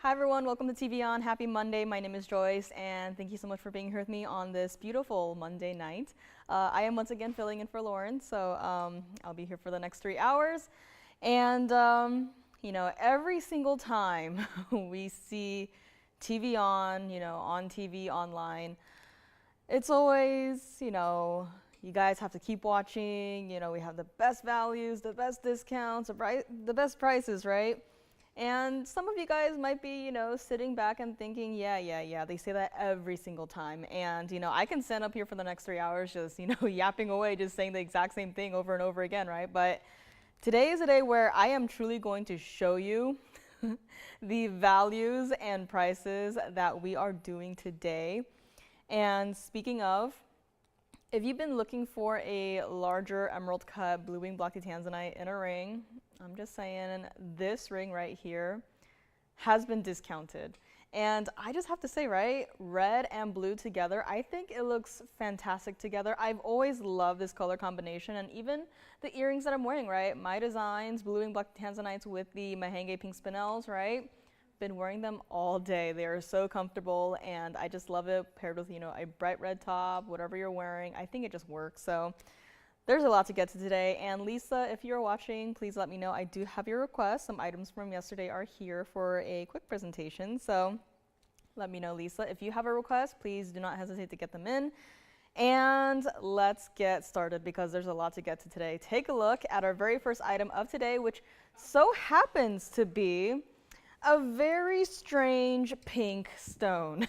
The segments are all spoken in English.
Hi everyone, welcome to TVON. Happy Monday. My name is Joyce, and thank you so much for being here with me on this beautiful Monday night. I am once again filling in for Lauren, so I'll be here for the next 3 hours. And you know, every single time we see TVON, on TV, online, it's always, you guys have to keep watching. We have the best values, the best discounts, the best prices, right? And some of you guys might be, sitting back and thinking, yeah, they say that every single time. And, I can stand up here for the next 3 hours just, yapping away, just saying the exact same thing over and over again, right? But today is a day where I am truly going to show you the values and prices that we are doing today. And speaking of, if you've been looking for a larger emerald cut blue wing blocky Tanzanite in a ring, I'm just saying this ring right here has been discounted. And I just have to say, right, red and blue together, I think it looks fantastic together. I've always loved this color combination, and even the earrings that I'm wearing, right? My designs, blue wing blocky Tanzanites with the Mahenge pink spinels, right? Been wearing them all day. They are so comfortable, and I just love it paired with, a bright red top, whatever you're wearing. I think it just works. So there's a lot to get to today. And Lisa, if you're watching, please let me know. I do have your request. Some items from yesterday are here for a quick presentation. So let me know, Lisa. If you have a request, please do not hesitate to get them in. And let's get started because there's a lot to get to today. Take a look at our very first item of today, which so happens to be a very strange pink stone.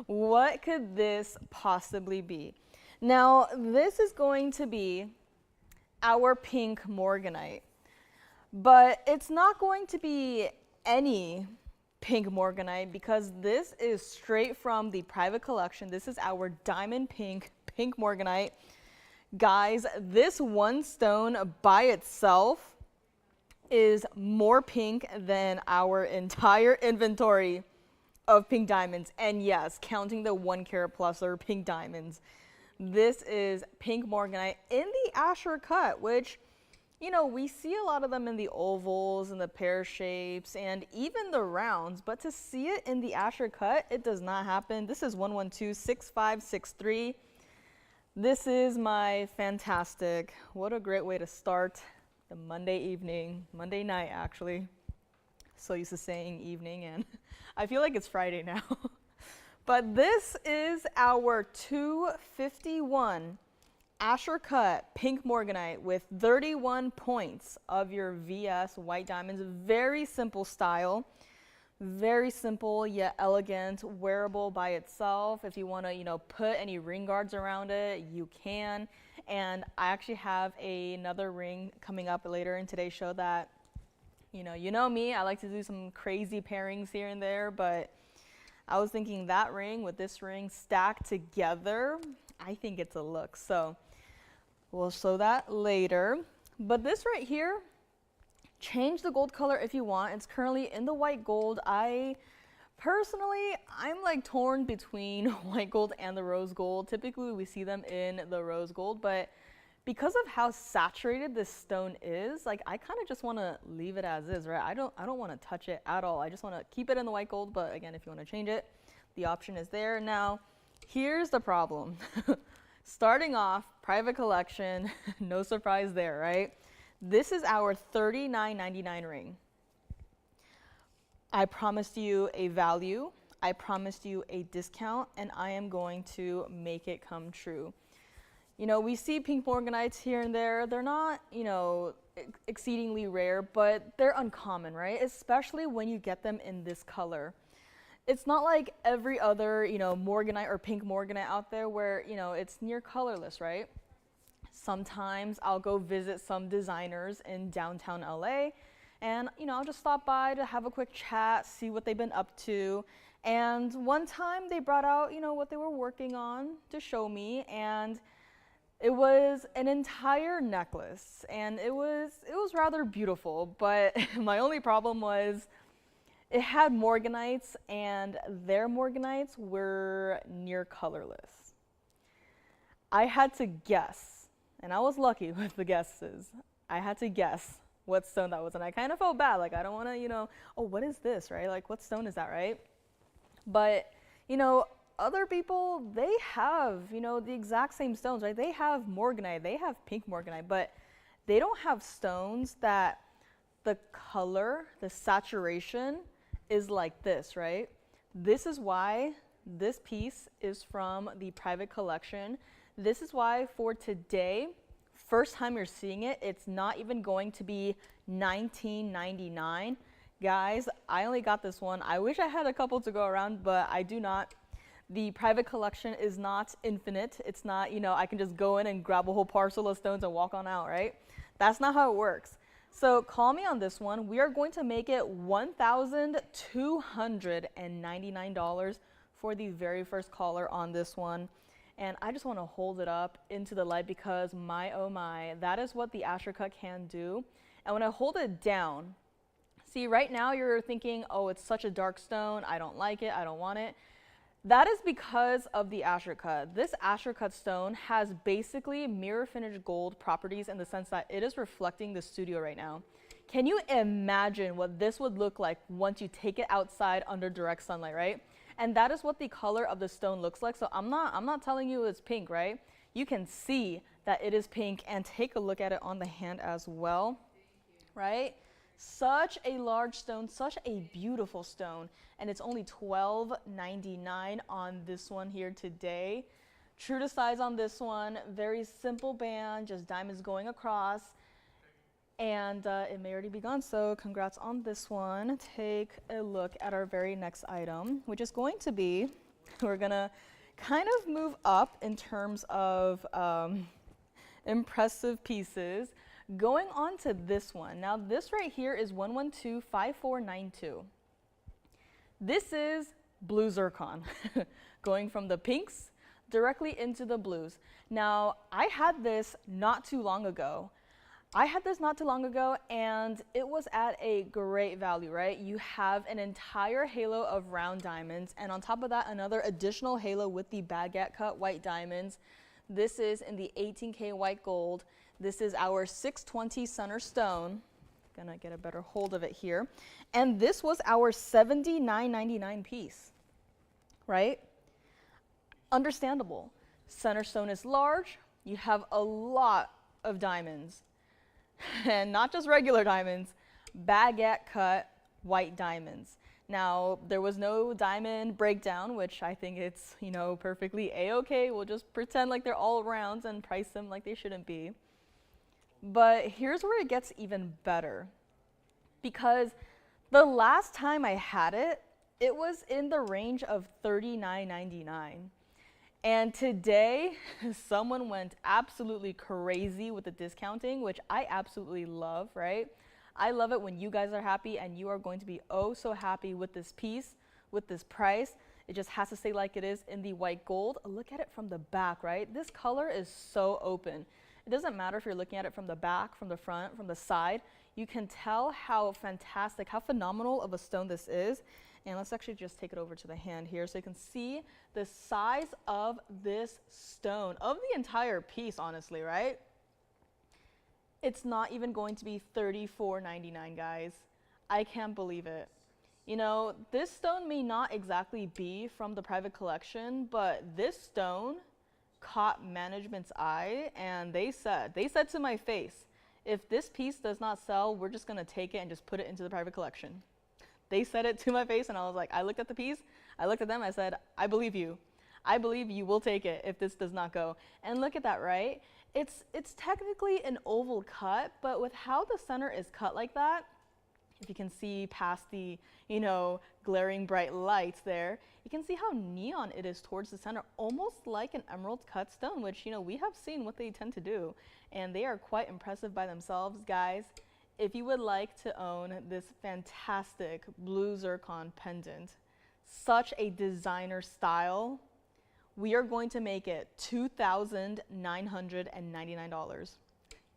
What could this possibly be? Now, this is going to be our pink Morganite, but it's not going to be any pink Morganite because this is straight from the private collection. This is our diamond pink Morganite. Guys, this one stone by itself is more pink than our entire inventory of pink diamonds. And yes, counting the 1 carat plus or pink diamonds. This is pink Morganite in the Asher cut, which, we see a lot of them in the ovals and the pear shapes and even the rounds, but to see it in the Asher cut, it does not happen. This is 1126563. This is my fantastic, what a great way to start the Monday evening, Monday night actually. So used to saying evening, and I feel like it's Friday now. But this is our 251 Asher cut pink Morganite with 31 points of your VS white diamonds. Very simple style, very simple yet elegant, wearable by itself. If you want to, put any ring guards around it, you can. And I actually have another ring coming up later in today's show that, you know me, I like to do some crazy pairings here and there, but I was thinking that ring with this ring stacked together, I think it's a look. So we'll show that later. But this right here, change the gold color if you want. It's currently in the white gold. Personally, I'm like torn between white gold and the rose gold. Typically we see them in the rose gold, but because of how saturated this stone is, like I kind of just want to leave it as is, right? I don't want to touch it at all. I just want to keep it in the white gold, but again, if you want to change it, the option is there. Now, here's the problem. Starting off, private collection, no surprise there, right? This is our $39.99 ring. I promised you a value, I promised you a discount, and I am going to make it come true. We see pink Morganites here and there. They're not, exceedingly rare, but they're uncommon, right? Especially when you get them in this color. It's not like every other, Morganite or pink Morganite out there where, it's near colorless, right? Sometimes I'll go visit some designers in downtown LA, and, I'll just stop by to have a quick chat, see what they've been up to. And one time they brought out, what they were working on to show me, and it was an entire necklace, and it was rather beautiful, but my only problem was it had Morganites, and their Morganites were near colorless. I had to guess, and I was lucky with the guesses. I had to guess what stone that was. And I kind of felt bad. Like, I don't want to, you know, oh, what is this, right? Like, what stone is that, right? But, you know, other people, they have, you know, the exact same stones, right? They have Morganite, they have pink Morganite, but they don't have stones that the color, the saturation is like this, right? This is why this piece is from the private collection. This is why for today, first time you're seeing it, it's not even going to be $19.99. Guys, I only got this one. I wish I had a couple to go around, but I do not. The private collection is not infinite. It's not, you know, I can just go in and grab a whole parcel of stones and walk on out, right? That's not how it works. So call me on this one. We are going to make it $1,299 for the very first caller on this one. And I just want to hold it up into the light because my oh my, that is what the Astro Cut can do. And when I hold it down, see right now you're thinking, oh, it's such a dark stone. I don't like it. I don't want it. That is because of the Astro Cut. This Astro Cut stone has basically mirror finished gold properties in the sense that it is reflecting the studio right now. Can you imagine what this would look like once you take it outside under direct sunlight, right? And that is what the color of the stone looks like. So I'm not telling you it's pink, right? You can see that it is pink, and take a look at it on the hand as well, right? Such a large stone, such a beautiful stone, and it's only $12.99 on this one here today. True to size on this one, very simple band, just diamonds going across, and it may already be gone, so congrats on this one. Take a look at our very next item, which is going to be, we're gonna kind of move up in terms of impressive pieces. Going on to this one. Now this right here is 1125492. This is blue zircon, going from the pinks directly into the blues. Now I had this not too long ago. And it was at a great value, right? You have an entire halo of round diamonds, and on top of that, another additional halo with the baguette cut white diamonds. This is in the 18K white gold. This is our 620 center stone. Gonna get a better hold of it here. And this was our $79.99 piece, right? Understandable. Center stone is large. You have a lot of diamonds. And not just regular diamonds, baguette cut white diamonds. Now, there was no diamond breakdown, which I think it's, you know, perfectly a-okay. We'll just pretend like they're all rounds and price them like they shouldn't be. But here's where it gets even better. Because the last time I had it, it was in the range of $39.99. And today, someone went absolutely crazy with the discounting, which I absolutely love, right? I love it when you guys are happy, and you are going to be oh so happy with this piece, with this price. It just has to stay like it is in the white gold. Look at it from the back, right? This color is so open. It doesn't matter if you're looking at it from the back, from the front, from the side. You can tell how fantastic, how phenomenal of a stone this is. And let's actually just take it over to the hand here so you can see the size of this stone, of the entire piece, honestly, right? It's not even going to be $34.99, guys. I can't believe it. You know, this stone may not exactly be from the private collection, but this stone caught management's eye, and they said to my face, if this piece does not sell, we're just gonna take it and just put it into the private collection. They said it to my face, and I was like, I looked at the piece, I looked at them, I said, I believe you. I believe you will take it if this does not go. And look at that, right? It's technically an oval cut, but with how the center is cut like that, if you can see past the, you know, glaring bright lights there, you can see how neon it is towards the center, almost like an emerald cut stone, which, you know, we have seen what they tend to do, and they are quite impressive by themselves, guys. If you would like to own this fantastic blue zircon pendant, such a designer style, we are going to make it $2,999,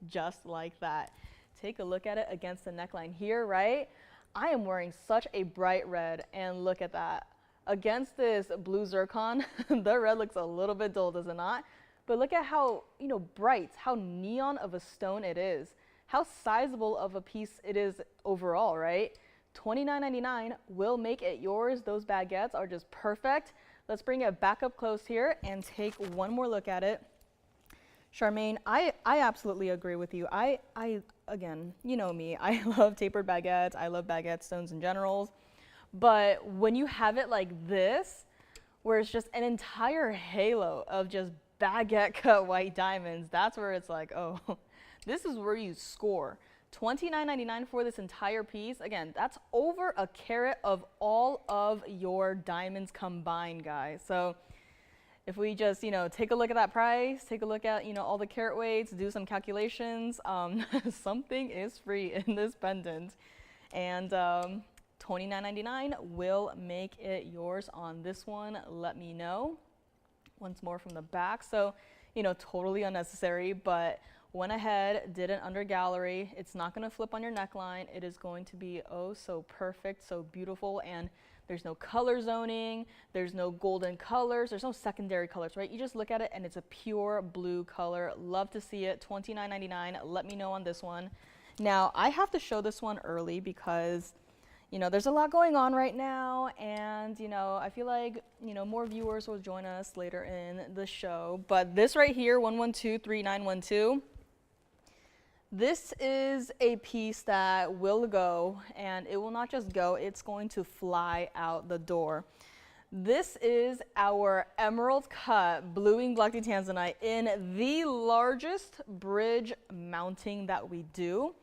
just like that. Take a look at it against the neckline here, right? I am wearing such a bright red, and look at that. Against this blue zircon, the red looks a little bit dull, does it not? But look at how, you know, bright, how neon of a stone it is. how sizable of a piece it is overall, right? $29.99 will make it yours. Those baguettes are just perfect. Let's bring it back up close here and take one more look at it. Charmaine, I absolutely agree with you. Again, you know me, I love tapered baguettes. I love baguette stones in general. But when you have it like this, where it's just an entire halo of just baguette cut white diamonds, that's where it's like, oh, this is where you score. $29.99 for this entire piece. Again, that's over a carat of all of your diamonds combined, guys. So if we just, take a look at that price, take a look at, all the carat weights, do some calculations, something is free in this pendant. And $29.99 will make it yours on this one. Let me know. Once more from the back. So, totally unnecessary, but went ahead, did an under gallery. It's not going to flip on your neckline. It is going to be oh so perfect, so beautiful, and there's no color zoning, there's no golden colors, there's no secondary colors, right? You just look at it and it's a pure blue color. Love to see it. $29.99. Let me know on this one. Now, I have to show this one early because there's a lot going on right now, and I feel like more viewers will join us later in the show. But this right here, 1123912, this is a piece that will go, and it will not just go, it's going to fly out the door. This is our emerald cut blue wing black Tanzanite in the largest bridge mounting that we do,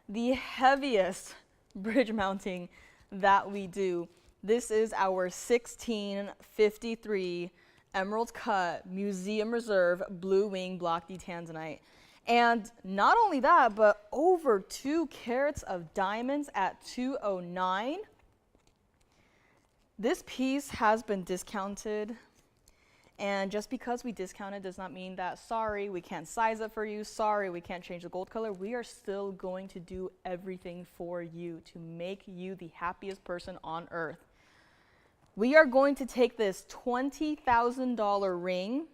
the heaviest bridge mounting that we do. This is our 1653 emerald cut museum reserve blue wing block Tanzanite. And not only that, but over 2 carats of diamonds at $209. This piece has been discounted. And just because we discount it does not mean that, sorry, we can't size it for you, sorry, we can't change the gold color. We are still going to do everything for you to make you the happiest person on earth. We are going to take this $20,000 ring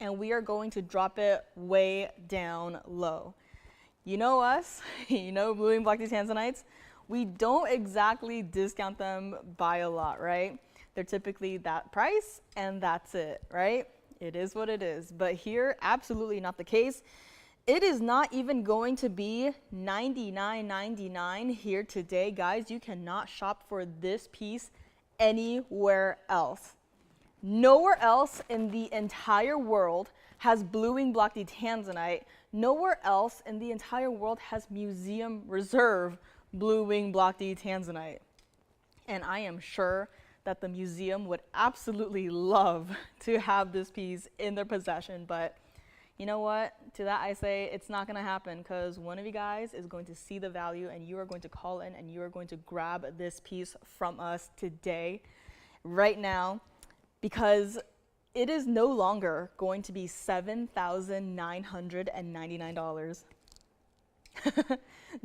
and we are going to drop it way down low. You know us, blue and black Tanzanites, we don't exactly discount them by a lot, right? They're typically that price and that's it, right? It is what it is. But here, absolutely not the case. It is not even going to be $99.99 here today. Guys, you cannot shop for this piece anywhere else. Nowhere else in the entire world has blue wing block Tanzanite. Nowhere else in the entire world has museum reserve blue wing block Tanzanite. And I am sure that the museum would absolutely love to have this piece in their possession, but you know what? To that I say it's not gonna happen, because one of you guys is going to see the value and you are going to call in and you are going to grab this piece from us today, right now, because it is no longer going to be $7,999.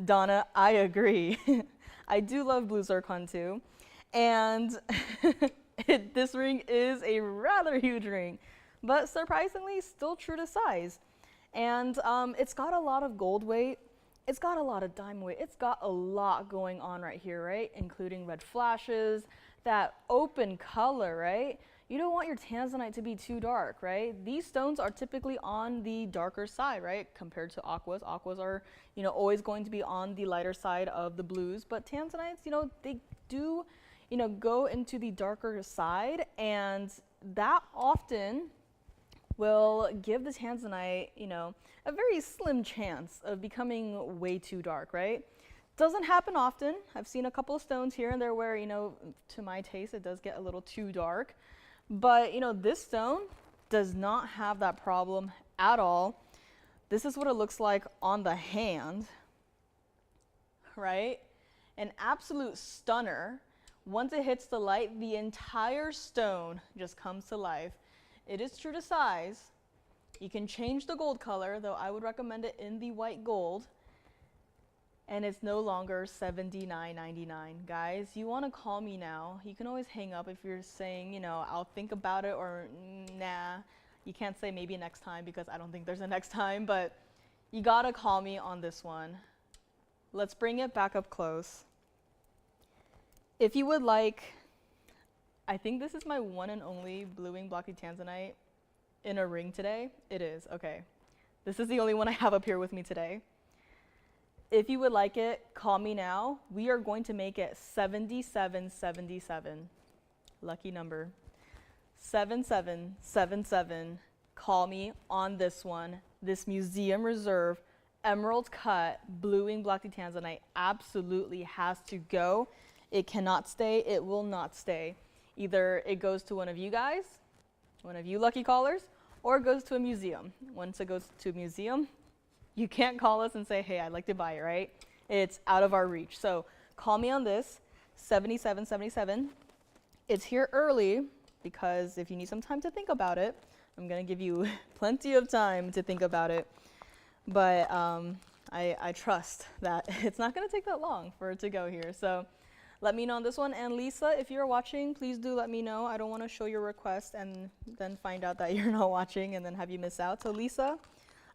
Donna, I agree. I do love blue zircon too. And this ring is a rather huge ring, but surprisingly still true to size. And it's got a lot of gold weight, it's got a lot of diamond weight, it's got a lot going on right here, right? Including red flashes, that open color, right? You don't want your Tanzanite to be too dark, right? These stones are typically on the darker side, right? Compared to aquas. Aquas are, always going to be on the lighter side of the blues, but Tanzanites, they do go into the darker side, and that often will give the Tanzanite, a very slim chance of becoming way too dark, right? Doesn't happen often. I've seen a couple of stones here and there where, to my taste, it does get a little too dark. But, this stone does not have that problem at all. This is what it looks like on the hand, right? An absolute stunner. Once it hits the light, the entire stone just comes to life. It is true to size. You can change the gold color, though I would recommend it in the white gold. And it's no longer $79.99. Guys, you want to call me now. You can always hang up if you're saying, I'll think about it, or nah. You can't say maybe next time, because I don't think there's a next time, but You gotta call me on this one. Let's bring it back up close. If you would like, I think this is my one and only bluing blocky Tanzanite in a ring today. It is, okay. This is the only one I have up here with me today. If you would like it, call me now. We are going to make it 7777. Lucky number. 7777. Call me on this one. This museum reserve emerald cut bluing blocky Tanzanite absolutely has to go. It cannot stay. It will not stay. Either it goes to one of you guys, one of you lucky callers, or it goes to a museum. Once it goes to a museum, you can't call us and say, hey, I'd like to buy it, right? It's out of our reach. So call me on this, 7777. It's here early because if you need some time to think about it, I'm going to give you plenty of time to think about it. But I trust that it's not going to take that long for it to go here. So let me know on this one. And Lisa, if you're watching, please do let me know. I don't want to show your request and then find out that you're not watching and then have you miss out. So Lisa,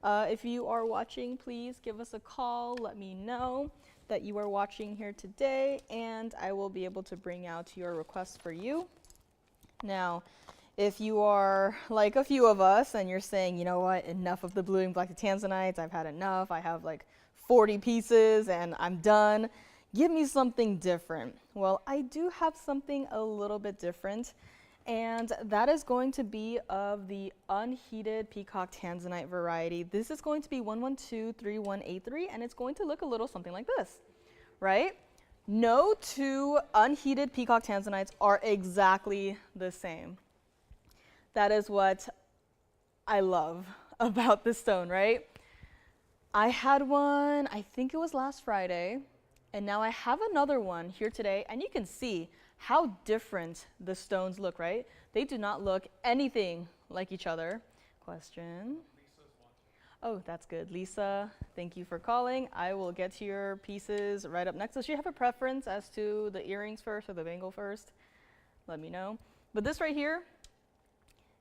if you are watching, please give us a call. Let me know that you are watching here today, and I will be able to bring out your request for you. Now, if you are like a few of us and you're saying, you know what, enough of the bluing blocky Tanzanites, I've had enough, I have like 40 pieces and I'm done. Give me something different. Well, I do have something a little bit different, and that is going to be of the unheated Peacock Tanzanite variety. This is going to be 1123183, and it's going to look a little something like this, right? No two unheated Peacock Tanzanites are exactly the same. That is what I love about this stone, right? I had one, I think it was last Friday. And now I have another one here today, and you can see how different the stones look, right? They do not look anything like each other. Question? Lisa's watching. Oh, that's good. Lisa, thank you for calling. I will get to your pieces right up next. Does she have a preference as to the earrings first or the bangle first? Let me know. But this right here,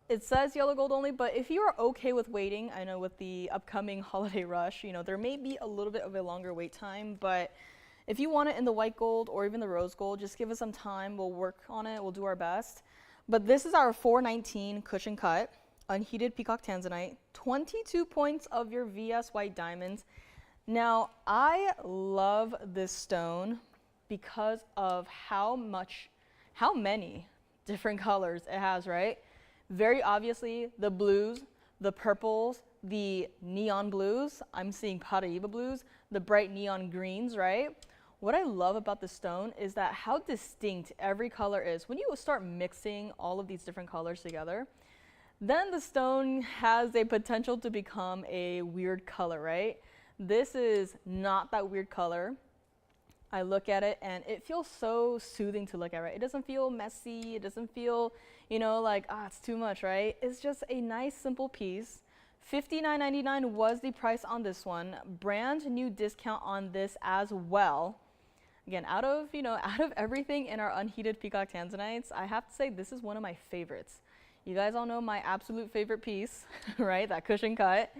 it says yellow gold only, but if you are okay with waiting, I know with the upcoming holiday rush, you know, there may be a little bit of a longer wait time, but if you want it in the white gold or even the rose gold, just give us some time. We'll work on it. We'll do our best. But this is our 419 cushion cut, unheated Peacock Tanzanite, 22 points of your VS white diamonds. Now, I love this stone because of how many different colors it has, right? Very obviously, the blues, the purples, the neon blues. I'm seeing Paraiba blues, the bright neon greens, right? What I love about the stone is that how distinct every color is. When you start mixing all of these different colors together, then the stone has a potential to become a weird color, right? This is not that weird color. I look at it and it feels so soothing to look at, right? It doesn't feel messy. It doesn't feel, you know, like, it's too much, right? It's just a nice, simple piece. $59.99 was the price on this one. Brand new discount on this as well. Again, out of everything in our unheated Peacock Tanzanites, I have to say this is one of my favorites. You guys all know my absolute favorite piece, right? That cushion cut.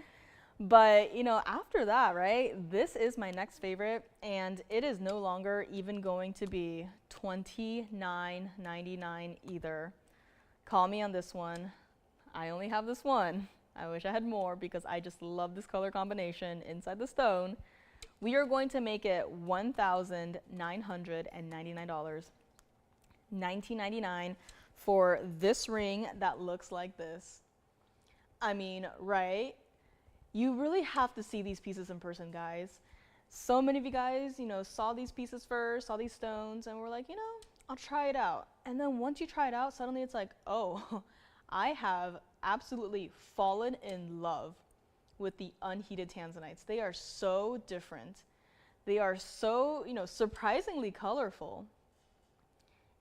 But, you know, after that, right, this is my next favorite, and it is no longer even going to be $29.99 either. Call me on this one. I only have this one. I wish I had more because I just love this color combination inside the stone. We are going to make it $1,999. $19.99 for this ring that looks like this. I mean, right? You really have to see these pieces in person, guys. So many of you guys, you know, saw these pieces first, saw these stones, and were like, you know, I'll try it out. And then once you try it out, suddenly it's like, oh, I have absolutely fallen in love with the unheated Tanzanites. They are so different. They are so, you know, surprisingly colorful.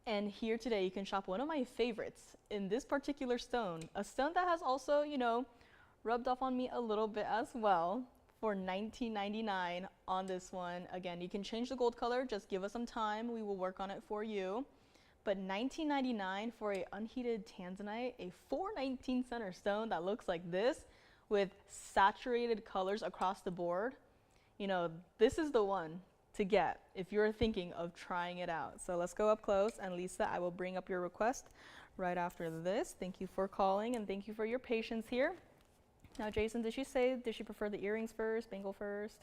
And here today you can shop one of my favorites in this particular stone, a stone that has also, you know, rubbed off on me a little bit as well, for $19.99 on this one. Again, you can change the gold color, just give us some time, we will work on it for you. But $19.99 for a unheated Tanzanite, a 419 center stone that looks like this, with saturated colors across the board, you know, this is the one to get if you're thinking of trying it out. So let's go up close, and Lisa, I will bring up your request right after this. Thank you for calling, and thank you for your patience here. Now, Jason, did she prefer the earrings first, bangle first?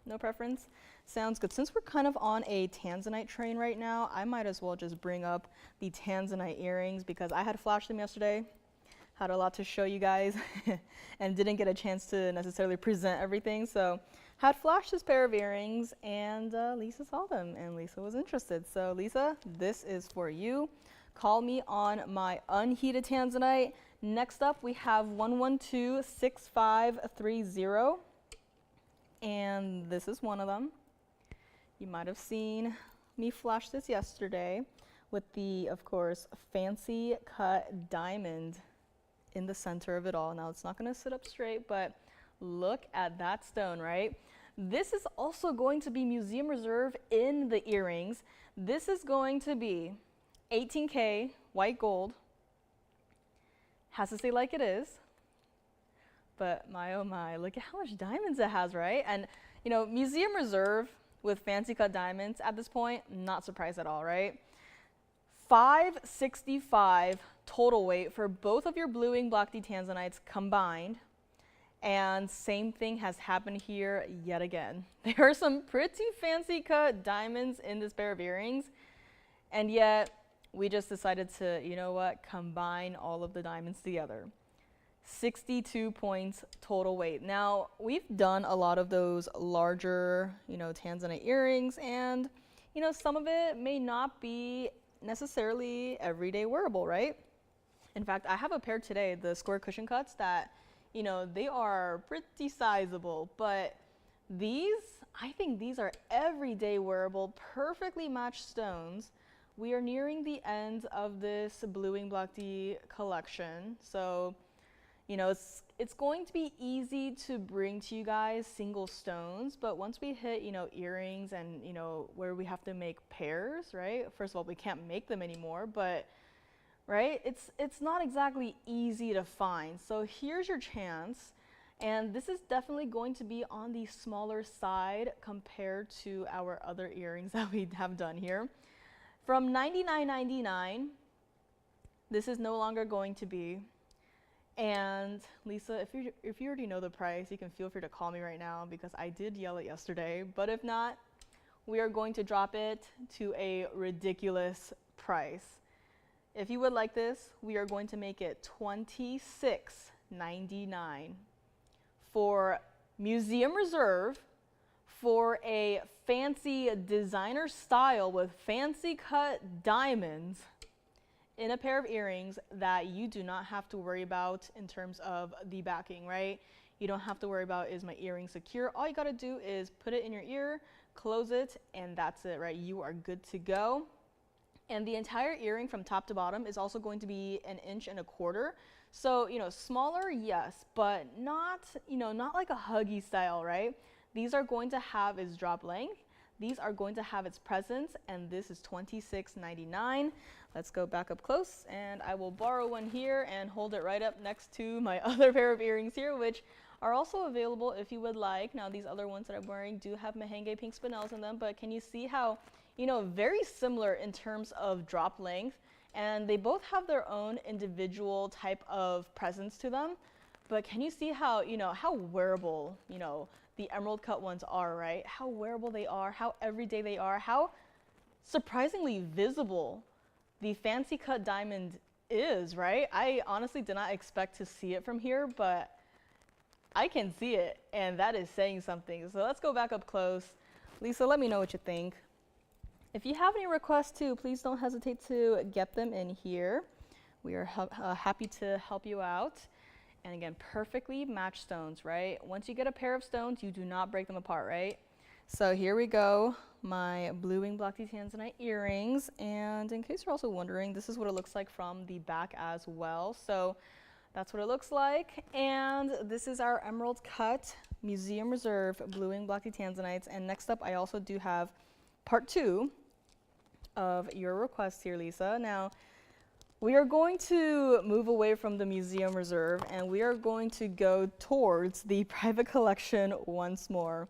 No preference? Sounds good. Since we're kind of on a Tanzanite train right now, I might as well just bring up the Tanzanite earrings because I had flashed them yesterday, had a lot to show you guys, and didn't get a chance to necessarily present everything. So had flashed this pair of earrings, and Lisa saw them, and Lisa was interested. So Lisa, this is for you. Call me on my unheated Tanzanite. Next up, we have 1126530. And this is one of them. You might have seen me flash this yesterday with the, of course, fancy cut diamond in the center of it all. Now, it's not going to sit up straight, but look at that stone, right? This is also going to be museum reserve in the earrings. This is going to be 18K white gold. Has to stay like it is. But my oh my, look at how much diamonds it has, right? And you know, museum reserve with fancy cut diamonds at this point, not surprised at all, right? 565 total weight for both of your blue wing block D Tanzanites combined. And same thing has happened here yet again. There are some pretty fancy cut diamonds in this pair of earrings, and yet we just decided to, you know what, combine all of the diamonds together. 62 points total weight. Now, we've done a lot of those larger, you know, Tanzanite earrings, and, you know, some of it may not be necessarily everyday wearable, right? In fact, I have a pair today, the square cushion cuts, that, you know, they are pretty sizable, but these, I think these are everyday wearable, perfectly matched stones. We are nearing the end of this Blue Wing Block D collection, so you know, it's going to be easy to bring to you guys single stones, but once we hit, you know, earrings and, you know, where we have to make pairs, right? First of all, we can't make them anymore, but, right? It's not exactly easy to find. So here's your chance, and this is definitely going to be on the smaller side compared to our other earrings that we have done here. From $99.99, this is no longer going to be. And Lisa, if you already know the price, you can feel free to call me right now because I did yell it yesterday. But if not, we are going to drop it to a ridiculous price. If you would like this, we are going to make it $26.99 for museum reserve for a fancy designer style with fancy cut diamonds in a pair of earrings that you do not have to worry about in terms of the backing, right? You don't have to worry about, is my earring secure? All you gotta do is put it in your ear, close it, and that's it, right? You are good to go. And the entire earring from top to bottom is also going to be 1.25 inches. So, you know, smaller, yes, but not, you know, not like a huggy style, right? These are going to have its drop length. These are going to have its presence, and this is $26.99. Let's go back up close, and I will borrow one here and hold it right up next to my other pair of earrings here, which are also available if you would like. Now, these other ones that I'm wearing do have merengue pink spinels in them, but can you see how, you know, very similar in terms of drop length, and they both have their own individual type of presence to them. But can you see how, you know, how wearable, you know, the emerald cut ones are, right? How wearable they are, how everyday they are, how surprisingly visible the fancy cut diamond is, right? I honestly did not expect to see it from here, but I can see it, and that is saying something. So let's go back up close. Lisa, let me know what you think. If you have any requests too, please don't hesitate to get them in here. We are happy to help you out. And again, perfectly matched stones, right? Once you get a pair of stones, you do not break them apart, right? So here we go, my Blue Wing Block D Tanzanite earrings. And in case you're also wondering, this is what it looks like from the back as well. So that's what it looks like. And this is our emerald cut museum reserve Blue Wing Block D Tanzanites. And next up, I also do have part 2 of your request here, Lisa. Now, we are going to move away from the museum reserve and we are going to go towards the private collection once more.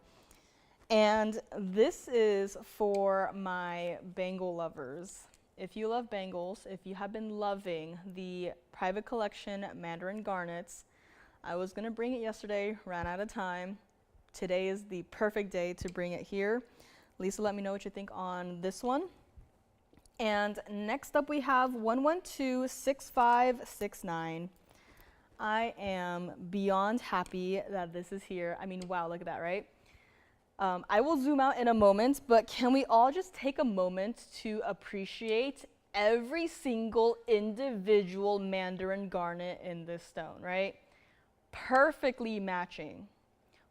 And this is for my bangle lovers. If you love bangles, if you have been loving the private collection Mandarin garnets, I was gonna bring it yesterday, ran out of time. Today is the perfect day to bring it here. Lisa, let me know what you think on this one. And next up we have 1126569. I am beyond happy that this is here. I mean, wow, look at that, right? I will zoom out in a moment, but can we all just take a moment to appreciate every single individual Mandarin garnet in this stone, right? Perfectly matching.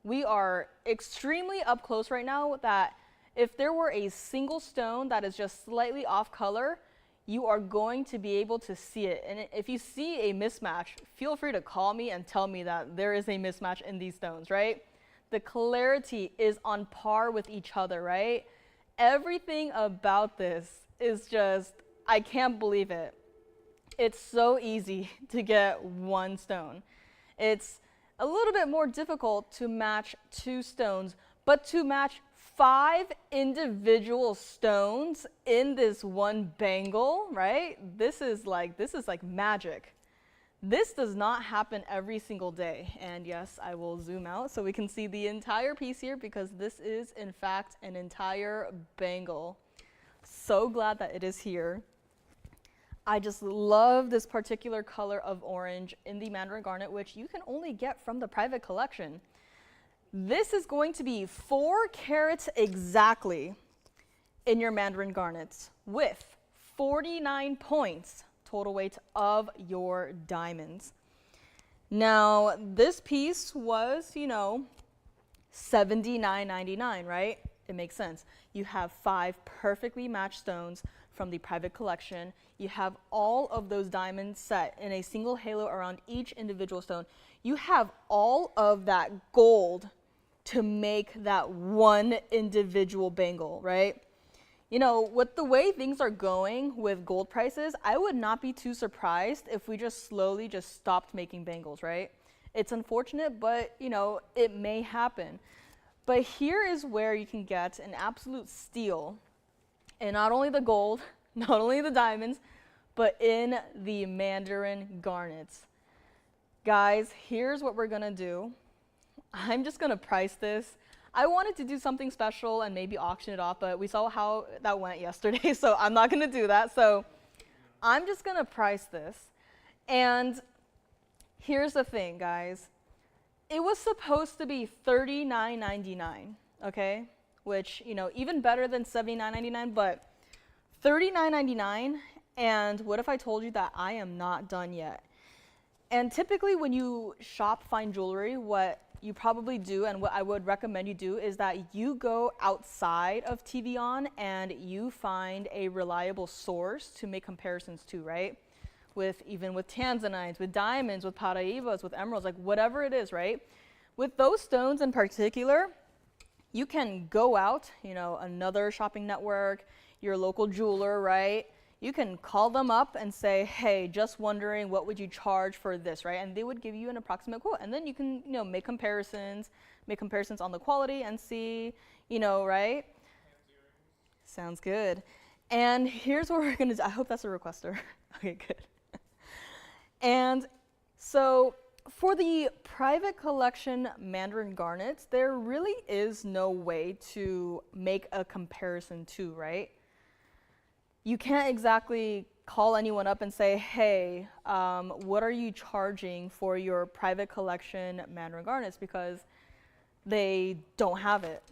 We are extremely up close right now that if there were a single stone that is just slightly off color, you are going to be able to see it. And if you see a mismatch, feel free to call me and tell me that there is a mismatch in these stones, right? The clarity is on par with each other, right? Everything about this is just, I can't believe it. It's so easy to get one stone. It's a little bit more difficult to match two stones, but to match 5 individual stones in this one bangle, right? This is like magic. This does not happen every single day. And yes, I will zoom out so we can see the entire piece here because this is in fact an entire bangle. So glad that it is here. I just love this particular color of orange in the Mandarin garnet, which you can only get from the private collection. This is going to be 4 carats exactly in your Mandarin garnets with 49 points total weight of your diamonds. Now, this piece was, you know, $79.99, right? It makes sense. You have 5 perfectly matched stones from the private collection. You have all of those diamonds set in a single halo around each individual stone. You have all of that gold to make that one individual bangle, right? You know, with the way things are going with gold prices, I would not be too surprised if we just slowly just stopped making bangles, right? It's unfortunate, but you know, it may happen. But here is where you can get an absolute steal in not only the gold, not only the diamonds, but in the Mandarin garnets. Guys, here's what we're gonna do. I'm just gonna price this. I wanted to do something special and maybe auction it off, but we saw how that went yesterday, so I'm not gonna do that. So I'm just gonna price this. And here's the thing, guys. It was supposed to be $39.99, okay? Which, you know, even better than $79.99, but $39.99, and what if I told you that I am not done yet? And typically when you shop fine jewelry, what you probably do and what I would recommend you do is that you go outside of TVON and you find a reliable source to make comparisons to, right? Even with Tanzanites, with diamonds, with Paraibas, with emeralds, like whatever it is, right? With those stones in particular, you can go out, you know, another shopping network, your local jeweler, right? You can call them up and say, hey, just wondering what would you charge for this, right? And they would give you an approximate quote. And then you can, you know, make comparisons on the quality and see, you know, right? Sounds good. And here's what we're gonna do. I hope that's a requester. Okay, good. And so for the private collection Mandarin garnets, there really is no way to make a comparison to, right? You can't exactly call anyone up and say, hey, what are you charging for your private collection Mandarin garnets? Because they don't have it.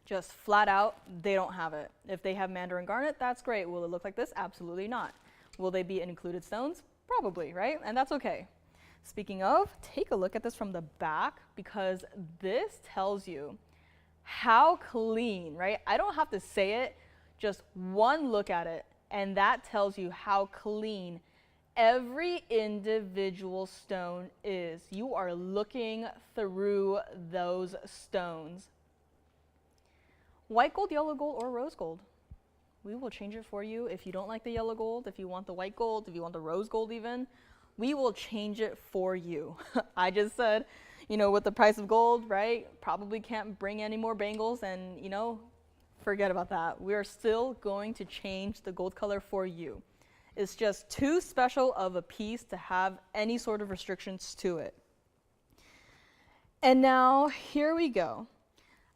Just flat out, they don't have it. If they have Mandarin garnet, that's great. Will it look like this? Absolutely not. Will they be included stones? Probably, right? And that's okay. Speaking of, take a look at this from the back because this tells you how clean, right? I don't have to say it. Just one look at it, and that tells you how clean every individual stone is. You are looking through those stones. White gold, yellow gold, or rose gold? we will change it for you. If you don't like the yellow gold, if you want the white gold, if you want the rose gold even, we will change it for you. I just said, you know, with the price of gold, right, probably can't bring any more bangles, and, you know, forget about that. We are still going to change the gold color for you. It's just too special of a piece to have any sort of restrictions to it. And now, here we go.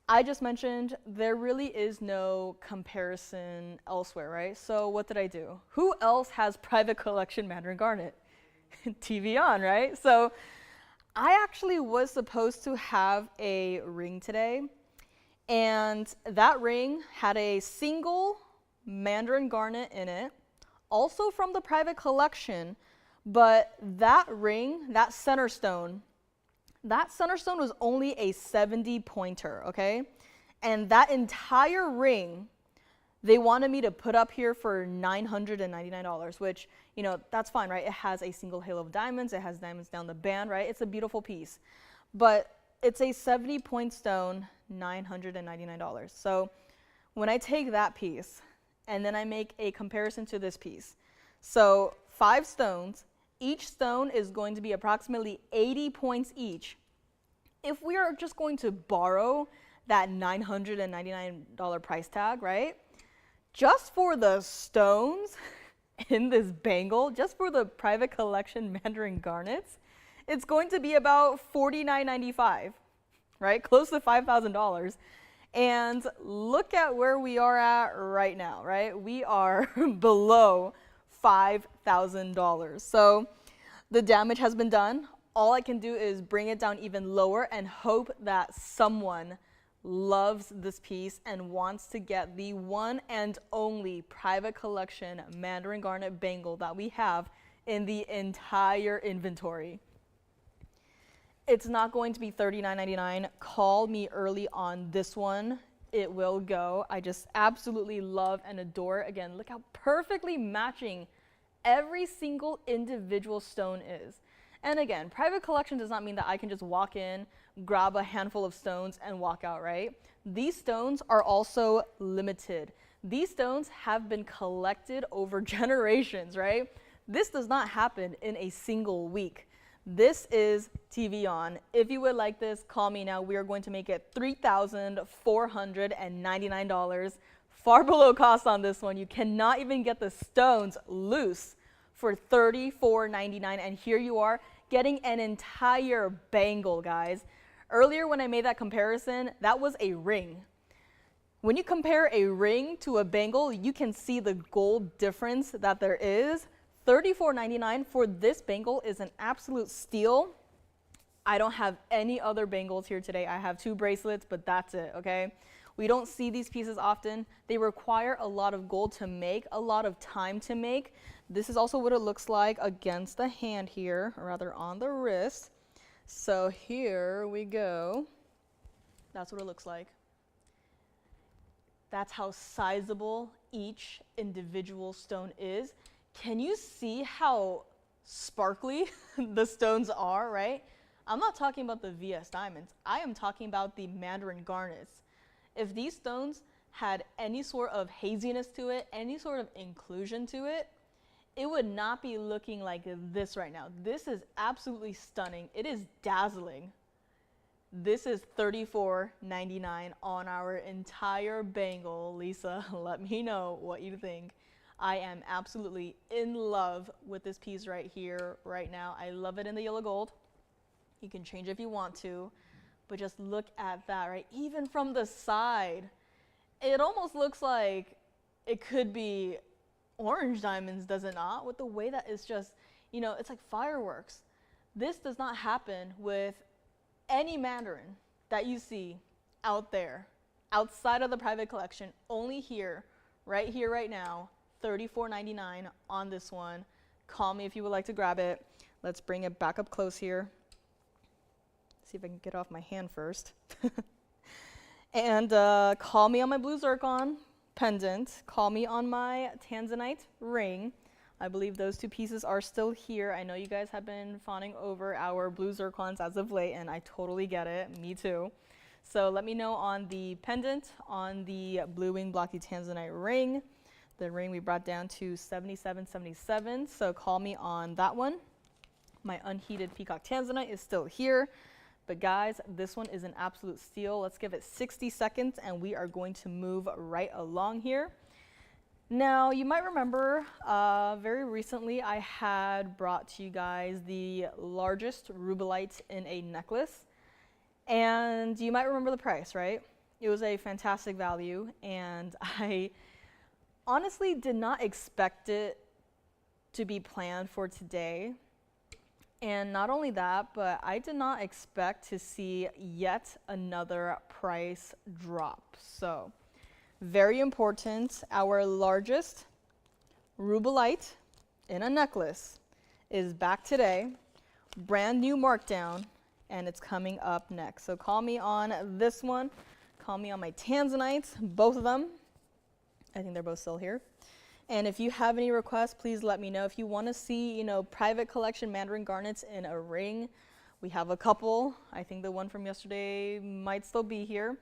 I just mentioned there really is no comparison elsewhere, right? So what did I do? Who else has private collection Mandarin garnet? TVON, right? So I actually was supposed to have a ring today, and that ring had a single Mandarin garnet in it, also from the private collection, but that ring, that center stone was only a 70 pointer, okay? And that entire ring, they wanted me to put up here for $999, which, you know, that's fine, right? It has a single halo of diamonds. It has diamonds down the band, right? It's a beautiful piece. But it's a 70 point stone, $999. So when I take that piece and then I make a comparison to this piece, so 5 stones, each stone is going to be approximately 80 points each. If we are just going to borrow that $999 price tag, right? Just for the stones in this bangle, just for the private collection Mandarin garnets, it's going to be about $49.95, right? Close to $5,000. And look at where we are at right now, right? We are below $5,000. So the damage has been done. All I can do is bring it down even lower and hope that someone loves this piece and wants to get the one and only private collection Mandarin garnet bangle that we have in the entire inventory. It's not going to be $39.99. Call me early on this one. It will go. I just absolutely love and adore it. Again, look how perfectly matching every single individual stone is. And again, private collection does not mean that I can just walk in, grab a handful of stones and walk out, right? These stones are also limited. These stones have been collected over generations, right? This does not happen in a single week. This is TVON. If you would like this, call me now. We are going to make it $3,499. Far below cost on this one. You cannot even get the stones loose for $34.99. And here you are getting an entire bangle, guys. Earlier when I made that comparison, that was a ring. When you compare a ring to a bangle, you can see the gold difference that there is. $34.99 for this bangle is an absolute steal. I don't have any other bangles here today. I have 2 bracelets, but that's it, okay? We don't see these pieces often. They require a lot of gold to make, a lot of time to make. This is also what it looks like against the hand here, or rather on the wrist. So here we go. That's what it looks like. That's how sizable each individual stone is. Can you see how sparkly the stones are, right? I'm not talking about the VS diamonds. I am talking about the Mandarin garnets. If these stones had any sort of haziness to it, any sort of inclusion to it, it would not be looking like this right now. This is absolutely stunning. It is dazzling. This is $34.99 on our entire bangle. Lisa, let me know what you think. I am absolutely in love with this piece right here, right now. I love it in the yellow gold. You can change if you want to, but just look at that, right? Even from the side, it almost looks like it could be orange diamonds, does it not? With the way that it's just, you know, it's like fireworks. This does not happen with any Mandarin that you see out there, outside of the private collection, only here, right now. $34.99 on this one. Call me if you would like to grab it. Let's bring it back up close here. See if I can get off my hand first. And call me on my blue zircon pendant. Call me on my Tanzanite ring. I believe those 2 pieces are still here. I know you guys have been fawning over our blue zircons as of late, and I totally get it. Me too. So let me know on the pendant, on the blue wing blocky Tanzanite ring. The ring we brought down to $77.77, so call me on that one. My unheated Peacock Tanzanite is still here, but guys, this one is an absolute steal. Let's give it 60 seconds and we are going to move right along here. Now, you might remember very recently I had brought to you guys the largest Rubellite in a necklace, and you might remember the price, right? It was a fantastic value, and I honestly did not expect it to be planned for today. And not only that, but I did not expect to see yet another price drop. So, very important, our largest Rubellite in a necklace is back today, brand new markdown, and it's coming up next. So call me on this one, call me on my Tanzanites, both of them. I think they're both still here. And if you have any requests, please let me know. If you want to see, private collection Mandarin garnets in a ring, we have a couple. I think the one from yesterday might still be here,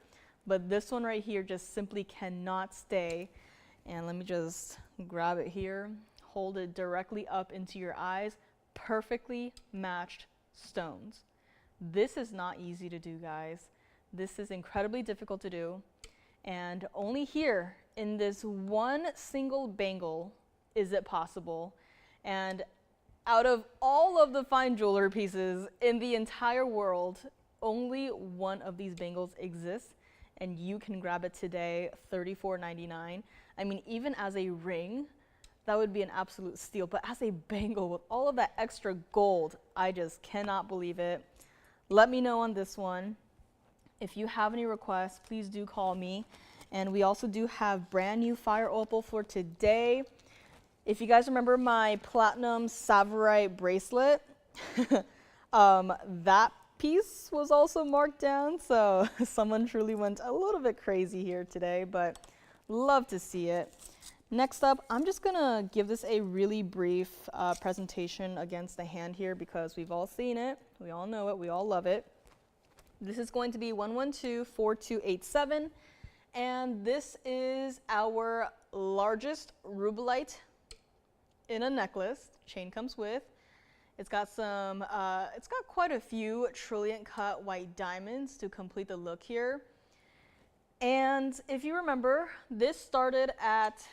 but this one right here just simply cannot stay. And let me just grab it here, hold it directly up into your eyes, perfectly matched stones. This is not easy to do, guys. This is incredibly difficult to do. And only here in this one single bangle is it possible. And out of all of the fine jewelry pieces in the entire world, only one of these bangles exists, and you can grab it today, $34.99. I mean, even as a ring, that would be an absolute steal. But as a bangle with all of that extra gold, I just cannot believe it. Let me know on this one. If you have any requests, please do call me. And we also do have brand new fire opal for today. If you guys remember my platinum sapphire bracelet, that piece was also marked down. So someone truly went a little bit crazy here today, but love to see it. Next up, I'm just gonna give this a really brief presentation against the hand here because we've all seen it, we all know it, we all love it. This is going to be 112-4287, and this is our largest Rubellite in a necklace. Chain comes with. It's got quite a few trillion cut white diamonds to complete the look here. And if you remember, this started at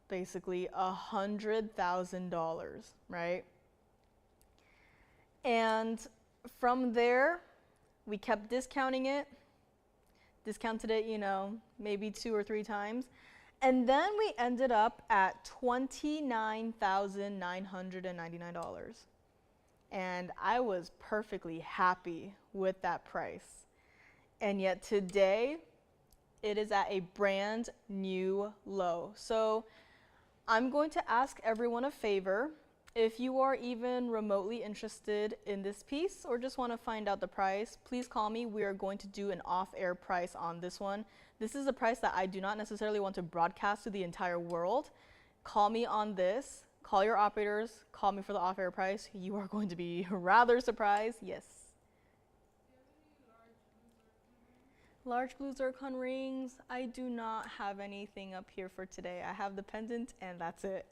basically $100,000, right? And from there, we kept discounting it, discounted it, maybe 2 or 3 times. And then we ended up at $29,999. And I was perfectly happy with that price. And yet today, it is at a brand new low. So I'm going to ask everyone a favor. If you are even remotely interested in this piece or just want to find out the price, please call me. We are going to do an off-air price on this one. This is a price that I do not necessarily want to broadcast to the entire world. Call me on this. Call your operators. Call me for the off-air price. You are going to be rather surprised. Yes. Large blue zircon rings. I do not have anything up here for today. I have the pendant and that's it.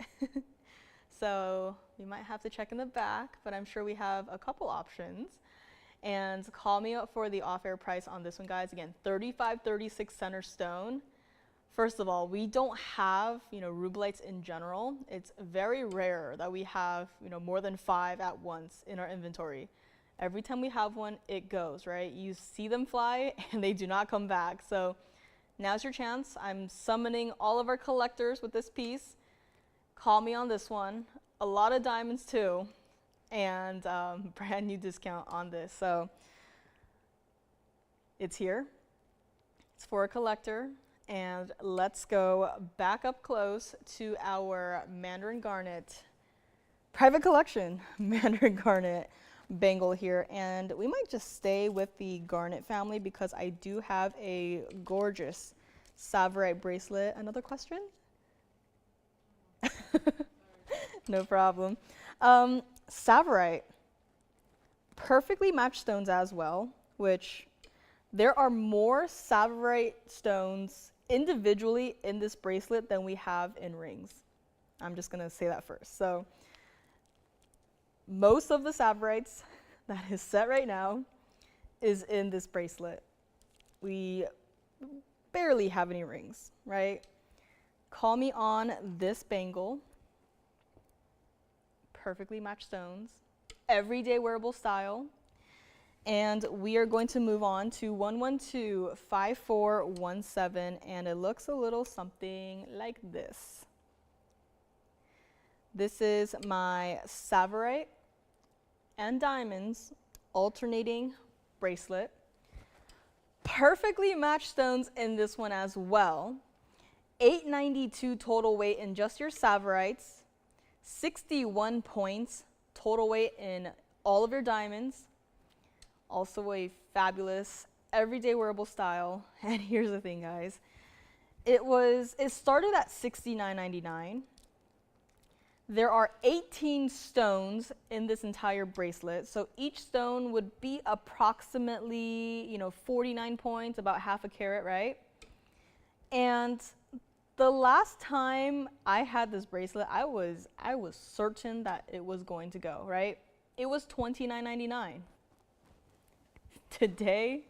So we might have to check in the back, but I'm sure we have a couple options. And call me up for the off-air price on this one, guys. Again, 3536 center stone. First of all, we don't have, Rubellites in general. It's very rare that we have, more than 5 at once in our inventory. Every time we have one, it goes, right? You see them fly and they do not come back. So now's your chance. I'm summoning all of our collectors with this piece. Call me on this one. A lot of diamonds too, and brand new discount on this. So it's here. It's for a collector. And let's go back up close to our Mandarin garnet private collection Mandarin garnet bangle here. And we might just stay with the garnet family because I do have a gorgeous sapphire bracelet. Another question? No problem. Sapphire, perfectly matched stones as well, which there are more sapphire stones individually in this bracelet than we have in rings. I'm just gonna say that first. So most of the sapphirites that is set right now is in this bracelet. We barely have any rings, right? Call me on this bangle. Perfectly matched stones. Everyday wearable style. And we are going to move on to 1125417, and it looks a little something like this. This is my Tsavorite and diamonds alternating bracelet. Perfectly matched stones in this one as well. 892 total weight in just your Tsavorites. 61 points total weight in all of your diamonds. Also a fabulous everyday wearable style. And here's the thing, guys. It started at $69.99. There are 18 stones in this entire bracelet. So each stone would be approximately, 49 points, about half a carat, right? And the last time I had this bracelet, I was certain that it was going to go, right? It was $29.99. Today,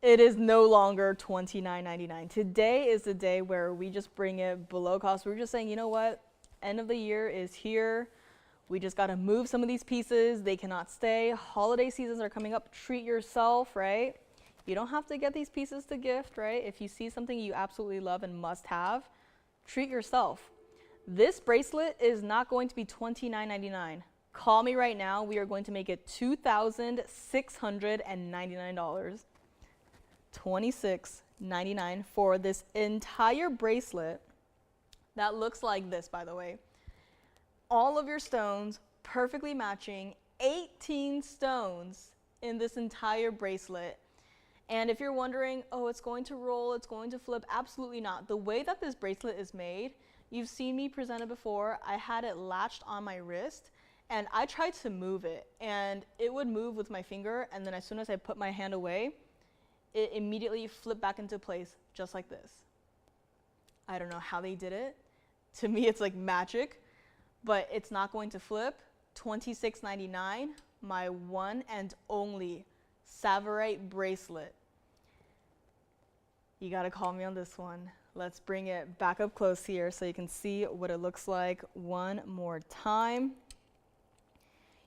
it is no longer $29.99. Today is the day where we just bring it below cost. We're just saying, you know what? End of the year is here. We just got to move some of these pieces. They cannot stay. Holiday seasons are coming up. Treat yourself, right? You don't have to get these pieces to gift, right? If you see something you absolutely love and must have, treat yourself. This bracelet is not going to be $29.99. Call me right now. We are going to make it $2,699. $26.99 for this entire bracelet. That looks like this, by the way. All of your stones perfectly matching, 18 stones in this entire bracelet. And if you're wondering, oh, it's going to roll, it's going to flip, absolutely not. The way that this bracelet is made, you've seen me present it before. I had it latched on my wrist, and I tried to move it, and it would move with my finger, and then as soon as I put my hand away, it immediately flipped back into place, just like this. I don't know how they did it. To me, it's like magic, but it's not going to flip. $26.99, my one and only Tsavorite bracelet. You gotta call me on this one. Let's bring it back up close here so you can see what it looks like one more time.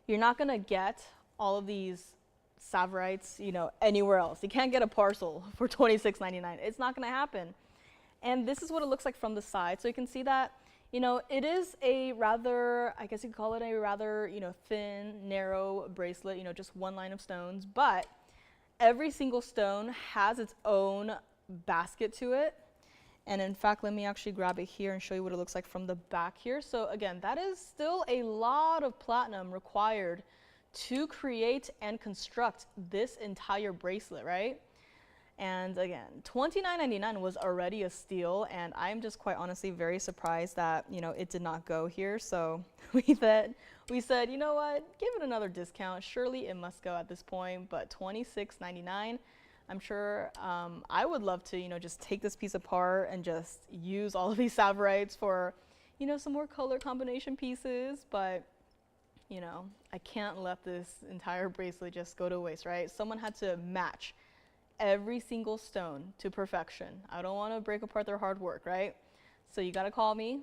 You're not gonna get all of these Tsavorites, anywhere else. You can't get a parcel for $26.99. It's not gonna happen. And this is what it looks like from the side. So you can see that, it is a rather, I guess you could call it a rather, thin, narrow bracelet, just one line of stones. But every single stone has its own basket to it. And in fact, let me actually grab it here and show you what it looks like from the back here. So again, that is still a lot of platinum required to create and construct this entire bracelet, right? And again, $29.99 was already a steal, and I'm just quite honestly very surprised that, it did not go here. So we said, you know what, give it another discount. Surely it must go at this point, but $26.99, I'm sure I would love to, just take this piece apart and just use all of these Tsavorites for, some more color combination pieces, but I can't let this entire bracelet just go to waste, right? Someone had to match every single stone to perfection. I don't want to break apart their hard work, right? So you got to call me.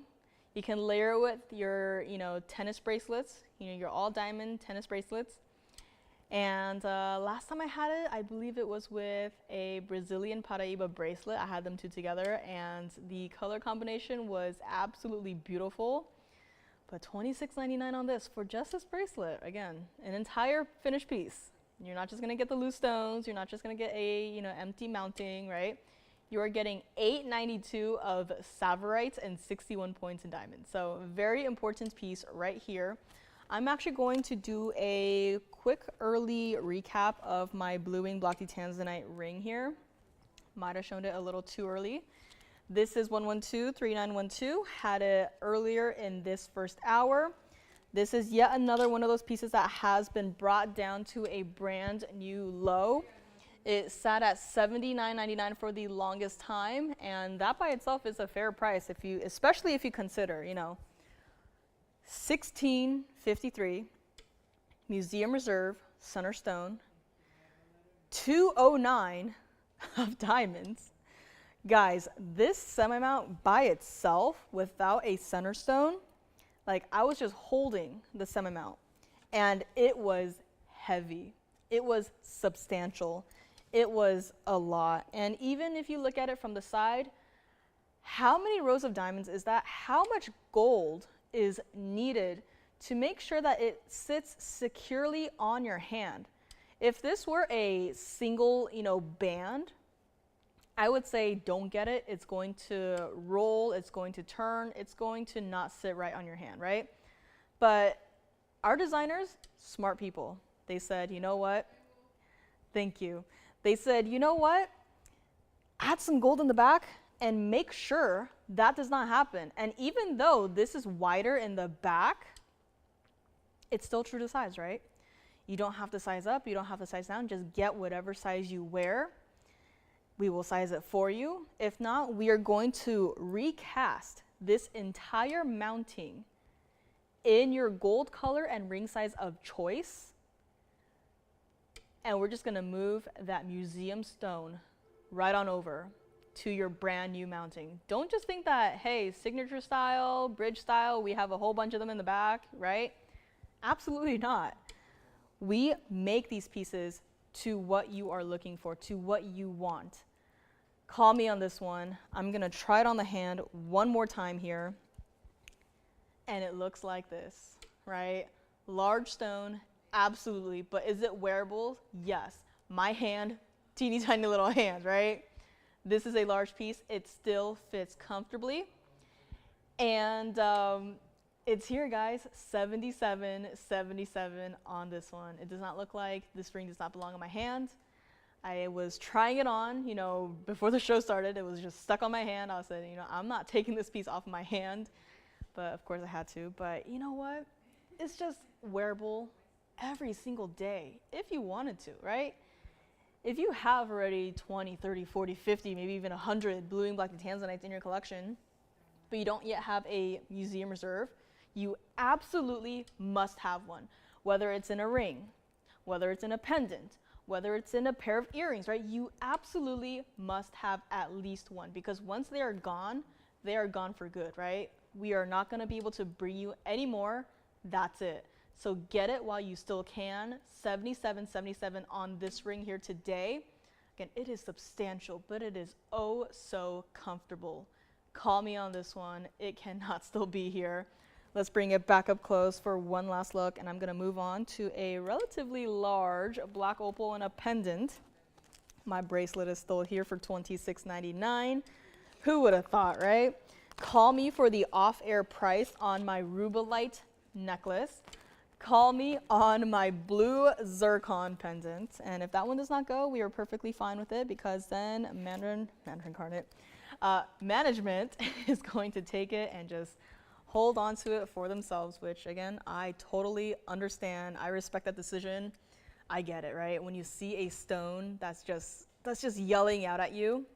You can layer it with your, tennis bracelets, your all diamond tennis bracelets. And last time I had it, I believe it was with a Brazilian Paraiba bracelet. I had them two together, and the color combination was absolutely beautiful. But $26.99 on this for just this bracelet. Again, an entire finished piece. You're not just gonna get the loose stones. You're not just gonna get a empty mounting, right? You are getting 892 of Tsavorites and 61 points in diamonds. So very important piece right here. I'm actually going to do a quick early recap of my blue wing blocky Tanzanite ring here. Might have shown it a little too early. This is 1123912. Had it earlier in this first hour. This is yet another one of those pieces that has been brought down to a brand new low. It sat at $79.99 for the longest time, and that by itself is a fair price if you, especially if you consider, you know, 1653 Museum Reserve center stone, 209 of diamonds. Guys, this semi-mount by itself without a center stone, like I was just holding the semi-mount and it was heavy. It was substantial. It was a lot. And even if you look at it from the side, how many rows of diamonds is that? How much gold is needed to make sure that it sits securely on your hand? If this were a single, you know, band, I would say don't get it. It's going to roll, it's going to turn, it's going to not sit right on your hand, right? But our designers, smart people. They said, you know what? Thank you. They said, you know what? Add some gold in the back and make sure that does not happen. And even though this is wider in the back, it's still true to size, right? You don't have to size up, you don't have to size down, just get whatever size you wear. We will size it for you. If not, we are going to recast this entire mounting in your gold color and ring size of choice. And we're just gonna move that museum stone right on over to your brand new mounting. Don't just think that, hey, signature style, bridge style, we have a whole bunch of them in the back, right? Absolutely not. We make these pieces to what you are looking for, to what you want. Call me on this one. I'm gonna try it on the hand one more time here. And it looks like this, right? Large stone, absolutely, but is it wearable? Yes. My hand, teeny tiny little hand, right? This is a large piece. It still fits comfortably. And it's here, guys, $77.77 on this one. It does not look like this ring does not belong in my hand. I was trying it on, you know, before the show started. It was just stuck on my hand. I said, you know, I'm not taking this piece off of my hand, but of course I had to. But you know what? It's just wearable every single day if you wanted to, right? If you have already 20, 30, 40, 50, maybe even 100 blue and black Tanzanites in your collection, but you don't yet have a museum reserve, you absolutely must have one, whether it's in a ring, whether it's in a pendant, whether it's in a pair of earrings, right? You absolutely must have at least one, because once they are gone for good, right? We are not gonna be able to bring you any more. That's it. So get it while you still can. $77.77 on this ring here today. Again, it is substantial, but it is oh so comfortable. Call me on this one. It cannot still be here. Let's bring it back up close for one last look, and I'm gonna move on to a relatively large black opal and a pendant. My bracelet is still here for $26.99. Who would have thought, right? Call me for the off-air price on my Rubellite necklace. Call me on my blue zircon pendant. And if that one does not go, we are perfectly fine with it, because then Mandarin garnet, management is going to take it and just hold on to it for themselves, which again, I totally understand. I respect that decision. I get it, right? When you see a stone that's just yelling out at you,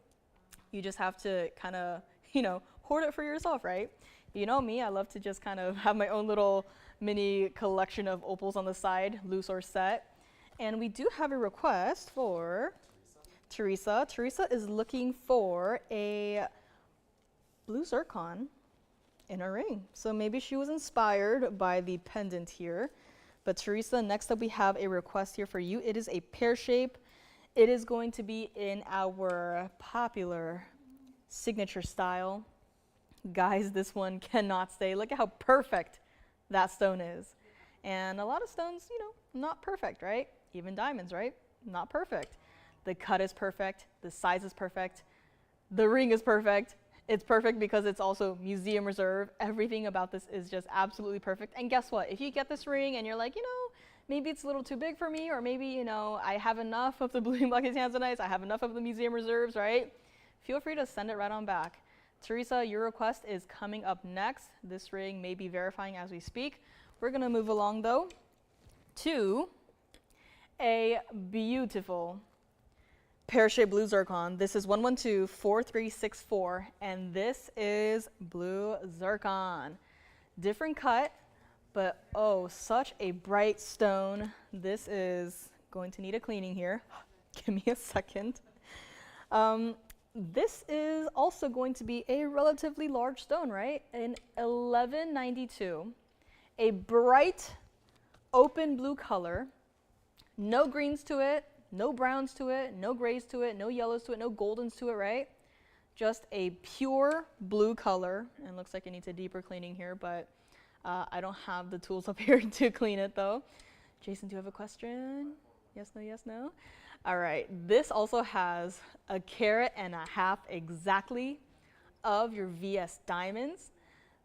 you just have to kind of, you know, hoard it for yourself, right? You know me, I love to just kind of have my own little mini collection of opals on the side, loose or set. And we do have a request for Teresa. Teresa is looking for a blue zircon in a ring. So maybe she was inspired by the pendant here. But Teresa, next up we have a request here for you. It is a pear shape. It is going to be in our popular signature style. Guys, this one cannot stay. Look at how perfect that stone is. And a lot of stones, you know, not perfect, right? Even diamonds, right? Not perfect. The cut is perfect. The size is perfect. The ring is perfect. It's perfect because it's also museum reserve. Everything about this is just absolutely perfect. And guess what? If you get this ring and you're like, you know, maybe it's a little too big for me, or maybe, you know, I have enough of the blue and black Tanzanites, I have enough of the museum reserves, right? Feel free to send it right on back. Teresa, your request is coming up next. This ring may be verifying as we speak. We're gonna move along though to a beautiful pear-shaped blue zircon. This is 112-4364, and this is blue zircon. Different cut, but oh, such a bright stone. This is going to need a cleaning here. Give me a second. This is also going to be a relatively large stone, right? An 1192, a bright open blue color, no greens to it, no browns to it, no grays to it, no yellows to it, no goldens to it, right? Just a pure blue color, and looks like it needs a deeper cleaning here, but I don't have the tools up here to clean it though. Jason, do you have a question? Yes, no, yes, no? All right, this also has 1.5 carats exactly of your VS diamonds.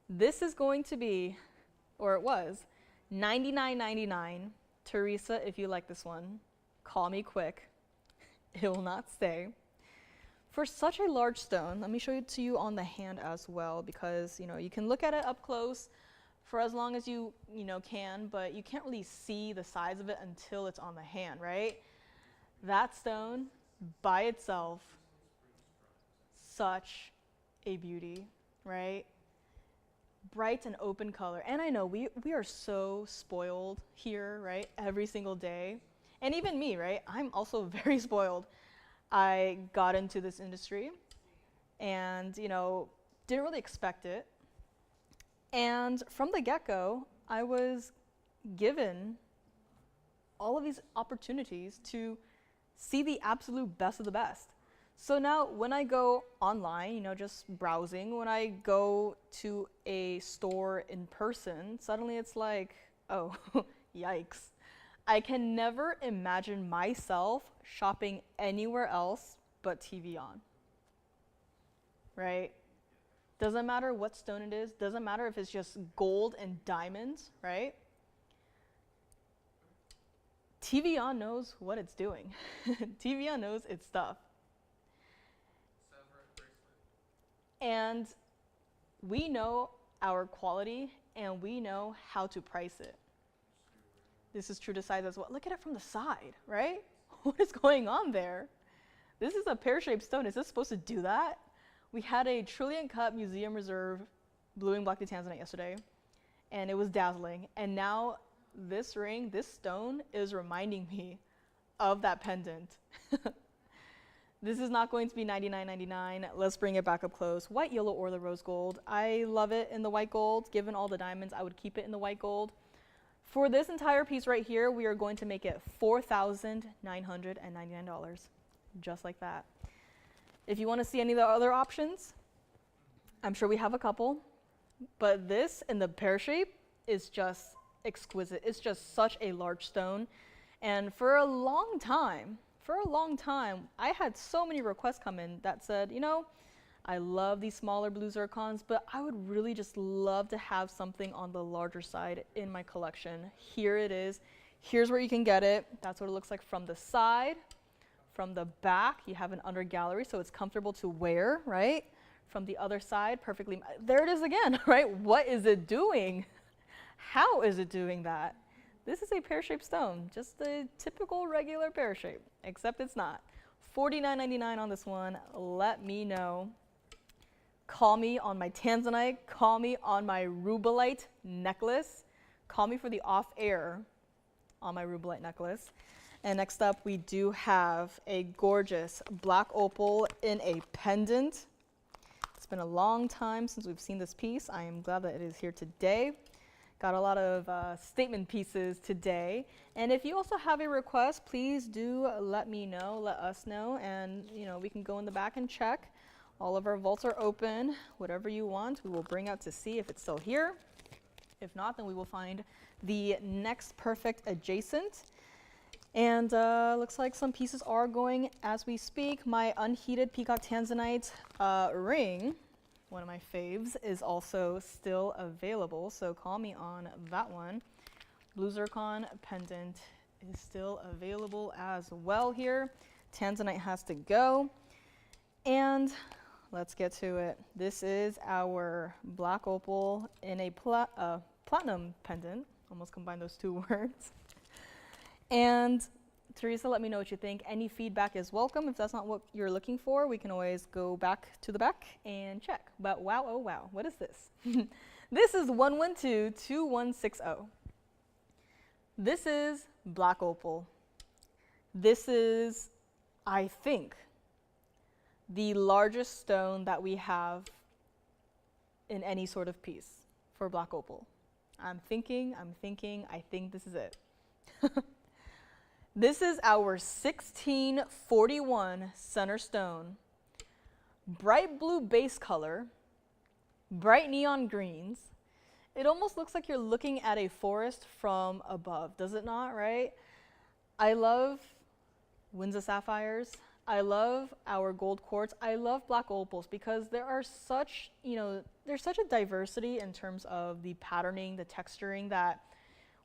This is going to be, or it was, $99.99. Teresa, if you like this one, call me quick. It will not stay. For such a large stone, let me show it to you on the hand as well, because you can look at it up close for as long as you can, but you can't really see the size of it until it's on the hand, right? That stone by itself, such a beauty, right? Bright and open color. And I know we are so spoiled here, right? Every single day. And even me, right? I'm also very spoiled. I got into this industry and, didn't really expect it. And from the get-go, I was given all of these opportunities to see the absolute best of the best. So now when I go online, just browsing, when I go to a store in person, suddenly it's like, oh, yikes. I can never imagine myself shopping anywhere else but TVON, right? Doesn't matter what stone it is, doesn't matter if it's just gold and diamonds, right? TVON knows what it's doing. TVON knows its stuff. And we know our quality and we know how to price it. This is true to size as well. Look at it from the side, right? What is going on there? This is a pear-shaped stone. Is this supposed to do that? We had a trillion cut museum reserve blue and black Tanzanite yesterday, and it was dazzling. And now this ring, this stone, is reminding me of that pendant. This is not going to be $99.99. Let's bring it back up close. White, yellow, or the rose gold. I love it in the white gold. Given all the diamonds, I would keep it in the white gold. For this entire piece right here, we are going to make it $4,999, just like that. If you want to see any of the other options, I'm sure we have a couple, but this in the pear shape is just exquisite. It's just such a large stone. And for a long time, I had so many requests come in that said, I love these smaller blue zircons, but I would really just love to have something on the larger side in my collection. Here it is. Here's where you can get it. That's what it looks like from the side. From the back, you have an under gallery, so it's comfortable to wear, right? From the other side, perfectly. There it is again, right? What is it doing? How is it doing that? This is a pear-shaped stone, just a typical regular pear shape, except it's not. $49.99 on this one. Let me know. Call me on my Tanzanite. Call me on my Rubellite necklace. Call me for the off-air on my Rubellite necklace. And next up, we do have a gorgeous black opal in a pendant. It's been a long time since we've seen this piece. I am glad that it is here today. Got a lot of statement pieces today. And if you also have a request, please do let me know, let us know, and we can go in the back and check. All of our vaults are open. Whatever you want, we will bring out to see if it's still here. If not, then we will find the next perfect adjacent. And looks like some pieces are going as we speak. My unheated Peacock Tanzanite ring, one of my faves, is also still available, so call me on that one. Blue zircon pendant is still available as well here. Tanzanite has to go. And let's get to it. This is our black opal in a platinum pendant. Almost combined those two words. And Teresa, let me know what you think. Any feedback is welcome. If that's not what you're looking for, we can always go back to the back and check. But wow, oh wow, what is this? This is 112-2160. This is black opal. This is, I think, the largest stone that we have in any sort of piece for black opal. I think this is it. This is our 1641 center stone. Bright blue base color, bright neon greens. It almost looks like you're looking at a forest from above, does it not, right? I love Windsor sapphires. I love our gold quartz. I love black opals because there are such, there's such a diversity in terms of the patterning, the texturing, that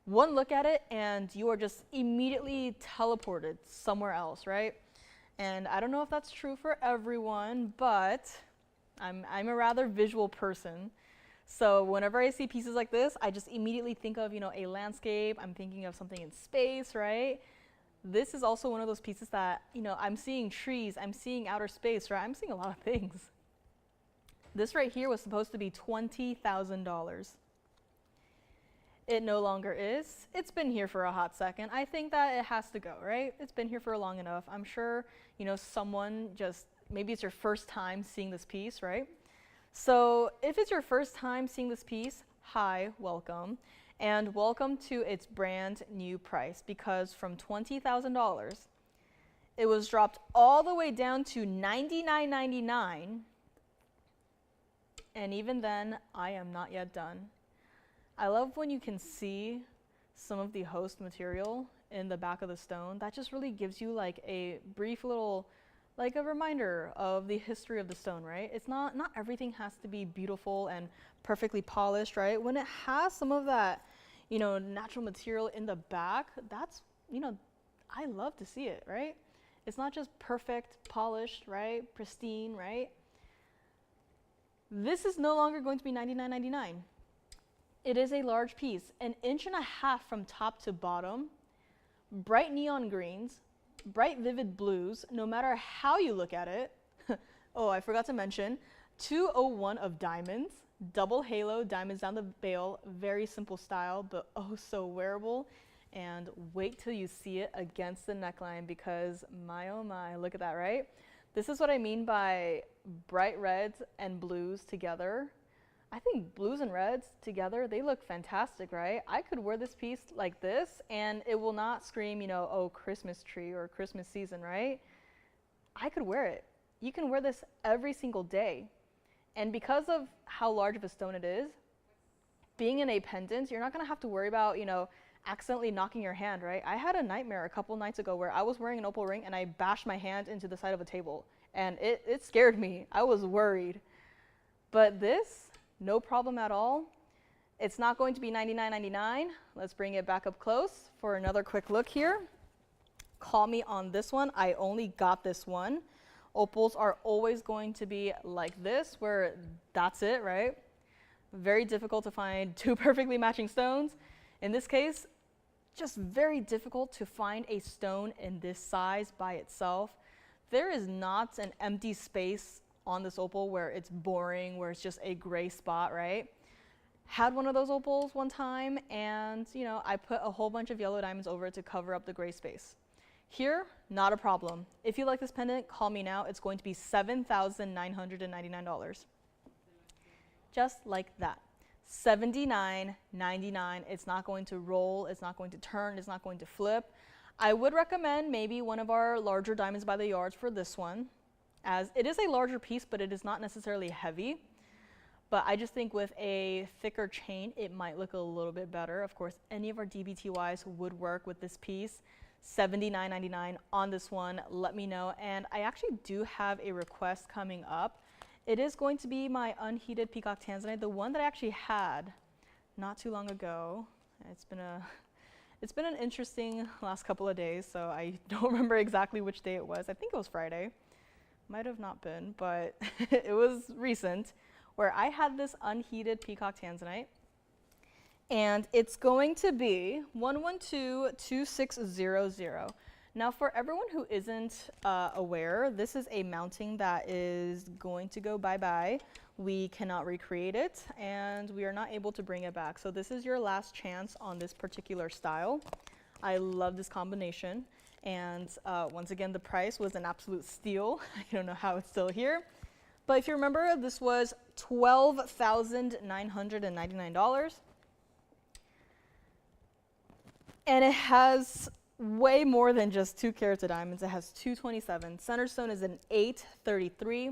one look at it and you are just immediately teleported somewhere else, right? And I don't know if that's true for everyone, but I'm a rather visual person. So whenever I see pieces like this, I just immediately think of, a landscape. I'm thinking of something in space, right? This is also one of those pieces that, I'm seeing trees, I'm seeing outer space, right? I'm seeing a lot of things. This right here was supposed to be $20,000. It no longer is. It's been here for a hot second. I think that it has to go, right? It's been here for long enough. I'm sure, someone maybe it's your first time seeing this piece, right? So if it's your first time seeing this piece, hi, welcome. And welcome to its brand new price, because from $20,000, it was dropped all the way down to $99.99. And even then, I am not yet done. I love when you can see some of the host material in the back of the stone. That just really gives you like a brief little, like a reminder of the history of the stone, right? It's not everything has to be beautiful and perfectly polished, right? When it has some of that, natural material in the back, that's, I love to see it, right? It's not just perfect, polished, right? Pristine, right? This is no longer going to be $99.99. It is a large piece, 1.5 inches from top to bottom, bright neon greens, bright vivid blues, no matter how you look at it. Oh, I forgot to mention, 201 of diamonds, double halo, diamonds down the bail, very simple style, but oh so wearable. And wait till you see it against the neckline, because my oh my, look at that, right? This is what I mean by bright reds and blues together. I think blues and reds together, they look fantastic, right? I could wear this piece like this and it will not scream, oh, Christmas tree or Christmas season, right? I could wear it. You can wear this every single day. And because of how large of a stone it is, being in a pendant, you're not gonna have to worry about, accidentally knocking your hand, right? I had a nightmare a couple nights ago where I was wearing an opal ring and I bashed my hand into the side of a table. And it scared me. I was worried. But this, no problem at all. It's not going to be $99.99. Let's bring it back up close for another quick look here. Call me on this one. I only got this one. Opals are always going to be like this, where that's it, right? Very difficult to find two perfectly matching stones. In this case, just very difficult to find a stone in this size by itself. There is not an empty space on this opal where it's boring, where it's just a gray spot, right? Had one of those opals one time and, I put a whole bunch of yellow diamonds over it to cover up the gray space. Here, not a problem. If you like this pendant, call me now. It's going to be $7,999. Just like that. $79.99. It's not going to roll, it's not going to turn, it's not going to flip. I would recommend maybe one of our larger diamonds by the yards for this one, as it is a larger piece, but it is not necessarily heavy. But I just think with a thicker chain, it might look a little bit better. Of course, any of our DBTYs would work with this piece. $79.99 on this one, let me know. And I actually do have a request coming up. It is going to be my unheated Peacock Tanzanite, the one that I actually had not too long ago. It's been an interesting last couple of days, so I don't remember exactly which day it was. I think it was Friday. Might have not been, but it was recent, where I had this unheated Peacock Tanzanite. And it's going to be 112-2600. Now for everyone who isn't aware, this is a mounting that is going to go bye-bye. We cannot recreate it, and we are not able to bring it back. So this is your last chance on this particular style. I love this combination. And once again, the price was an absolute steal. I don't know how it's still here. But if you remember, this was $12,999. And it has way more than just 2 carats of diamonds. It has 227. Center stone is an 833.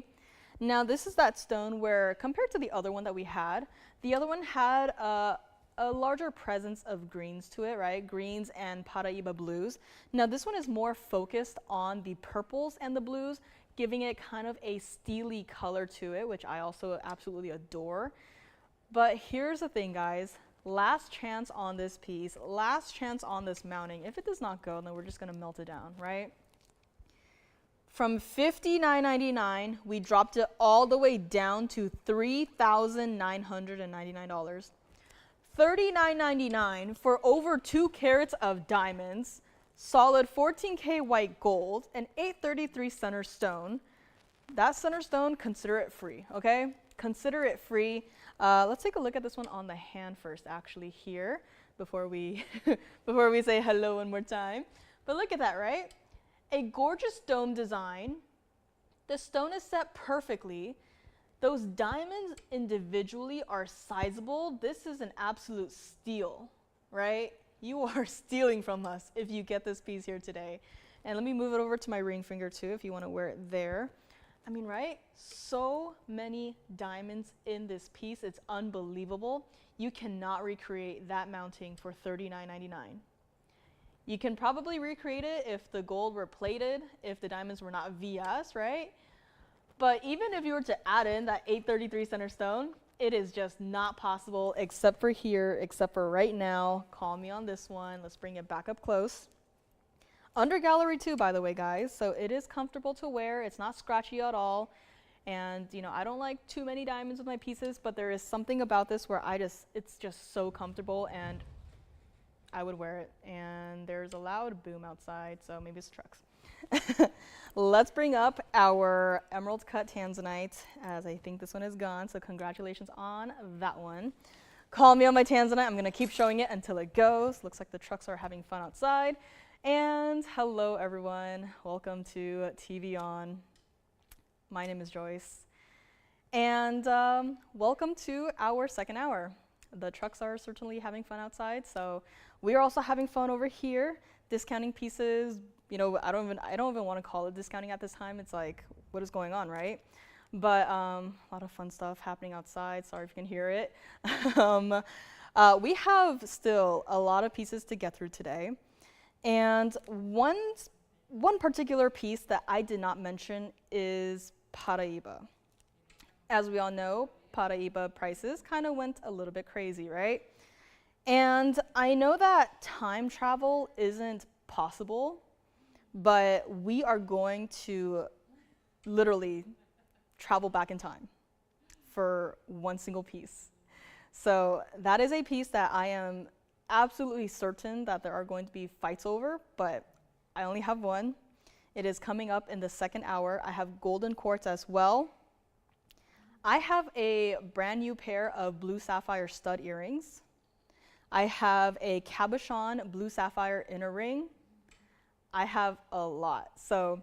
Now this is that stone where, compared to the other one that we had, the other one had a larger presence of greens to it, right? Greens and Paraiba blues. Now this one is more focused on the purples and the blues, giving it kind of a steely color to it, which I also absolutely adore. But here's the thing, guys. Last chance on this piece, last chance on this mounting. If it does not go, then we're just gonna melt it down, right? From $59.99, we dropped it all the way down to $3,999. $39.99 for over 2 carats of diamonds, solid 14K white gold, and 833 center stone. That center stone, consider it free, okay? Consider it free. Let's take a look at this one on the hand first, actually, here, before we before we say hello one more time. But look at that, right? A gorgeous dome design. The stone is set perfectly. Those diamonds individually are sizable. This is an absolute steal, right? You are stealing from us if you get this piece here today. And let me move it over to my ring finger too, if you want to wear it there. I mean, right? So many diamonds in this piece. It's unbelievable. You cannot recreate that mounting for $39.99. You can probably recreate it if the gold were plated, if the diamonds were not VS, right? But even if you were to add in that 833 center stone, it is just not possible, except for here, except for right now. Call me on this one. Let's bring it back up close. Under gallery too, by the way, guys. So it is comfortable to wear. It's not scratchy at all. And you know, I don't like too many diamonds with my pieces, but there is something about this where it's just so comfortable, and I would wear it. And there's a loud boom outside, so maybe it's trucks. Let's bring up our emerald cut Tanzanite, as I think this one is gone. So congratulations on that one. Call me on my Tanzanite. I'm gonna keep showing it until it goes. Looks like the trucks are having fun outside. And hello everyone, welcome to TVON. My name is Joyce, and welcome to our second hour. The trucks are certainly having fun outside, so we are also having fun over here, discounting pieces. You know, I don't even want to call it discounting at this time. It's like, what is going on, right? But a lot of fun stuff happening outside. Sorry if you can hear it. We have still a lot of pieces to get through today. And one particular piece that I did not mention is Paraiba. As we all know, Paraiba prices kind of went a little bit crazy, right? And I know that time travel isn't possible, but we are going to literally travel back in time for one single piece. So that is a piece that I am absolutely certain that there are going to be fights over, but I only have one. It is coming up in the second hour. I have golden quartz as well. I have a brand new pair of blue sapphire stud earrings. I have a cabochon blue sapphire inner ring. I have a lot. So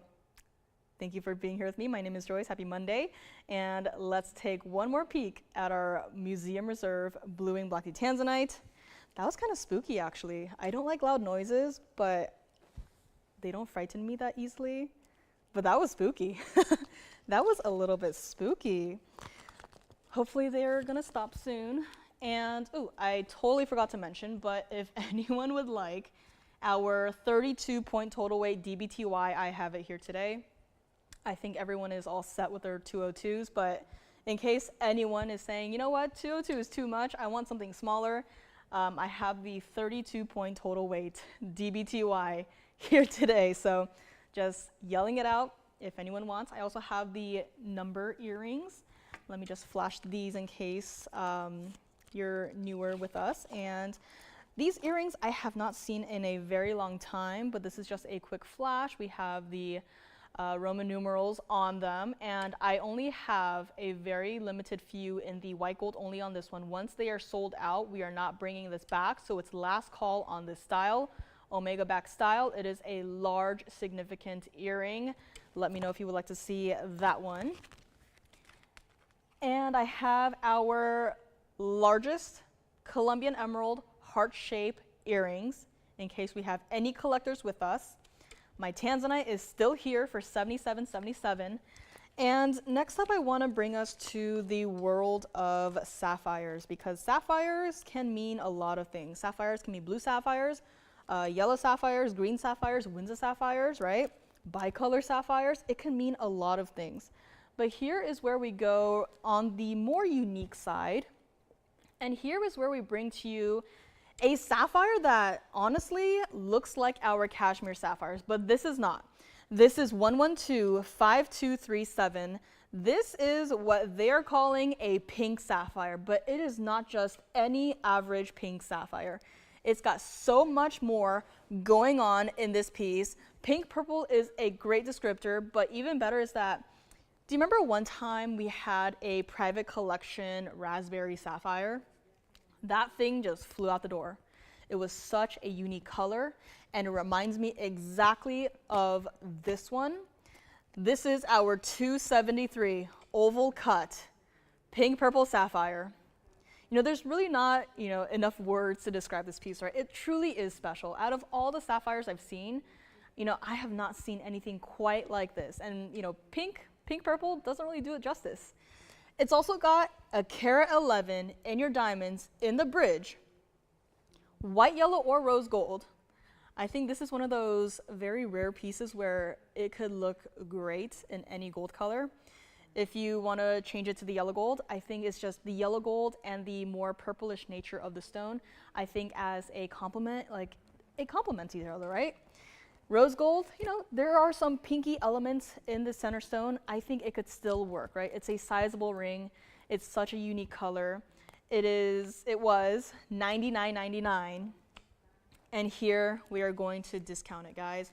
thank you for being here with me. My name is Joyce. Happy Monday. And let's take one more peek at our Museum Reserve Bluing Black Tanzanite. That was kind of spooky, actually. I don't like loud noises, but they don't frighten me that easily. But that was spooky. That was a little bit spooky. Hopefully they're gonna stop soon. And, oh, I totally forgot to mention, but if anyone would like our 32-point total weight DBTY, I have it here today. I think everyone is all set with their 202s, but in case anyone is saying, you know what, 202 is too much, I want something smaller, I have the 32-point total weight DBTY here today. So just yelling it out if anyone wants. I also have the number earrings. Let me just flash these in case you're newer with us. And These earrings I have not seen in a very long time, but this is just a quick flash. We have the Roman numerals on them, and I only have a very limited few in the white gold only on this one. Once they are sold out, we are not bringing this back, so it's last call on this style, Omega back style. It is a large, significant earring. Let me know if you would like to see that one. And I have our largest Colombian emerald heart-shaped earrings, in case we have any collectors with us. My Tanzanite is still here for $77.77. And next up, I want to bring us to the world of sapphires, because sapphires can mean a lot of things. Sapphires can be blue sapphires, yellow sapphires, green sapphires, winds of sapphires, right? Bicolor sapphires. It can mean a lot of things. But here is where we go on the more unique side. And here is where we bring to you a sapphire that honestly looks like our cashmere sapphires, but this is not. This is 112-5237. This is what they're calling a pink sapphire, but it is not just any average pink sapphire. It's got so much more going on in this piece. Pink purple is a great descriptor, but even better is that, do you remember one time we had a private collection raspberry sapphire? That thing just flew out the door. It was such a unique color, and it reminds me exactly of this one. This is our 273 oval cut pink purple sapphire. You know, there's really not, enough words to describe this piece, right? It truly is special. Out of all the sapphires I've seen, I have not seen anything quite like this. And, pink purple doesn't really do it justice. It's also got a carat 11 in your diamonds in the bridge, white, yellow, or rose gold. I think this is one of those very rare pieces where it could look great in any gold color. If you want to change it to the yellow gold, I think it's just the yellow gold and the more purplish nature of the stone. I think as a complement, like it complements each other, right? Rose gold, there are some pinky elements in the center stone. I think it could still work, right? It's a sizable ring. It's such a unique color. It was $99.99. And here we are going to discount it, guys.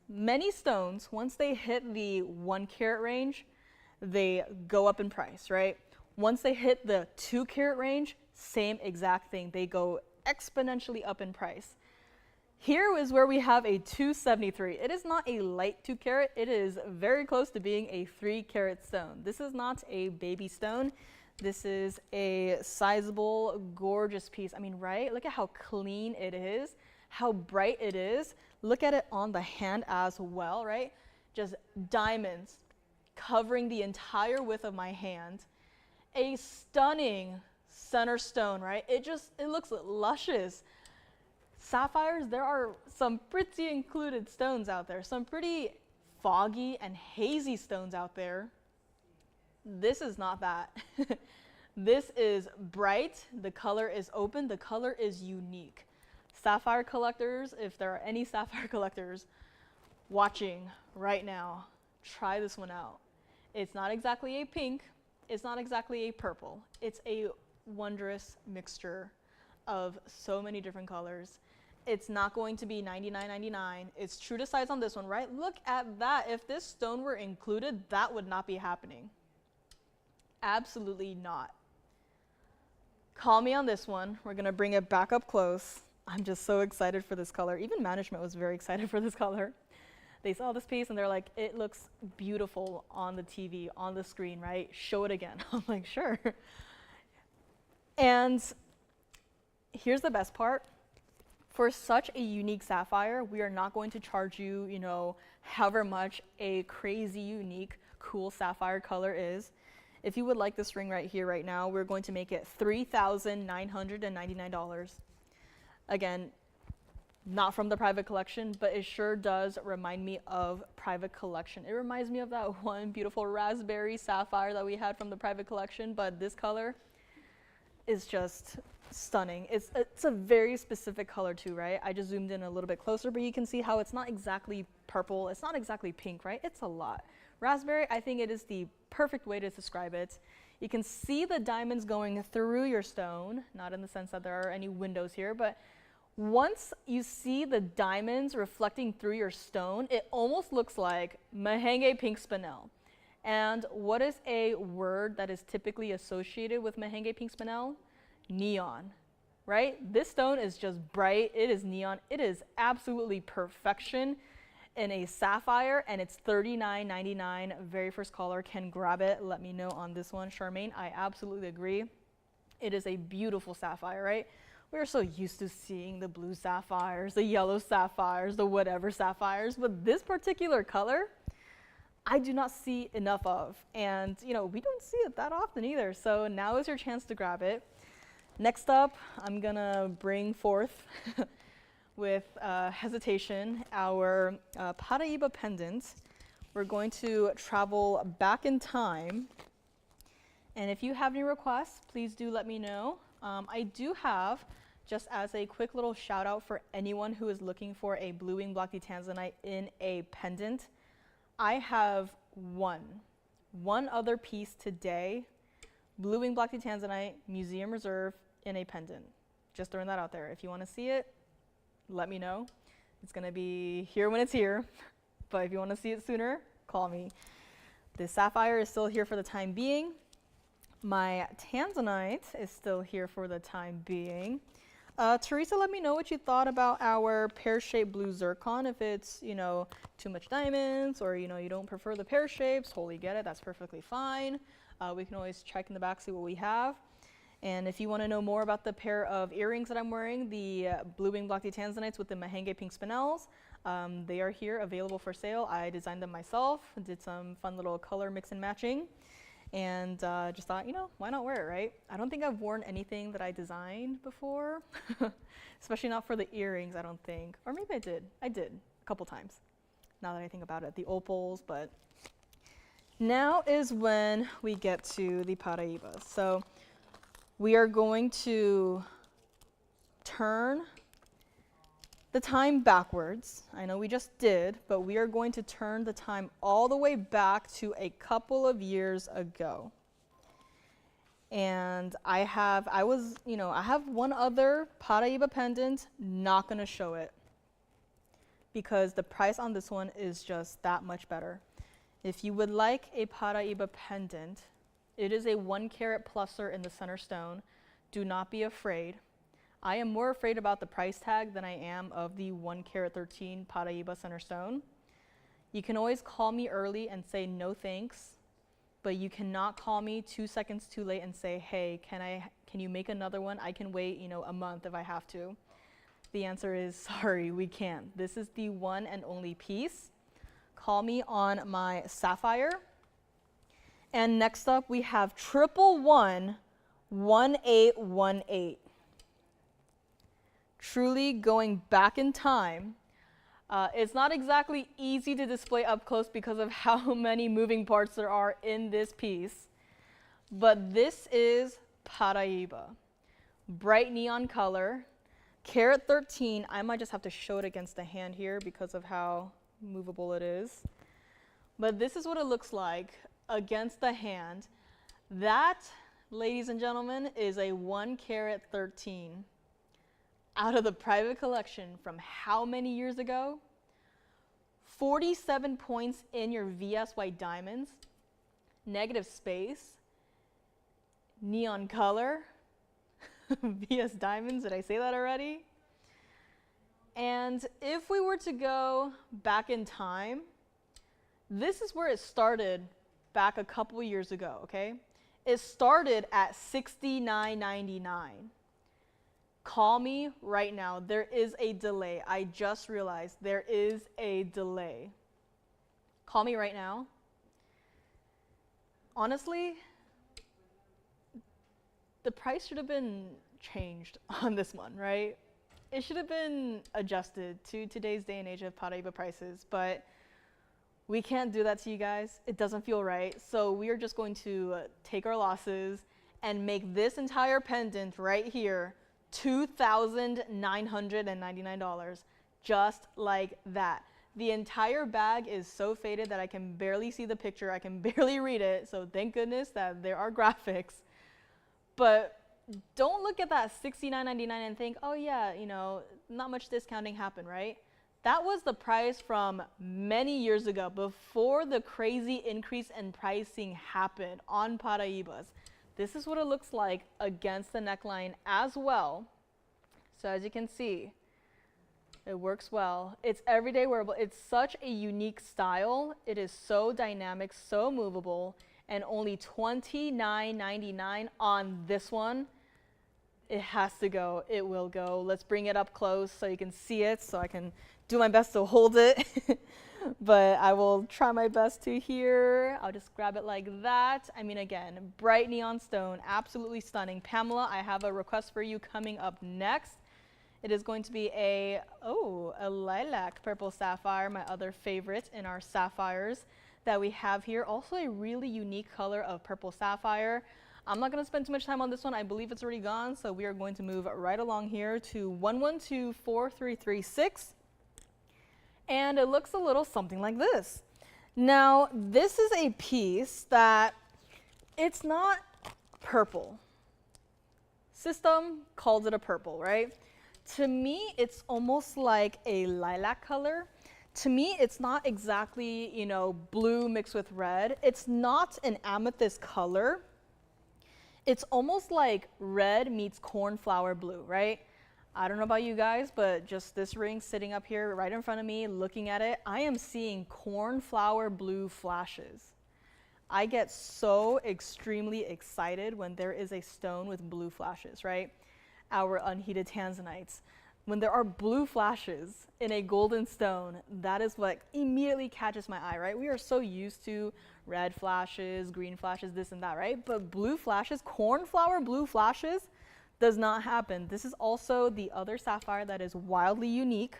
Many stones, once they hit the 1 carat range, they go up in price, right? Once they hit the 2 carat range, same exact thing. They go exponentially up in price. Here is where we have a 273. It is not a light 2 carat. It is very close to being a 3 carat stone. This is not a baby stone. This is a sizable, gorgeous piece. I mean, right? Look at how clean it is, how bright it is. Look at it on the hand as well, right? Just diamonds covering the entire width of my hand. A stunning center stone, right? It looks luscious. Sapphires, there are some pretty included stones out there, some pretty foggy and hazy stones out there. This is not that. This is bright, the color is open, the color is unique. Sapphire collectors, if there are any sapphire collectors watching right now, try this one out. It's not exactly a pink, it's not exactly a purple. It's a wondrous mixture of so many different colors. It's not going to be $99.99. It's true to size on this one, right? Look at that. If this stone were included, that would not be happening. Absolutely not. Call me on this one. We're going to bring it back up close. I'm just so excited for this color. Even management was very excited for this color. They saw this piece and they're like, it looks beautiful on the TV, on the screen, right? Show it again. I'm like, sure. And here's the best part. For such a unique sapphire, we are not going to charge you, however much a crazy, unique, cool sapphire color is. If you would like this ring right here, right now, we're going to make it $3,999. Again, not from the private collection, but it sure does remind me of private collection. It reminds me of that one beautiful raspberry sapphire that we had from the private collection, but this color is just stunning. It's a very specific color too, right? I just zoomed in a little bit closer, but you can see how it's not exactly purple. It's not exactly pink, right? It's a lot. Raspberry, I think it is the perfect way to describe it. You can see the diamonds going through your stone, not in the sense that there are any windows here, but once you see the diamonds reflecting through your stone, it almost looks like Mahenge pink spinel. And what is a word that is typically associated with Mahenge pink spinel? Neon, right? This stone is just bright, it is neon, it is absolutely perfection in a sapphire, and it's $39.99. Very first caller can grab it. Let me know on this one. Charmaine, I absolutely agree. It is a beautiful sapphire, right? We're so used to seeing the blue sapphires, the yellow sapphires, the whatever sapphires, but this particular color, I do not see enough of. And you know, we don't see it that often either. So now is your chance to grab it. Next up, I'm gonna bring forth with hesitation our Paraiba pendant. We're going to travel back in time. And if you have any requests, please do let me know. I do have, just as a quick little shout out for anyone who is looking for a blue wing block Tanzanite in a pendant, I have one other piece today, blue wing block Tanzanite, museum reserve in a pendant. Just throwing that out there. If you want to see it, let me know. It's going to be here when it's here, but if you want to see it sooner, call me. The sapphire is still here for the time being. My Tanzanite is still here for the time being. Teresa, let me know what you thought about our pear-shaped blue zircon. If it's, you know, too much diamonds, or you know, you don't prefer the pear shapes, totally get it. That's perfectly fine. We can always check in the back, see what we have. And if you want to know more about the pair of earrings that I'm wearing, the blue wing block Tanzanites with the Mahenge pink spinels, they are here available for sale. I designed them myself, did some fun little color mix and matching. And just thought, you know, why not wear it, right? I don't think I've worn anything that I designed before, especially not for the earrings, I don't think. Or maybe I did. I did a couple times, now that I think about it, the opals. But now is when we get to the Paraiba. So we are going to turn the time backwards. I know we just did, but we are going to turn the time all the way back to a couple of years ago. And I have one other Paraiba pendant, not gonna show it because the price on this one is just that much better. If you would like a Paraiba pendant, it is a 1 carat pluser in the center stone. Do not be afraid. I am more afraid about the price tag than I am of the 1 carat 13 Paraiba center stone. You can always call me early and say no thanks, but you cannot call me 2 seconds too late and say, hey, can you make another one? I can wait, you know, a month if I have to. The answer is sorry, we can't. This is the one and only piece. Call me on my sapphire. And next up we have 111 1818. Truly going back in time. It's not exactly easy to display up close because of how many moving parts there are in this piece. But this is Paraiba. Bright neon color. Carat 13, I might just have to show it against the hand here because of how movable it is. But this is what it looks like against the hand. That, ladies and gentlemen, is a 1 carat 13. Out of the private collection from how many years ago? 47 points in your VS white diamonds, negative space, neon color, VS diamonds, did I say that already? And if we were to go back in time, this is where it started back a couple years ago, okay? It started at $69.99. Call me right now. There is a delay. I just realized there is a delay. Call me right now. Honestly, the price should have been changed on this one, right? It should have been adjusted to today's day and age of Paraiba prices, but we can't do that to you guys. It doesn't feel right. So we are just going to take our losses and make this entire pendant right here $2,999, just like that. The entire bag is so faded that I can barely see the picture. I can barely read it. So thank goodness that there are graphics. But don't look at that $69.99 and think, oh yeah, you know, not much discounting happened, right? That was the price from many years ago, before the crazy increase in pricing happened on Paraibas. This is what it looks like against the neckline as well. So as you can see, it works well. It's everyday wearable. It's such a unique style. It is so dynamic, so movable, and only $29.99 on this one. It has to go. It will go. Let's bring it up close so you can see it, so I can do my best to hold it. But I will try my best to here. I'll just grab it like that. I mean, again, bright neon stone, absolutely stunning. Pamela, I have a request for you coming up next. It is going to be a lilac purple sapphire, my other favorite in our sapphires that we have here. Also a really unique color of purple sapphire. I'm not going to spend too much time on this one. I believe it's already gone, so we are going to move right along here to 1124336. And it looks a little something like this. Now, this is a piece that it's not purple. System calls it a purple, right? To me, it's almost like a lilac color. To me, it's not exactly, you know, blue mixed with red. It's not an amethyst color. It's almost like red meets cornflower blue, right? I don't know about you guys, but just this ring sitting up here right in front of me, looking at it, I am seeing cornflower blue flashes. I get so extremely excited when there is a stone with blue flashes, right? Our unheated Tanzanites. When there are blue flashes in a golden stone, that is what immediately catches my eye, right? We are so used to red flashes, green flashes, this and that, right? But blue flashes, cornflower blue flashes, does not happen. This is also the other sapphire that is wildly unique.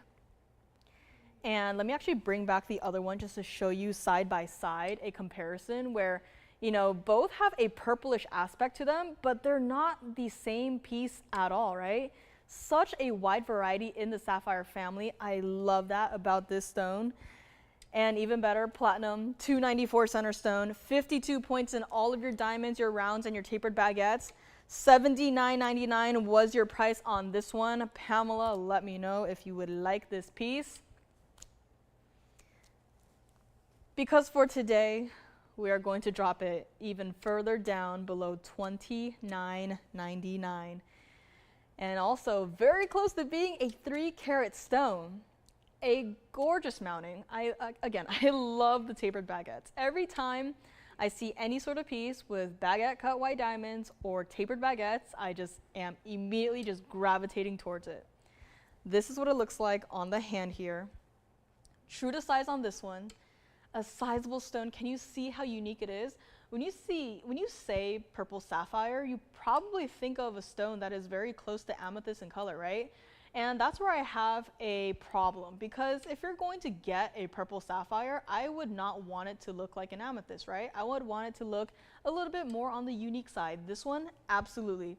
And let me actually bring back the other one just to show you side by side a comparison where, you know, both have a purplish aspect to them, but they're not the same piece at all, right? Such a wide variety in the sapphire family. I love that about this stone. And even better, platinum, 294 center stone, 52 points in all of your diamonds, your rounds, and your tapered baguettes. $79.99 was your price on this one. Pamela, let me know if you would like this piece. Because for today, we are going to drop it even further down below $29.99. And also very close to being a 3-carat stone. A gorgeous mounting. Again, I love the tapered baguettes. Every time I see any sort of piece with baguette cut white diamonds or tapered baguettes, I just am immediately just gravitating towards it. This is what it looks like on the hand here. True to size on this one. A sizable stone. Can you see how unique it is? When you say purple sapphire, you probably think of a stone that is very close to amethyst in color, right? And that's where I have a problem, because if you're going to get a purple sapphire, I would not want it to look like an amethyst, right? I would want it to look a little bit more on the unique side. This one, absolutely.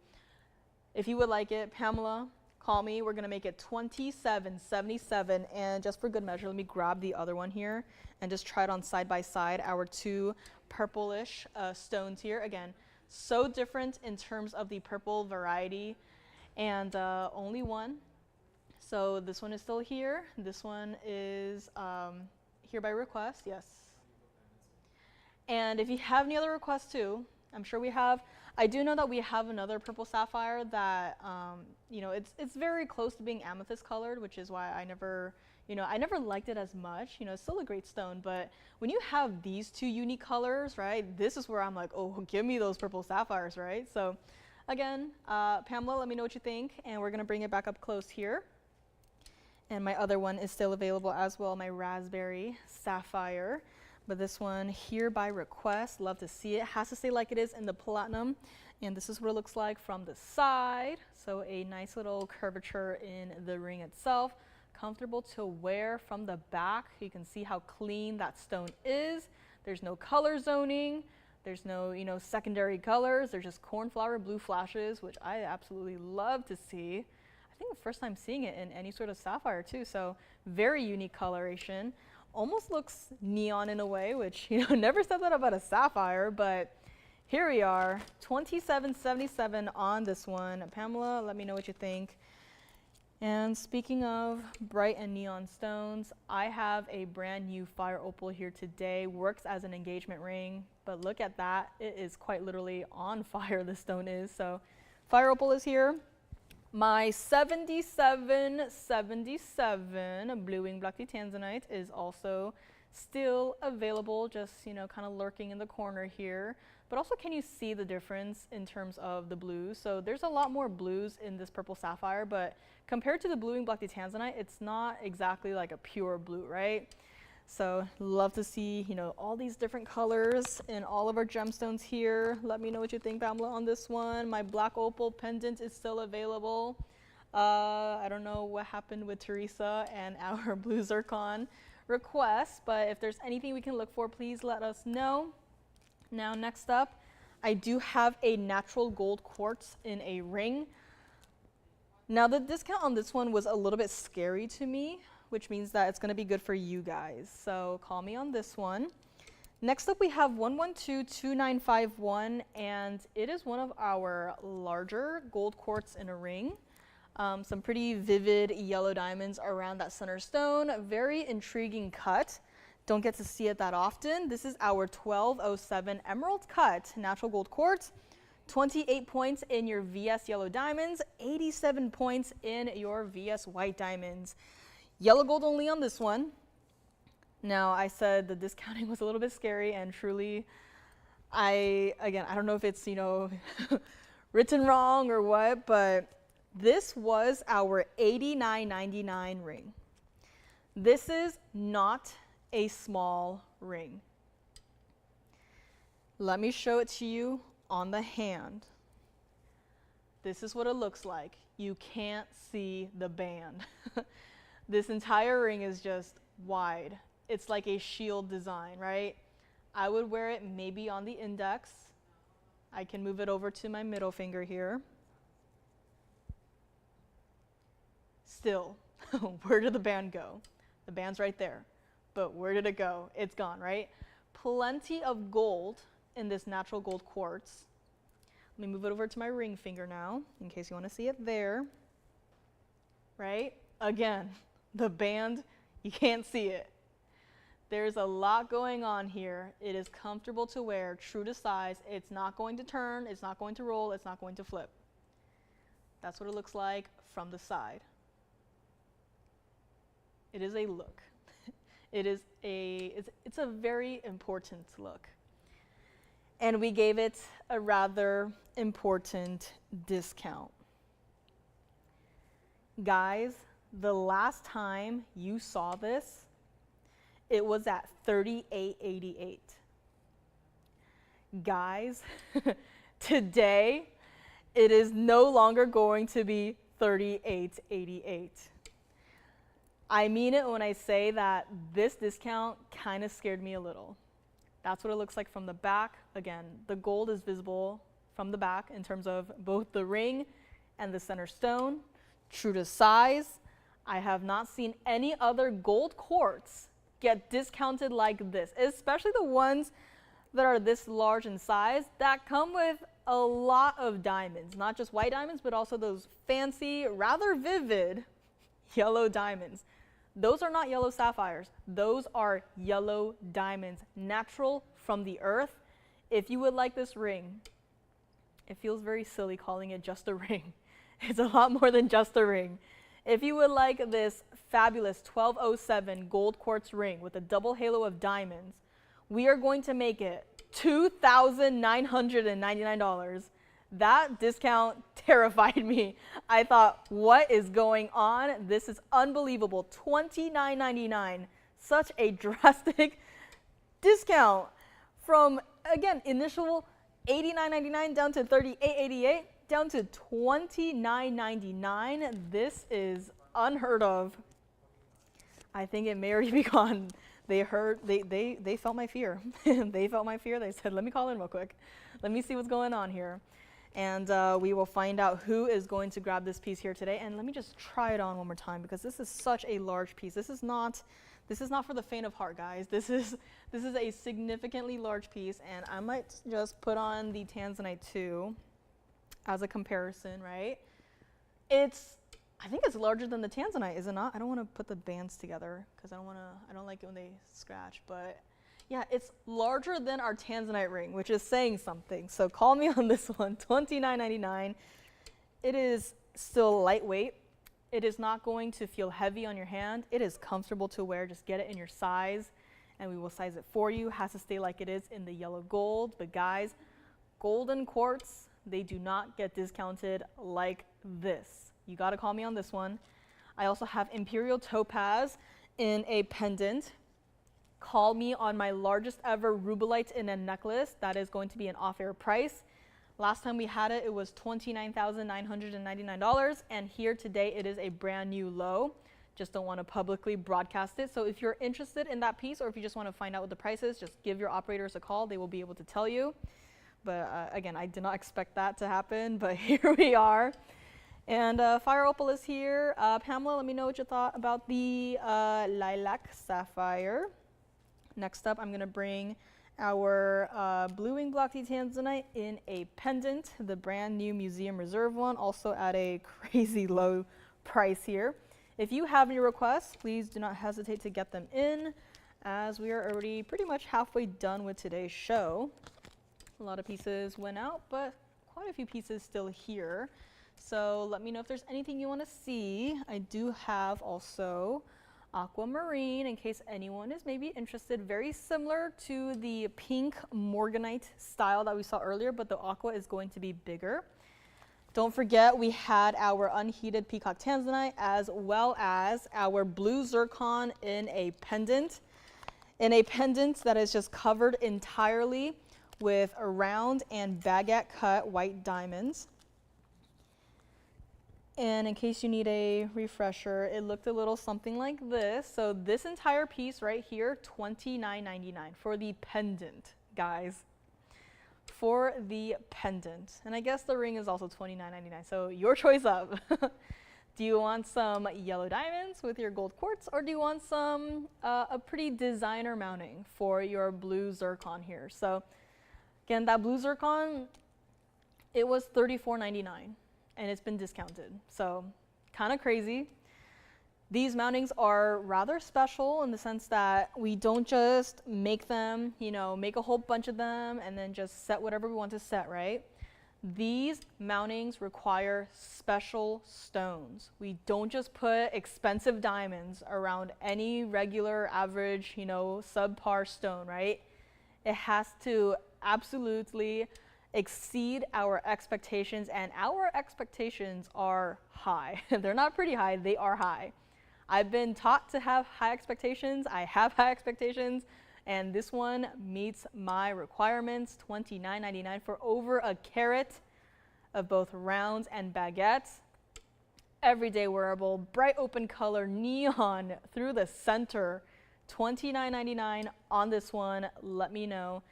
If you would like it, Pamela, call me. We're gonna make it $27.77, and just for good measure, let me grab the other one here and just try it on side by side, our two purplish stones here. Again, so different in terms of the purple variety, and only one. So this one is still here. This one is here by request, yes. And if you have any other requests too, I'm sure we have. I do know that we have another purple sapphire that, you know, it's very close to being amethyst colored, which is why I never liked it as much. You know, it's still a great stone, but when you have these two unique colors, right, this is where I'm like, oh, give me those purple sapphires, right? So again, Pamela, let me know what you think, and we're gonna bring it back up close here. And my other one is still available as well, my raspberry sapphire. But this one here by request, love to see it. Has to stay like it is in the platinum. And this is what it looks like from the side. So a nice little curvature in the ring itself. Comfortable to wear from the back. You can see how clean that stone is. There's no color zoning. There's no, you know, secondary colors. They're just cornflower blue flashes, which I absolutely love to see. I think the first time seeing it in any sort of sapphire too. So very unique coloration. Almost looks neon in a way, which, you know, never said that about a sapphire, but here we are, $27.77 on this one. Pamela, let me know what you think. And speaking of bright and neon stones, I have a brand new fire opal here today. Works as an engagement ring, but look at that. It is quite literally on fire, the stone is. So fire opal is here. My 7777 blue wing black tea Tanzanite is also still available, just, you know, kind of lurking in the corner here. But also, can you see the difference in terms of the blues? So there's a lot more blues in this purple sapphire, but compared to the blue wing black tea Tanzanite, it's not exactly like a pure blue, right? So love to see, you know, all these different colors in all of our gemstones here. Let me know what you think, Pamela, on this one. My black opal pendant is still available. I don't know what happened with Teresa and our blue zircon requests, but if there's anything we can look for, please let us know. Now, next up, I do have a natural gold quartz in a ring. Now, the discount on this one was a little bit scary to me, which means that it's going to be good for you guys. So call me on this one. Next up, we have 1122951, and it is one of our larger gold quartz in a ring. Some pretty vivid yellow diamonds around that center stone. Very intriguing cut. Don't get to see it that often. This is our 1207 emerald cut natural gold quartz. 28 points in your VS yellow diamonds, 87 points in your VS white diamonds. Yellow gold only on this one. Now, I said the discounting was a little bit scary, and truly, I don't know if it's, you know, written wrong or what, but this was our $89.99 ring. This is not a small ring. Let me show it to you on the hand. This is what it looks like. You can't see the band. This entire ring is just wide. It's like a shield design, right? I would wear it maybe on the index. I can move it over to my middle finger here. Still, where did the band go? The band's right there, but where did it go? It's gone, right? Plenty of gold in this natural gold quartz. Let me move it over to my ring finger now, in case you want to see it there, right? Again, the band, you can't see it. There's a lot going on here. It is comfortable to wear, true to size. It's not going to turn, it's not going to roll, it's not going to flip. That's what it looks like from the side. It is a look. It's a very important look. And we gave it a rather important discount. Guys, the last time you saw this, it was at $38.88. Guys, today it is no longer going to be $38.88. I mean it when I say that this discount kind of scared me a little. That's what it looks like from the back. Again, the gold is visible from the back in terms of both the ring and the center stone. True to size. I have not seen any other gold quartz get discounted like this, especially the ones that are this large in size that come with a lot of diamonds, not just white diamonds, but also those fancy, rather vivid yellow diamonds. Those are not yellow sapphires. Those are yellow diamonds, natural from the earth. If you would like this ring, it feels very silly calling it just a ring. It's a lot more than just a ring. If you would like this fabulous 1207 gold quartz ring with a double halo of diamonds, we are going to make it $2,999. That discount terrified me. I thought, what is going on? This is unbelievable. $29.99. Such a drastic discount from, again, initial $89.99 down to $38.88 down to $29.99. This is unheard of. I think it may already be gone. They felt my fear. They felt my fear. They said, let me call in real quick. Let me see what's going on here. And we will find out who is going to grab this piece here today. And let me just try it on one more time because this is such a large piece. This is not for the faint of heart, guys. This is a significantly large piece, and I might just put on the Tanzanite too as a comparison, right? I think it's larger than the Tanzanite, is it not? I don't want to put the bands together because I don't like it when they scratch, but yeah, it's larger than our Tanzanite ring, which is saying something. So call me on this one, $29.99. It is still lightweight. It is not going to feel heavy on your hand. It is comfortable to wear. Just get it in your size, and we will size it for you. Has to stay like it is in the yellow gold. But guys, golden quartz, they do not get discounted like this. You got to call me on this one. I also have Imperial topaz in a pendant. Call me on my largest ever Rubellite in a necklace. That is going to be an off-air price. Last time we had it, it was $29,999, and here today it is a brand new low. Just don't want to publicly broadcast it. So if you're interested in that piece, or if you just want to find out what the price is, just give your operators a call. They will be able to tell you. But again, I did not expect that to happen, but here we are. And Fire Opal is here. Pamela, let me know what you thought about the Lilac Sapphire. Next up, I'm going to bring our Blue Wing Block D Tanzanite in a pendant, the brand new Museum Reserve one, also at a crazy low price here. If you have any requests, please do not hesitate to get them in, as we are already pretty much halfway done with today's show. A lot of pieces went out, but quite a few pieces still here. So let me know if there's anything you want to see. I do have also Aquamarine, in case anyone is maybe interested. Very similar to the pink Morganite style that we saw earlier, but the aqua is going to be bigger. Don't forget, we had our unheated Peacock Tanzanite, as well as our blue zircon in a pendant. In a pendant that is just covered entirely with a round and baguette cut white diamonds. And in case you need a refresher, it looked a little something like this. So this entire piece right here, $29.99 for the pendant, guys. For the pendant. And I guess the ring is also $29.99, so your choice up. Do you want some yellow diamonds with your gold quartz, or do you want some a pretty designer mounting for your blue zircon here? So again, that blue zircon, it was $34.99. And it's been discounted, so kind of crazy. These mountings are rather special in the sense that we don't just make them, make a whole bunch of them and then just set whatever we want to set, right? These mountings require special stones. We don't just put expensive diamonds around any regular, average, subpar stone, right? It has to absolutely exceed our expectations, and our expectations are high. They're not pretty high, they are high. I've been taught to have high expectations. I have high expectations, and this one meets my requirements. $29.99 for over a carat of both rounds and baguettes. Everyday wearable, bright open color, neon through the center. $29.99 on this one. Let me know.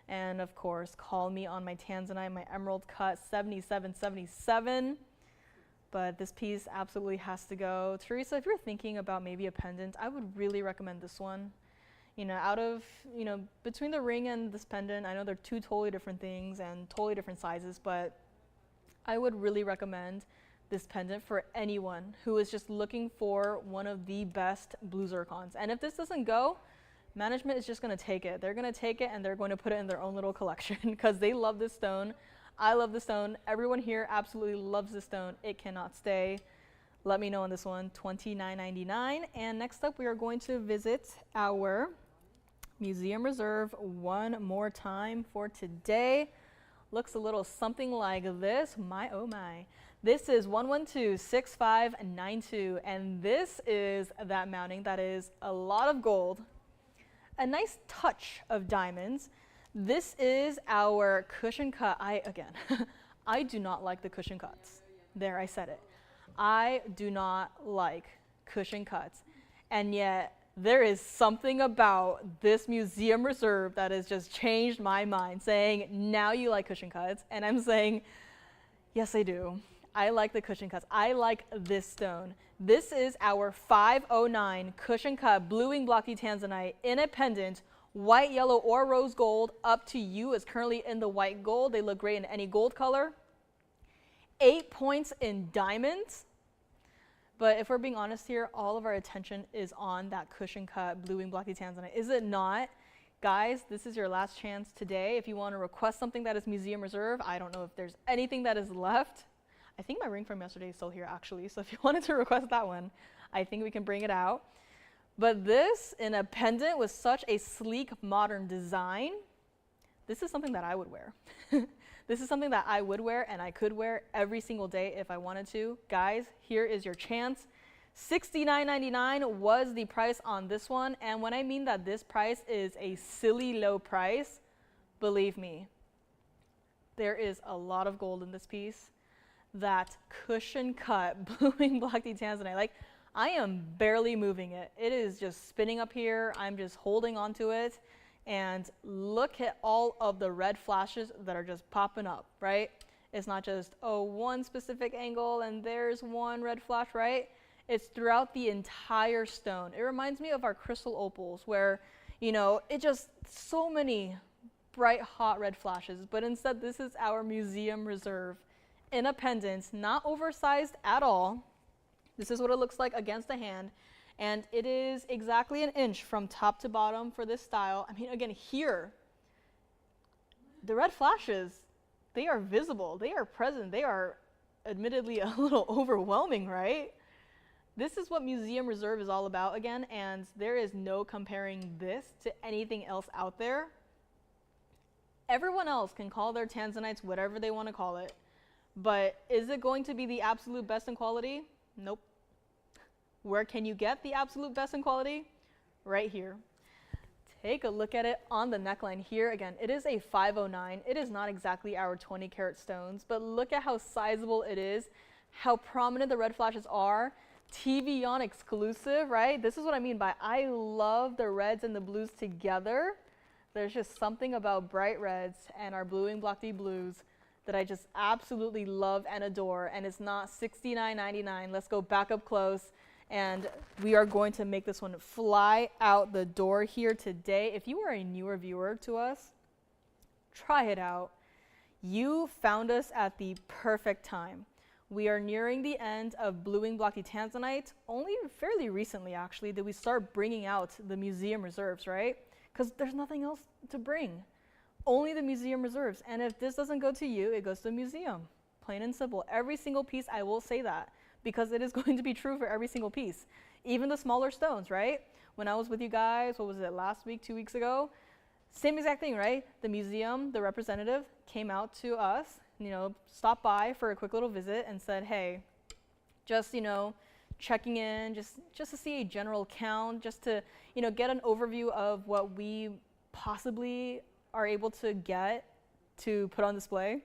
And of course, call me on my Tanzanite, my emerald cut, $77.77. But this piece absolutely has to go. Teresa, if you're thinking about maybe a pendant, I would really recommend this one. Between the ring and this pendant, I know they're two totally different things and totally different sizes, but I would really recommend this pendant for anyone who is just looking for one of the best blue zircons. And if this doesn't go, management is just going to take it. They're going to take it and they're going to put it in their own little collection because they love this stone. I love the stone. Everyone here absolutely loves this stone. It cannot stay. Let me know on this one, $29.99. And next up, we are going to visit our Museum Reserve one more time for today. Looks a little something like this. My, oh my. This is 1126592, and this is that mounting that is a lot of gold, a nice touch of diamonds. This is our cushion cut. I do not like the cushion cuts. There, I said it. I do not like cushion cuts. And yet, there is something about this Museum Reserve that has just changed my mind, saying, now you like cushion cuts. And I'm saying, Yes, I do. I like the cushion cuts. I like this stone. This is our 509 cushion cut bluing blocky Tanzanite in a pendant, white, yellow, or rose gold. Up to you. It's currently in the white gold. They look great in any gold color. 8 points in diamonds. But if we're being honest here, all of our attention is on that cushion cut bluing blocky Tanzanite. Is it not? Guys, this is your last chance today. If you want to request something that is museum reserve, I don't know if there's anything that is left. I think my ring from yesterday is still here actually, so if you wanted to request that one, I think we can bring it out. But this in a pendant with such a sleek modern design, this is something that I would wear. This is something that I would wear and I could wear every single day if I wanted to. Guys, here is your chance. $69.99 was the price on this one, and when I mean that this price is a silly low price, believe me, there is a lot of gold in this piece. That cushion cut bluing blocky Tanzanite, like I am barely moving it. It is just spinning up here. I'm just holding onto it, and look at all of the red flashes that are just popping up, right? It's not just, oh, one specific angle and there's one red flash, right? It's throughout the entire stone. It reminds me of our crystal opals where, you know, it just so many bright hot red flashes, but instead this is our museum reserve in a pendant, not oversized at all. This is what it looks like against the hand, and it is exactly an inch from top to bottom for this style. I mean, again, here, the red flashes, they are visible, they are present, they are admittedly a little overwhelming, right? This is what museum reserve is all about again, and there is no comparing this to anything else out there. Everyone else can call their Tanzanites whatever they want to call it, but is it going to be the absolute best in quality? Nope. Where can you get the absolute best in quality? Right here. Take a look at it on the neckline here. Again, it is a 509. It is not exactly our 20 karat stones, but look at how sizable it is, how prominent the red flashes are. TVON exclusive, right? This is what I mean by I love the reds and the blues together. There's just something about bright reds and our bluing blocky blues that I just absolutely love and adore, and it's not $69.99. Let's go back up close, and we are going to make this one fly out the door here today. If you are a newer viewer to us, try it out. You found us at the perfect time. We are nearing the end of bluing blocky Tanzanite. Only fairly recently, actually, did we start bringing out the museum reserves, right? Because there's nothing else to bring. Only the museum reserves. And if this doesn't go to you, it goes to the museum. Plain and simple. Every single piece, I will say that, because it is going to be true for every single piece. Even the smaller stones, right? When I was with you guys, what was it, last week, 2 weeks ago? Same exact thing, right? The museum, the representative came out to us, you know, stopped by for a quick little visit and said, hey, just, you know, checking in, just to see a general count, just to, you know, get an overview of what we possibly are able to get to put on display.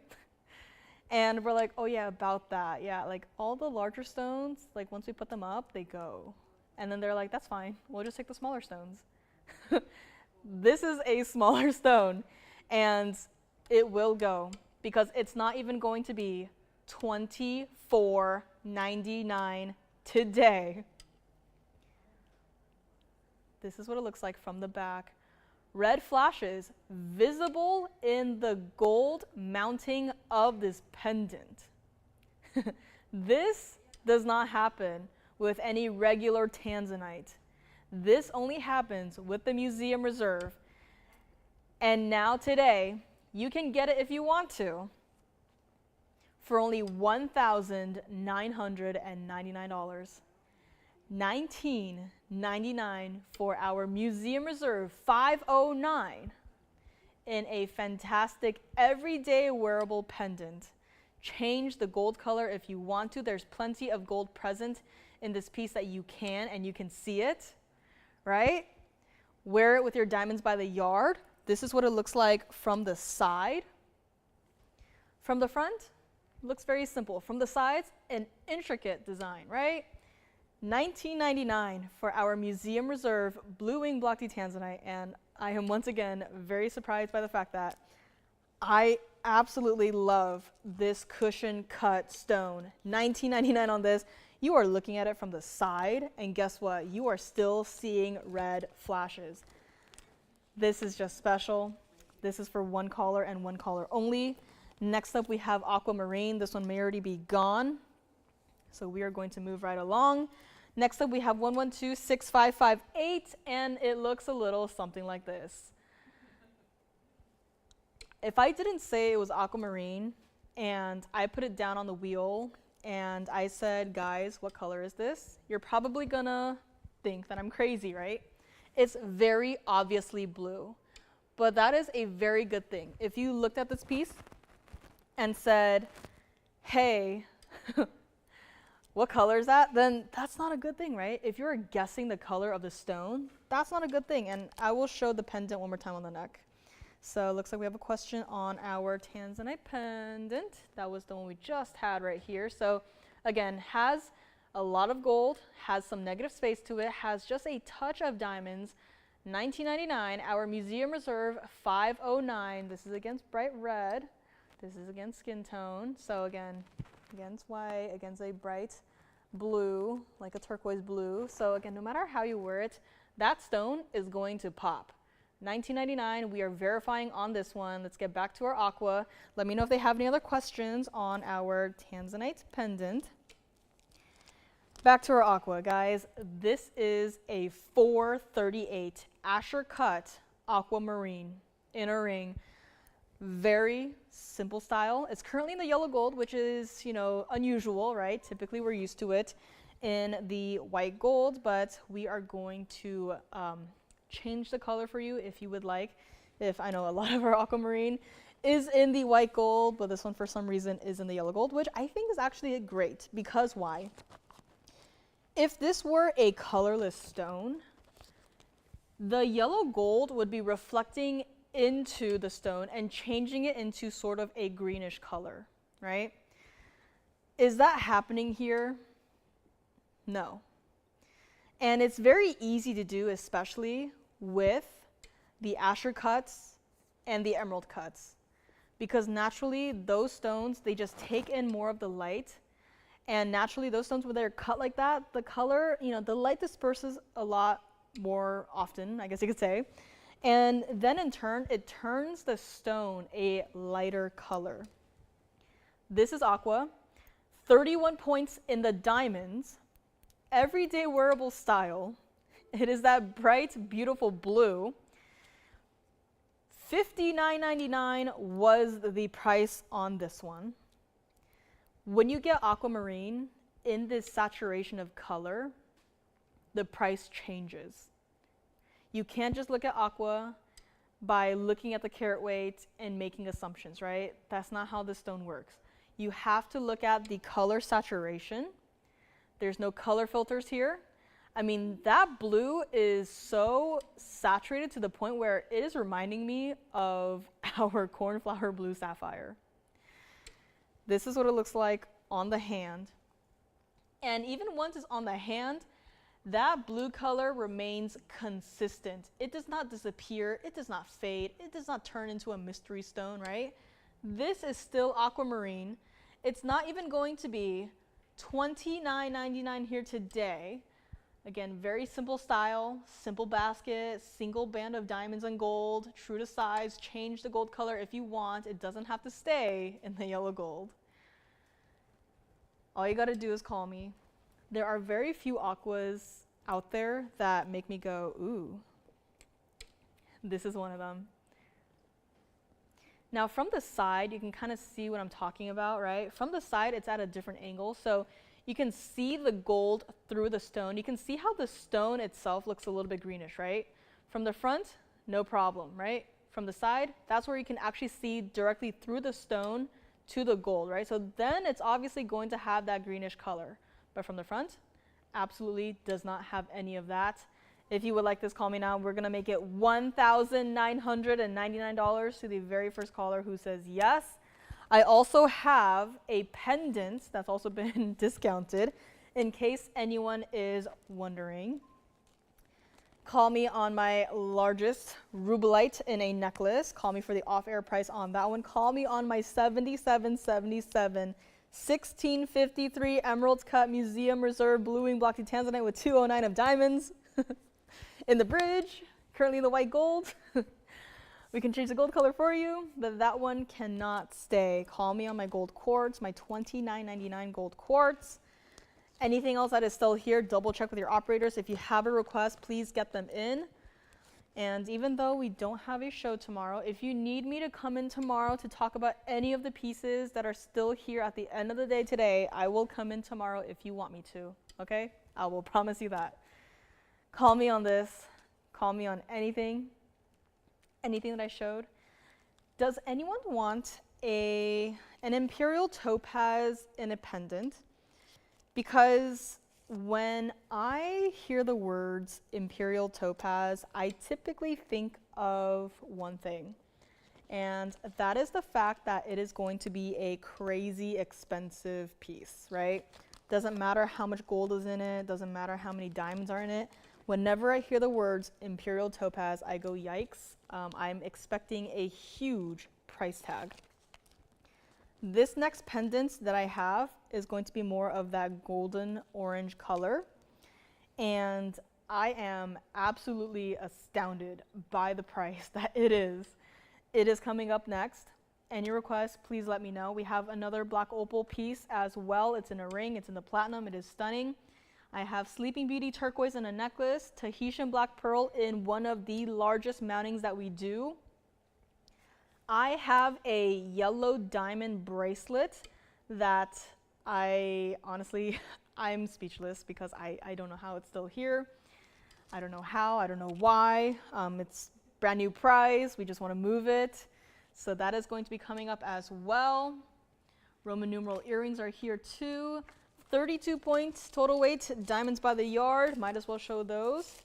And we're like, oh yeah, about that. Yeah, like all the larger stones, like once we put them up, they go. And then they're like, that's fine, we'll just take the smaller stones. This is a smaller stone, and it will go, because it's not even going to be $24.99 today. This is what it looks like from the back. Red flashes visible in the gold mounting of this pendant. This does not happen with any regular Tanzanite. This only happens with the museum reserve. And now today, you can get it if you want to for only $1,999. $19.99 for our museum reserve 509 in a fantastic everyday wearable pendant. Change the gold color if you want to. There's plenty of gold present in this piece that you can, and you can see it, right? Wear it with your diamonds by the yard. This is what it looks like from the side. From the front, looks very simple. From the sides, an intricate design, right? $19.99 for our museum reserve blue wing blocky Tanzanite, and I am once again very surprised by the fact that I absolutely love this cushion cut stone. $19.99 on this. You are looking at it from the side, and guess what? You are still seeing red flashes. This is just special. This is for one color and one color only. Next up, we have Aquamarine. This one may already be gone, so we are going to move right along. Next up, we have 1126558, and it looks a little something like this. If I didn't say it was Aquamarine and I put it down on the wheel and I said, guys, what color is this? You're probably gonna think that I'm crazy, right? It's very obviously blue, but that is a very good thing. If you looked at this piece and said, hey, what color is that? Then that's not a good thing, right? If you're guessing the color of the stone, that's not a good thing. And I will show the pendant one more time on the neck. So it looks like we have a question on our Tanzanite pendant. That was the one we just had right here. So again, has a lot of gold, has some negative space to it, has just a touch of diamonds. $19.99, our museum reserve 509. This is against bright red. This is against skin tone. So again, against white, against a bright blue, like a turquoise blue. So again, no matter how you wear it, that stone is going to pop. $19.99, we are verifying on this one. Let's get back to our aqua. Let me know if they have any other questions on our Tanzanite pendant. Back to our aqua, guys. This is a 438 Asher cut aquamarine in a ring. Very simple style. It's currently in the yellow gold, which is, you know, unusual, right? Typically we're used to it in the white gold, but we are going to change the color for you if you would like. If I know a lot of our aquamarine is in the white gold, but this one for some reason is in the yellow gold, which I think is actually great because why? If this were a colorless stone, the yellow gold would be reflecting into the stone and changing it into sort of a greenish color, right? Is that happening here? No. And it's very easy to do, especially with the Asher cuts and the emerald cuts, because naturally those stones, they just take in more of the light, and naturally those stones, when they're cut like that, the color, you know, the light disperses a lot more often, I guess you could say, and then in turn it turns the stone a lighter color. This is aqua, 31 points in the diamonds, everyday wearable style. It is that bright, beautiful blue. $59.99 was the price on this one. When you get aquamarine in this saturation of color, the price changes. You can't just look at aqua by looking at the carat weight and making assumptions, right? That's not how this stone works. You have to look at the color saturation. There's no color filters here. I mean, that blue is so saturated to the point where it is reminding me of our cornflower blue sapphire. This is what it looks like on the hand. And even once it's on the hand, that blue color remains consistent. It does not disappear, it does not fade, it does not turn into a mystery stone, right? This is still aquamarine. It's not even going to be $29.99 here today. Again, very simple style, simple basket, single band of diamonds and gold, true to size, change the gold color if you want. It doesn't have to stay in the yellow gold. All you gotta do is call me. There are very few aquas out there that make me go, ooh. This is one of them. Now from the side, you can kind of see what I'm talking about, right? From the side, it's at a different angle. So you can see the gold through the stone. You can see how the stone itself looks a little bit greenish, right? From the front, no problem, right? From the side, that's where you can actually see directly through the stone to the gold, right? So then it's obviously going to have that greenish color. But from the front, absolutely does not have any of that. If you would like this, call me now. We're gonna make it $1,999 to the very first caller who says yes. I also have a pendant that's also been discounted in case anyone is wondering. Call me on my largest Rubellite in a necklace. Call me for the off-air price on that one. Call me on my 7777 1653 Emerald Cut Museum Reserve Blue Wing Block Tanzanite with 209 of diamonds in the bridge, currently in the white gold. We can change the gold color for you, but that one cannot stay. Call me on my gold quartz, my $29.99 gold quartz. Anything else that is still here, double check with your operators. If you have a request, please get them in. And even though we don't have a show tomorrow, if you need me to come in tomorrow to talk about any of the pieces that are still here at the end of the day today, I will come in tomorrow if you want me to, okay? I will promise you that. Call me on this. Call me on anything that I showed. Does anyone want an Imperial topaz in a pendant? Because when I hear the words Imperial topaz, I typically think of one thing, and that is the fact that it is going to be a crazy expensive piece, right? Doesn't matter how much gold is in it, doesn't matter how many diamonds are in it. Whenever I hear the words Imperial topaz, I go yikes. I'm expecting a huge price tag. This next pendant that I have is going to be more of that golden orange color, and I am absolutely astounded by the price that it is. It is coming up next. Any requests, please let me know. We have another black opal piece as well. It's in a ring, it's in the platinum, it is stunning. I have Sleeping Beauty turquoise in a necklace, Tahitian black pearl in one of the largest mountings that we do. I have a yellow diamond bracelet that I'm speechless because I don't know how it's still here. I don't know how, I don't know why. It's brand new prize, we just want to move it. So that is going to be coming up as well. Roman numeral earrings are here too. 32 points total weight, diamonds by the yard, might as well show those.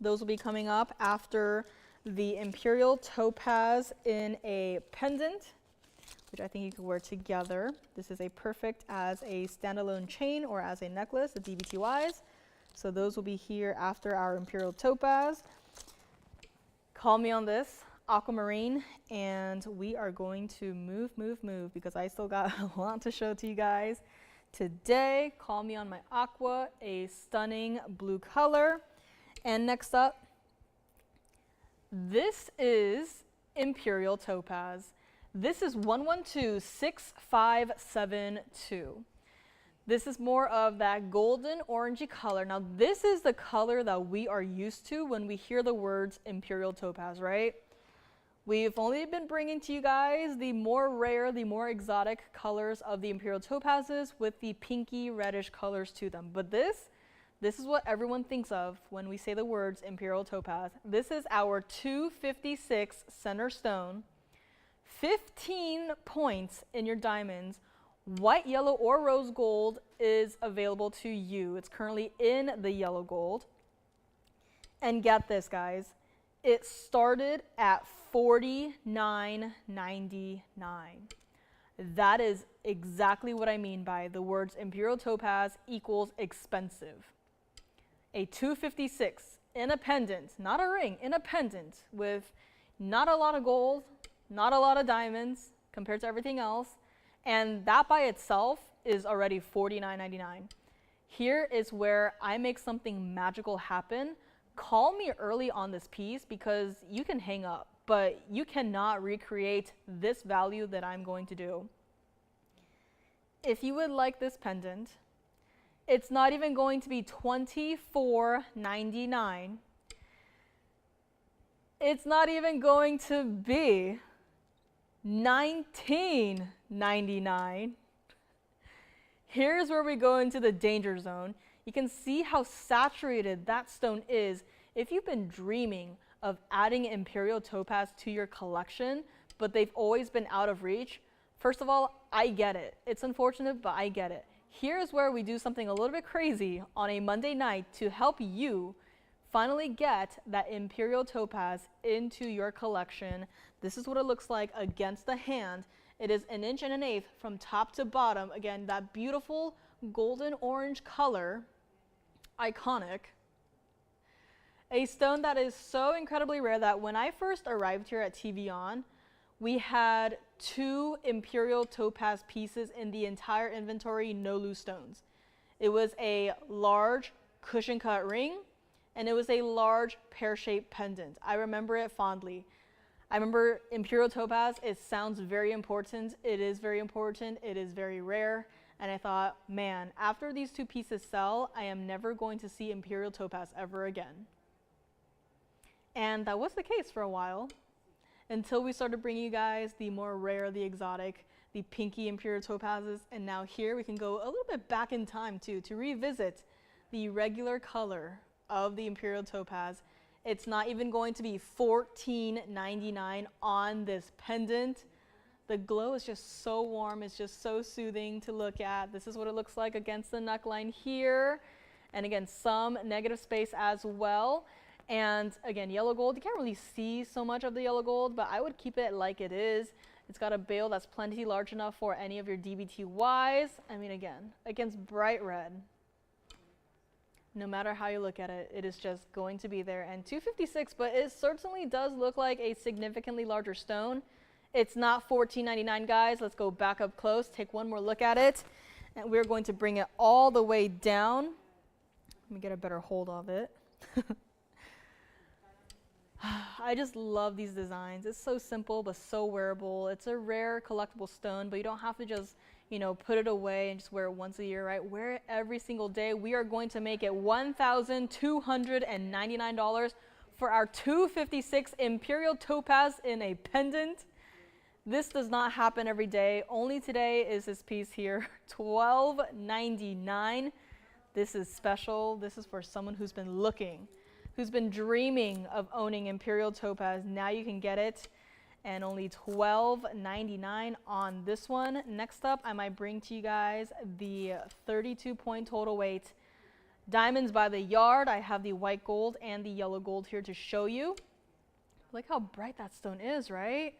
Those will be coming up after the Imperial topaz in a pendant, which I think you could wear together. This is a perfect as a standalone chain or as a necklace, the DBTYs. So those will be here after our Imperial topaz. Call me on this, Aquamarine, and we are going to move because I still got a lot to show to you guys today. Call me on my aqua, a stunning blue color. And next up, this is Imperial topaz. This is 1126,572. This is more of that golden orangey color. Now this is the color that we are used to when we hear the words Imperial topaz, right? We've only been bringing to you guys the more rare, the more exotic colors of the Imperial topazes with the pinky reddish colors to them. But this is what everyone thinks of when we say the words Imperial topaz. This is our 256 center stone, 15 points in your diamonds. White, yellow, or rose gold is available to you. It's currently in the yellow gold. And get this, guys. It started at $49.99. That is exactly what I mean by the words Imperial topaz equals expensive. A 256 in a pendant, not a ring, in a pendant with not a lot of gold, not a lot of diamonds compared to everything else, and that by itself is already $49.99. Here is where I make something magical happen. Call me early on this piece because you can hang up, but you cannot recreate this value that I'm going to do. If you would like this pendant, it's not even going to be $24.99. It's not even going to be $19.99. Here's where we go into the danger zone. You can see how saturated that stone is. If you've been dreaming of adding Imperial topaz to your collection, but they've always been out of reach, first of all, I get it. It's unfortunate, but I get it. Here's where we do something a little bit crazy on a Monday night to help you finally get that Imperial topaz into your collection. This is what it looks like against the hand. It is 1 1/8 inches from top to bottom. Again, that beautiful golden orange color, iconic. A stone that is so incredibly rare that when I first arrived here at TVON, we had 2 Imperial topaz pieces in the entire inventory, no loose stones. It was a large cushion cut ring, and it was a large pear-shaped pendant. I remember it fondly. I remember Imperial topaz, it sounds very important. It is very important, it is very rare. And I thought, man, after these 2 pieces sell, I am never going to see Imperial topaz ever again. And that was the case for a while, until we started bringing you guys the more rare, the exotic, the pinky Imperial topazes. And now here we can go a little bit back in time too, to revisit the regular color of the Imperial topaz. It's not even going to be $14.99 on this pendant. The glow is just so warm, it's just so soothing to look at. This is what it looks like against the neckline here. And again, some negative space as well. And again, yellow gold, you can't really see so much of the yellow gold, but I would keep it like it is. It's got a bail that's plenty large enough for any of your DBTYs. I mean, again, against bright red, no matter how you look at it, it is just going to be there. And $256, but it certainly does look like a significantly larger stone. It's not $14.99, guys. Let's go back up close, take one more look at it. And we're going to bring it all the way down. Let me get a better hold of it. I just love these designs. It's so simple, but so wearable. It's a rare collectible stone, but you don't have to just, you know, put it away and just wear it once a year, right? Wear it every single day. We are going to make it $1,299 for our 256 Imperial topaz in a pendant. This does not happen every day. Only today is this piece here, $12.99. This is special. This is for someone who's been looking, who's been dreaming of owning Imperial topaz. Now you can get it, and only $12.99 on this one. Next up, I might bring to you guys the 32-point total weight diamonds by the yard. I have the white gold and the yellow gold here to show you. Look how bright that stone is, right?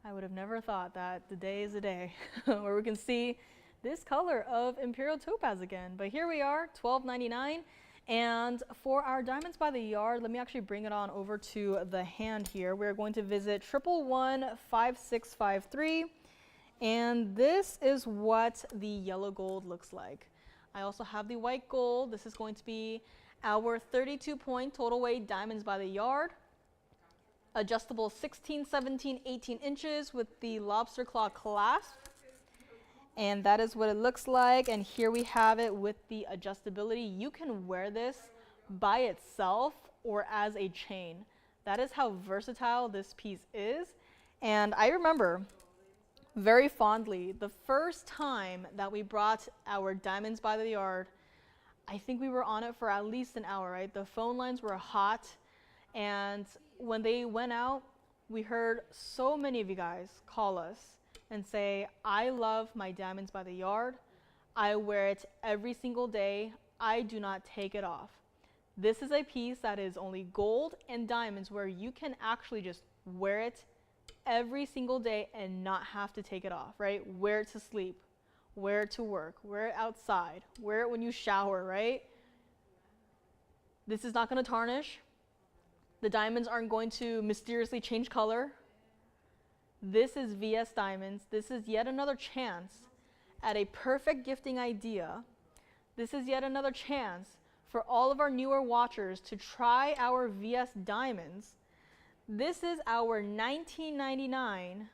I would have never thought that the day is a day where we can see this color of Imperial topaz again. But here we are, $12.99. And for our diamonds by the yard, let me actually bring it on over to the hand here. We're going to visit 1115653. And this is what the yellow gold looks like. I also have the white gold. This is going to be our 32-point total weight diamonds by the yard. Adjustable 16, 17, 18 inches with the lobster claw clasp. And that is what it looks like. And here we have it with the adjustability. You can wear this by itself or as a chain. That is how versatile this piece is. And I remember very fondly the first time that we brought our diamonds by the yard. I think we were on it for at least an hour, right? The phone lines were hot. And when they went out, we heard so many of you guys call us and say, I love my diamonds by the yard. I wear it every single day. I do not take it off. This is a piece that is only gold and diamonds where you can actually just wear it every single day and not have to take it off, right? Wear it to sleep, wear it to work, wear it outside, wear it when you shower, right? This is not gonna tarnish. The diamonds aren't going to mysteriously change color. This is VS Diamonds. This is yet another chance at a perfect gifting idea. This is yet another chance for all of our newer watchers to try our VS Diamonds. This is our $19.99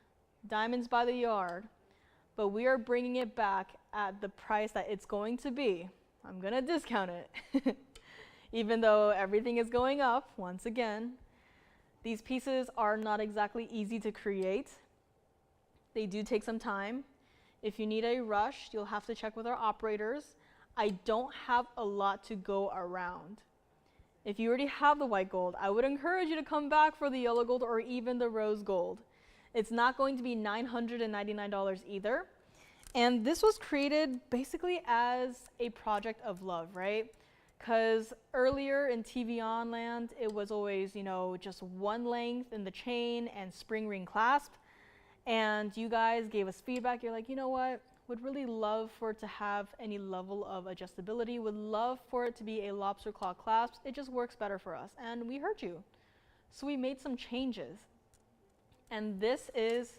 diamonds by the yard, but we are bringing it back at the price that it's going to be. I'm gonna discount it. Even though everything is going up, once again, these pieces are not exactly easy to create. They do take some time. If you need a rush, you'll have to check with our operators. I don't have a lot to go around. If you already have the white gold, I would encourage you to come back for the yellow gold or even the rose gold. It's not going to be $999 either. And this was created basically as a project of love, right? Because earlier in TVON land, it was always, you know, just one length in the chain and spring ring clasp. And you guys gave us feedback. You're like, you know what? would really love for it to have any level of adjustability, would love for it to be a lobster claw clasp. It just works better for us, and we heard you. So we made some changes. And this is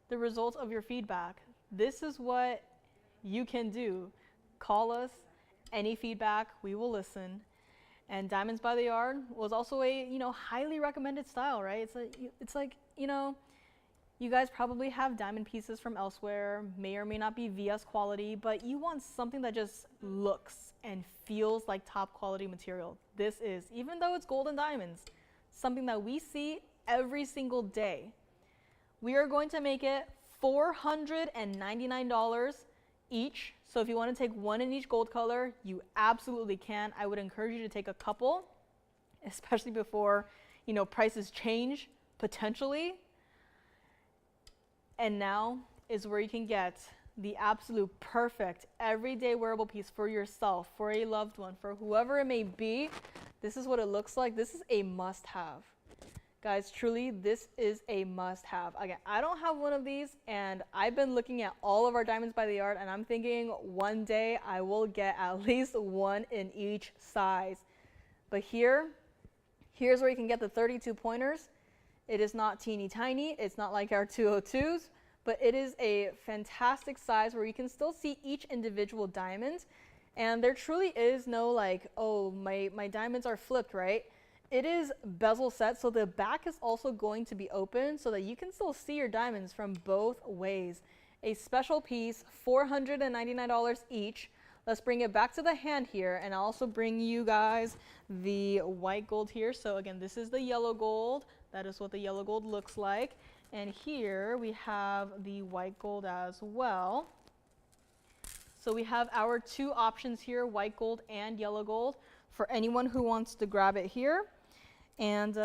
the result of your feedback. This is what you can do. Call us, any feedback, we will listen. And Diamonds by the Yard was also a, highly recommended style, right? It's like, you guys probably have diamond pieces from elsewhere, may or may not be VS quality, but you want something that just looks and feels like top quality material. This is, even though it's gold and diamonds, something that we see every single day. We are going to make it $499 each. So if you want to take one in each gold color, you absolutely can. I would encourage you to take a couple, especially before, prices change potentially. And now is where you can get the absolute perfect everyday wearable piece for yourself, for a loved one, for whoever it may be. This is what it looks like. This is a must-have. Guys, truly, this is a must-have. Again, I don't have one of these, and I've been looking at all of our Diamonds by the Yard, and I'm thinking one day I will get at least one in each size. But here's where you can get the 32 pointers. It is not teeny tiny. It's not like our 202s, but it is a fantastic size where you can still see each individual diamond. And there truly is no like, oh, my diamonds are flipped, right? It is bezel set, so the back is also going to be open so that you can still see your diamonds from both ways. A special piece, $499 each. Let's bring it back to the hand here, and I'll also bring you guys the white gold here. So again, this is the yellow gold. That is what the yellow gold looks like. And here we have the white gold as well. So we have our two options here, white gold and yellow gold, for anyone who wants to grab it here. And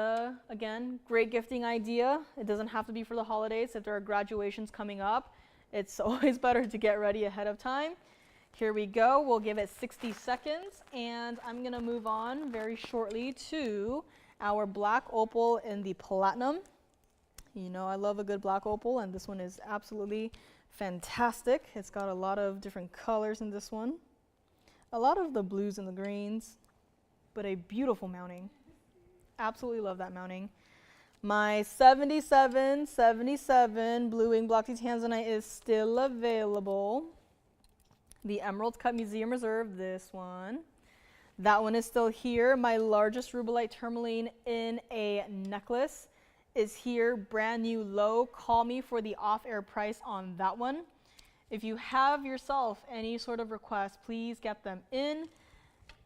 again, great gifting idea. It doesn't have to be for the holidays. If there are graduations coming up, it's always better to get ready ahead of time. Here we go. We'll give it 60 seconds, and I'm going to move on very shortly to our black opal in the platinum. I love a good black opal, and this one is absolutely fantastic. It's got a lot of different colors in this one. A lot of the blues and the greens, but a beautiful mounting. Absolutely love that mounting. My 77 blue ink block Tanzanite is still available. The Emerald Cut Museum Reserve, this one. That one is still here. My largest Rubellite tourmaline in a necklace is here, brand new low. Call me for the off-air price on that one. If you have yourself any sort of request, please get them in.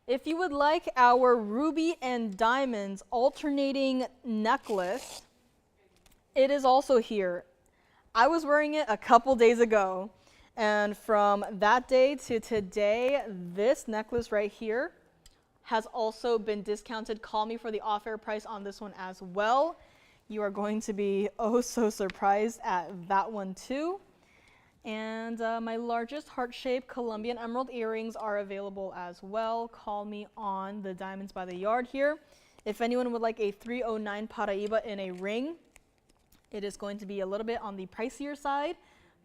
If you would like our ruby and diamonds alternating necklace, it is also here. I was wearing it a couple days ago, and from that day to today, this necklace right here has also been discounted. Call me for the off-air price on this one as well. You are going to be oh so surprised at that one too. And my largest heart-shaped Colombian emerald earrings are available as well. Call me on the Diamonds by the Yard here. If anyone would like a 309 Paraiba in a ring, it is going to be a little bit on the pricier side,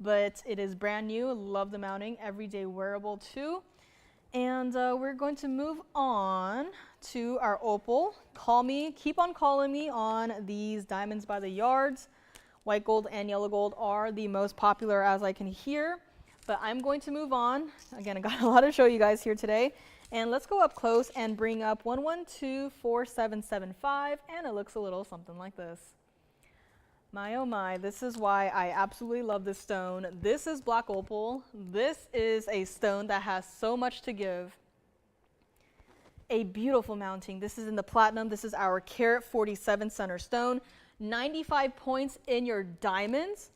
but it is brand new. Love the mounting, everyday wearable too. And we're going to move on to our opal. Call me, keep on calling me on these Diamonds by the Yards. White gold and yellow gold are the most popular as I can hear, but I'm going to move on. Again, I got a lot to show you guys here today. And let's go up close and bring up 1124775, and it looks a little something like this. My oh my, this is why I absolutely love this stone. This is black opal. This is a stone that has so much to give. A beautiful mounting. This is in the platinum. This is our carat 47 center stone. 95 points in your diamonds.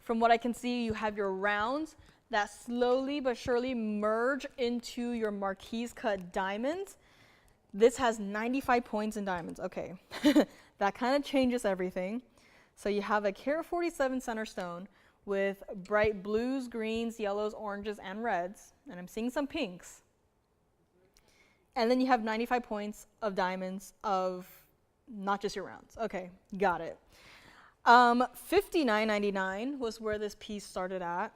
From what I can see, you have your rounds that slowly but surely merge into your marquise cut diamonds. This has 95 points in diamonds. Okay, that kind of changes everything. So you have a carat 47 center stone with bright blues, greens, yellows, oranges, and reds. And I'm seeing some pinks. And then you have 95 points of diamonds of not just your rounds. Okay, got it. $59.99 was where this piece started at.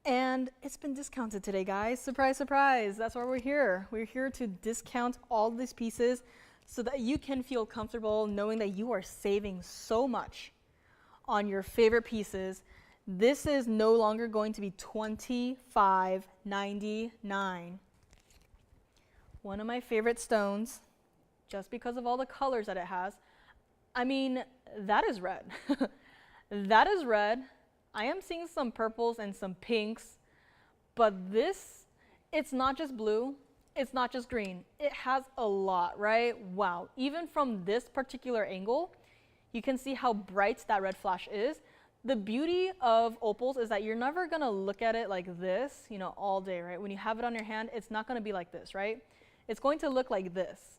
And it's been discounted today, guys. Surprise, surprise. That's why we're here. We're here to discount all these pieces so that you can feel comfortable knowing that you are saving so much on your favorite pieces. This is no longer going to be $25.99. One of my favorite stones, just because of all the colors that it has. I mean, that is red. That is red. I am seeing some purples and some pinks, but this, it's not just blue, it's not just green. It has a lot, right? Wow. Even from this particular angle, you can see how bright that red flash is. The beauty of opals is that you're never gonna look at it like this, you know, all day, right? When you have it on your hand, it's not gonna be like this, right? It's going to look like this.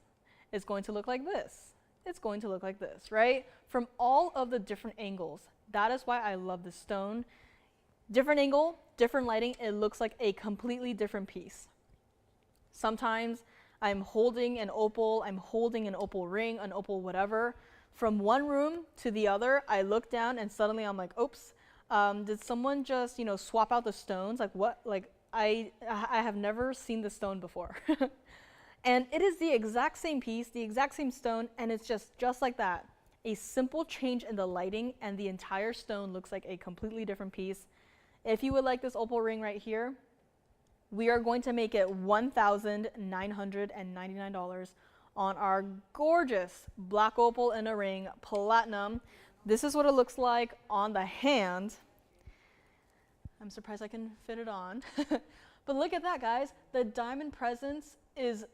It's going to look like this. It's going to look like this, right? From all of the different angles. That is why I love this stone. Different angle, different lighting, it looks like a completely different piece. Sometimes I'm holding an opal ring, an opal whatever. From one room to the other, I look down and suddenly I'm like, oops, did someone just, you know, swap out the stones? Like what? Like I have never seen the stone before. And it is the exact same piece, the exact same stone, and it's just like that. A simple change in the lighting and the entire stone looks like a completely different piece. If you would like this opal ring right here, we are going to make it $1,999 on our gorgeous black opal in a ring, platinum. This is what it looks like on the hand. I'm surprised I can fit it on. But look at that, guys. The diamond presence is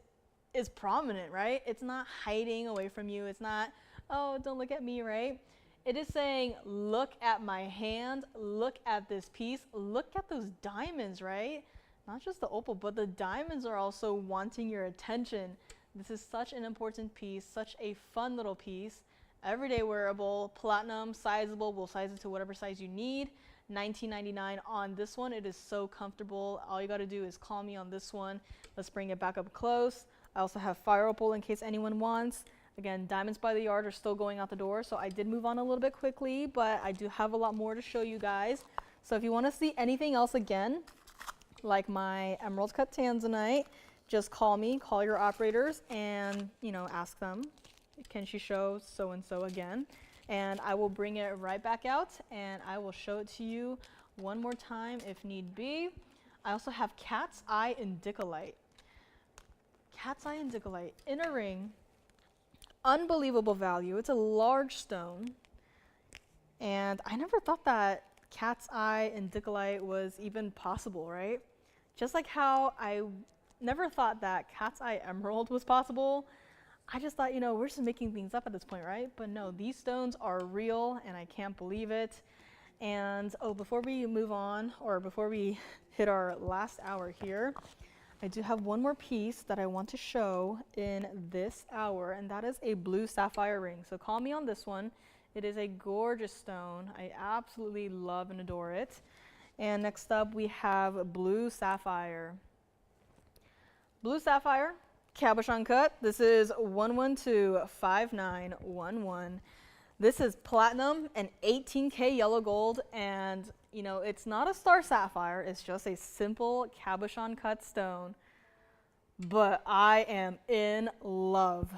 prominent, right? It's not hiding away from you. It's not, oh, don't look at me, right? It is saying, look at my hand, look at this piece, look at those diamonds, right? Not just the opal, but the diamonds are also wanting your attention. This is such an important piece, such a fun little piece. Everyday wearable, platinum, sizable, we'll size it to whatever size you need. $19.99 on this one. It is so comfortable. All you got to do is call me on this one. Let's bring it back up close. I also have fire opal in case anyone wants. Again, diamonds by the yard are still going out the door, so I did move on a little bit quickly, but I do have a lot more to show you guys. So if you want to see anything else again, like my emerald cut Tanzanite, just call me, call your operators, and, you know, ask them, can she show so-and-so again? And I will bring it right back out, and I will show it to you one more time if need be. I also have cat's eye indicolite. Cat's eye indicolite in a ring. Unbelievable value. It's a large stone. And I never thought that cat's eye indicolite was even possible, right? Just like how I never thought that cat's eye emerald was possible. I just thought, you know, we're just making things up at this point, right? But no, these stones are real and I can't believe it. And oh, before we move on, or before we hit our last hour here, I do have one more piece that I want to show in this hour, and that is a blue sapphire ring. So call me on this one. It is a gorgeous stone. I absolutely love and adore it. And next up we have blue sapphire. Blue sapphire, cabochon cut. This is 1125911. This is platinum and 18K yellow gold, and you know, it's not a star sapphire, it's just a simple cabochon cut stone. But I am in love.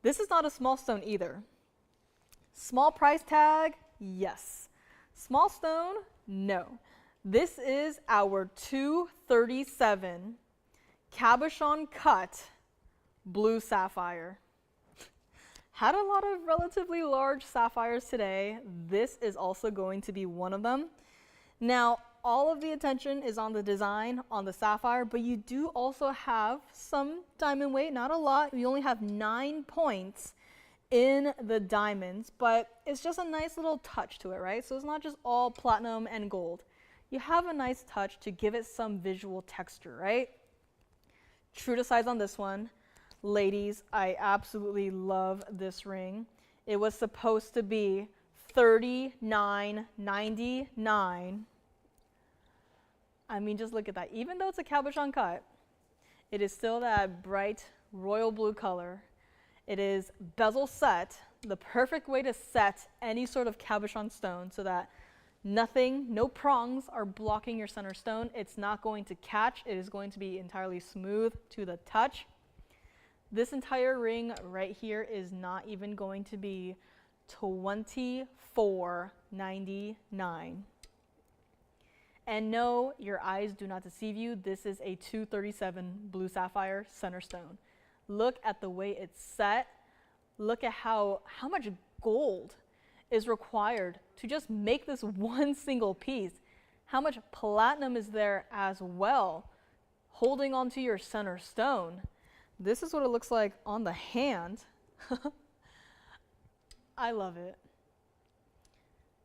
This is not a small stone either. Small price tag, yes. Small stone, no. This is our 237 cabochon cut blue sapphire. Had a lot of relatively large sapphires today. This is also going to be one of them. Now, all of the attention is on the design, on the sapphire, but you do also have some diamond weight, not a lot. We only have 9 points in the diamonds, but it's just a nice little touch to it, right? So it's not just all platinum and gold. You have a nice touch to give it some visual texture, right? True to size on this one. Ladies, I absolutely love this ring. It was supposed to be $39.99. I mean, just look at that. Even though it's a cabochon cut, it is still that bright royal blue color. It is bezel set, the perfect way to set any sort of cabochon stone so that Nothing, no prongs are blocking your center stone. It's not going to catch. It is going to be entirely smooth to the touch. This entire ring right here is not even going to be $24.99. And no, your eyes do not deceive you. This is a 237 blue sapphire center stone. Look at the way it's set. Look at how much gold is required to just make this one single piece. How much platinum is there as well, holding onto your center stone. This is what it looks like on the hand. I love it.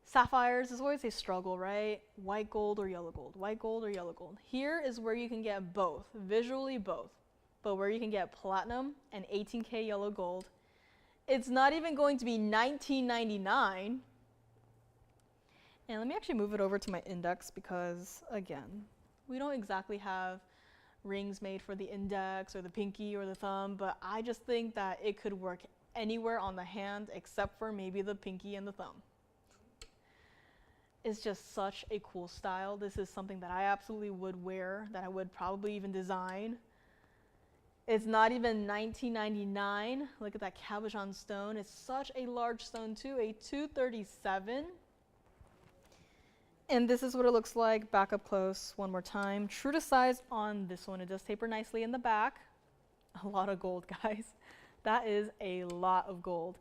Sapphires is always a struggle, right? White gold or yellow gold, white gold or yellow gold. Here is where you can get both, visually both, but where you can get platinum and 18K yellow gold. It's not even going to be $19.99. And let me actually move it over to my index because, again, we don't exactly have rings made for the index or the pinky or the thumb, but I just think that it could work anywhere on the hand except for maybe the pinky and the thumb. It's just such a cool style. This is something that I absolutely would wear, that I would probably even design. It's not even $19.99. Look at that cabochon stone. It's such a large stone too, a 237. And this is what it looks like back up close one more time. True to size on this one. It does taper nicely in the back. A lot of gold, guys. That is a lot of gold.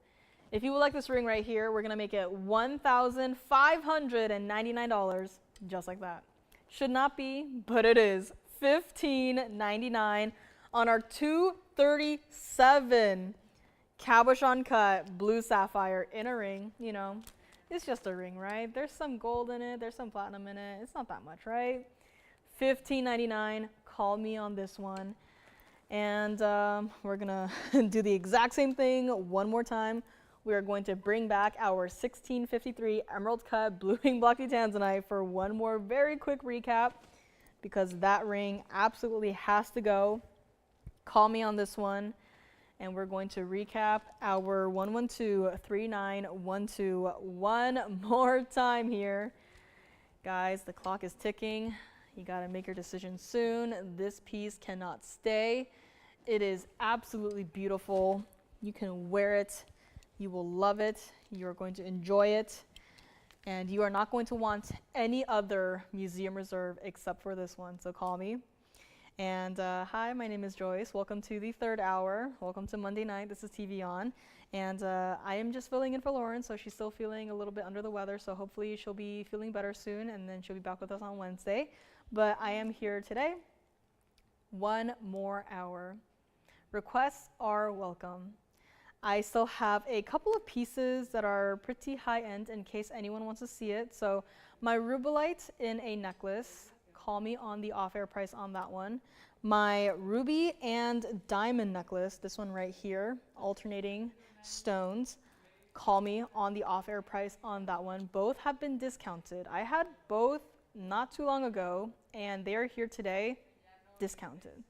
If you would like this ring right here, we're going to make it $1,599, just like that. Should not be, but it is $15.99 on our 237 cabochon cut blue sapphire in a ring. You know, it's just a ring, right? There's some gold in it. There's some platinum in it. It's not that much, right? $15.99. Call me on this one. And we're going to do the exact same thing one more time. We are going to bring back our 1653 emerald cut blue wing block Tanzanite for one more very quick recap because that ring absolutely has to go. Call me on this one. And we're going to recap our 1123912 one more time here. Guys, the clock is ticking. You got to make your decision soon. This piece cannot stay. It is absolutely beautiful. You can wear it. You will love it. You are going to enjoy it. And you are not going to want any other museum reserve except for this one. So call me. And hi, my name is Joyce. Welcome to the third hour. Welcome to Monday night. This is TVON. And I am just filling in for Lauren, so she's still feeling a little bit under the weather. So hopefully she'll be feeling better soon, and then she'll be back with us on Wednesday. But I am here today. One more hour. Requests are welcome. I still have a couple of pieces that are pretty high-end in case anyone wants to see it. So my Rubellite in a necklace. Call me on the off-air price on that one. My ruby and diamond necklace, this one right here, alternating stones. Call me on the off-air price on that one. Both have been discounted. I had both not too long ago, and they are here today, discounted.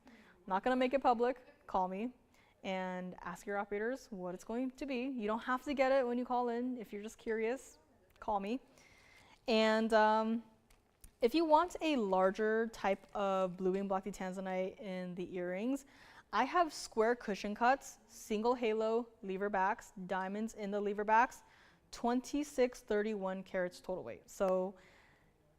Not gonna make it public. Call me and ask your operators what it's going to be. You don't have to get it when you call in. If you're just curious, call me. And if you want a larger type of blue wing block Tanzanite in the earrings, I have square cushion cuts, single halo lever backs, diamonds in the lever backs, 26-31 carats total weight. So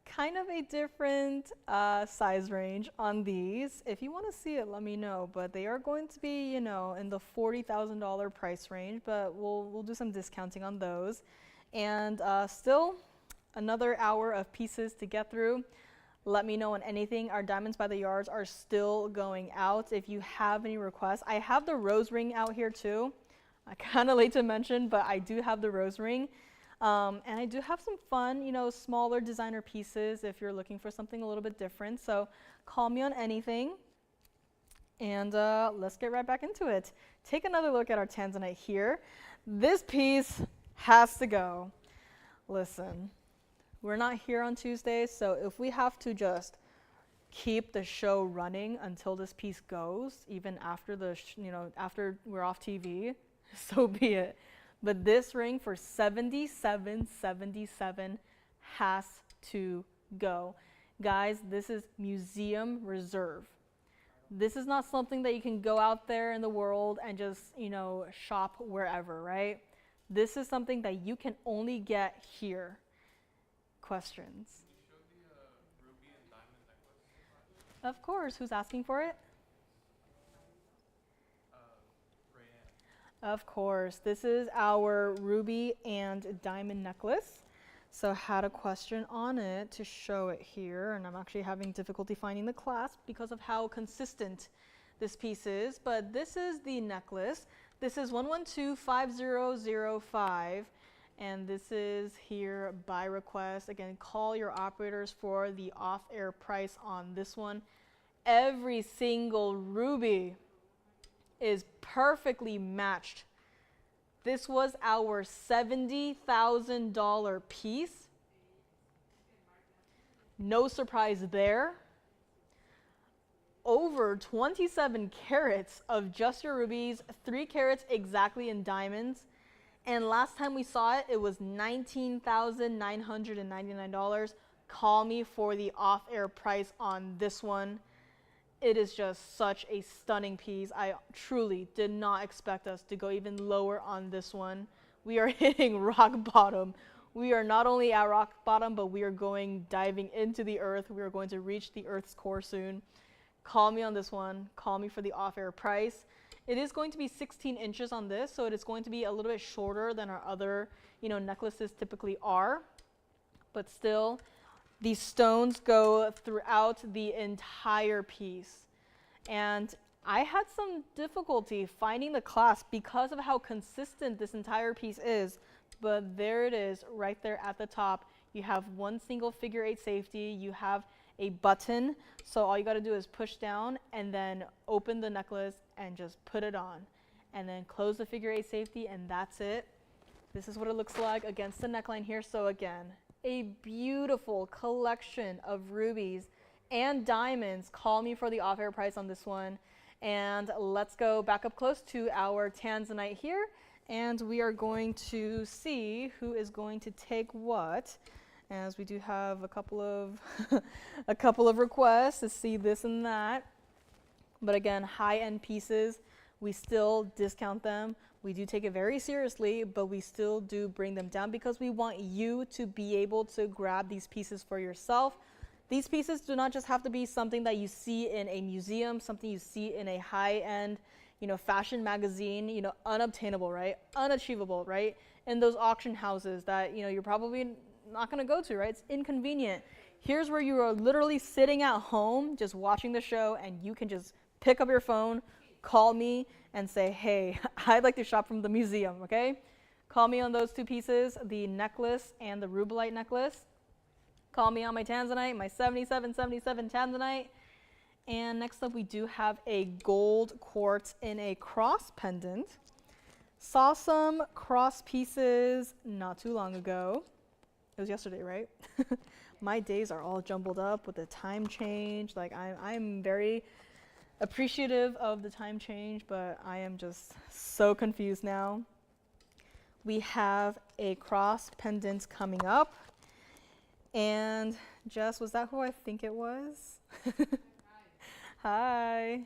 kind of a different size range on these. If you want to see it, let me know. But they are going to be, you know, in the $40,000 price range. But we'll do some discounting on those. And still another hour of pieces to get through. Let me know on anything. Our diamonds by the yards are still going out. If you have any requests, I have the rose ring out here too. I kind of late to mention, but I do have the rose ring. And I do have some fun, you know, smaller designer pieces if you're looking for something a little bit different. So call me on anything. And let's get right back into it. Take another look at our Tanzanite here. This piece has to go. Listen, we're not here on Tuesdays, so if we have to just keep the show running until this piece goes, even after the, after we're off TV, so be it. But this ring for $77.77 has to go. Guys, this is museum reserve. This is not something that you can go out there in the world and just, shop wherever, right? This is something that you can only get here. Questions? Can you show the ruby and diamond necklace? Of course. Who's asking for it? Rayanne. Of course. This is our ruby and diamond necklace. So I had a question on it to show it here, and I'm actually having difficulty finding the clasp because of how consistent this piece is. But this is the necklace. This is 1125005, and this is here by request. Again, call your operators for the off-air price on this one. Every single ruby is perfectly matched. This was our $70,000 piece. No surprise there. Over 27 carats of just your rubies, 3 carats exactly in diamonds. And last time we saw it, it was $19,999. Call me for the off-air price on this one. It is just such a stunning piece. I truly did not expect us to go even lower on this one. We are hitting rock bottom. We are not only at rock bottom, but we are diving into the earth. We are going to reach the earth's core soon. Call me on this one. Call me for the off-air price. It is going to be 16 inches on this, so it is going to be a little bit shorter than our other, necklaces typically are. But still, these stones go throughout the entire piece. And I had some difficulty finding the clasp because of how consistent this entire piece is. But there it is, right there at the top. You have one single figure 8 safety. You have a button. So all you got to do is push down and then open the necklace and just put it on. And then close the figure 8 safety, and that's it. This is what it looks like against the neckline here. So again, a beautiful collection of rubies and diamonds. Call me for the off-air price on this one. And let's go back up close to our Tanzanite here. And we are going to see who is going to take what, as we do have a couple of a couple of requests to see this and that. But again, high-end pieces, we still discount them. We do take it very seriously, but we still do bring them down because we want you to be able to grab these pieces for yourself. These pieces do not just have to be something that you see in a museum, something you see in a high-end, fashion magazine, unobtainable, right? Unachievable, right? In those auction houses that, you're probably not going to go to, right? It's inconvenient. Here's where you are literally sitting at home, just watching the show, and you can just pick up your phone, call me, and say, hey, I'd like to shop from the museum, okay? Call me on those 2 pieces, the necklace and the Rubellite necklace. Call me on my Tanzanite, my 7777 Tanzanite. And next up, we do have a gold quartz in a cross pendant. Saw some cross pieces not too long ago. It was yesterday, right? My days are all jumbled up with the time change. Like I'm very appreciative of the time change, but I am just so confused now. We have a cross pendant coming up. And Jess, was that who I think it was? Hi.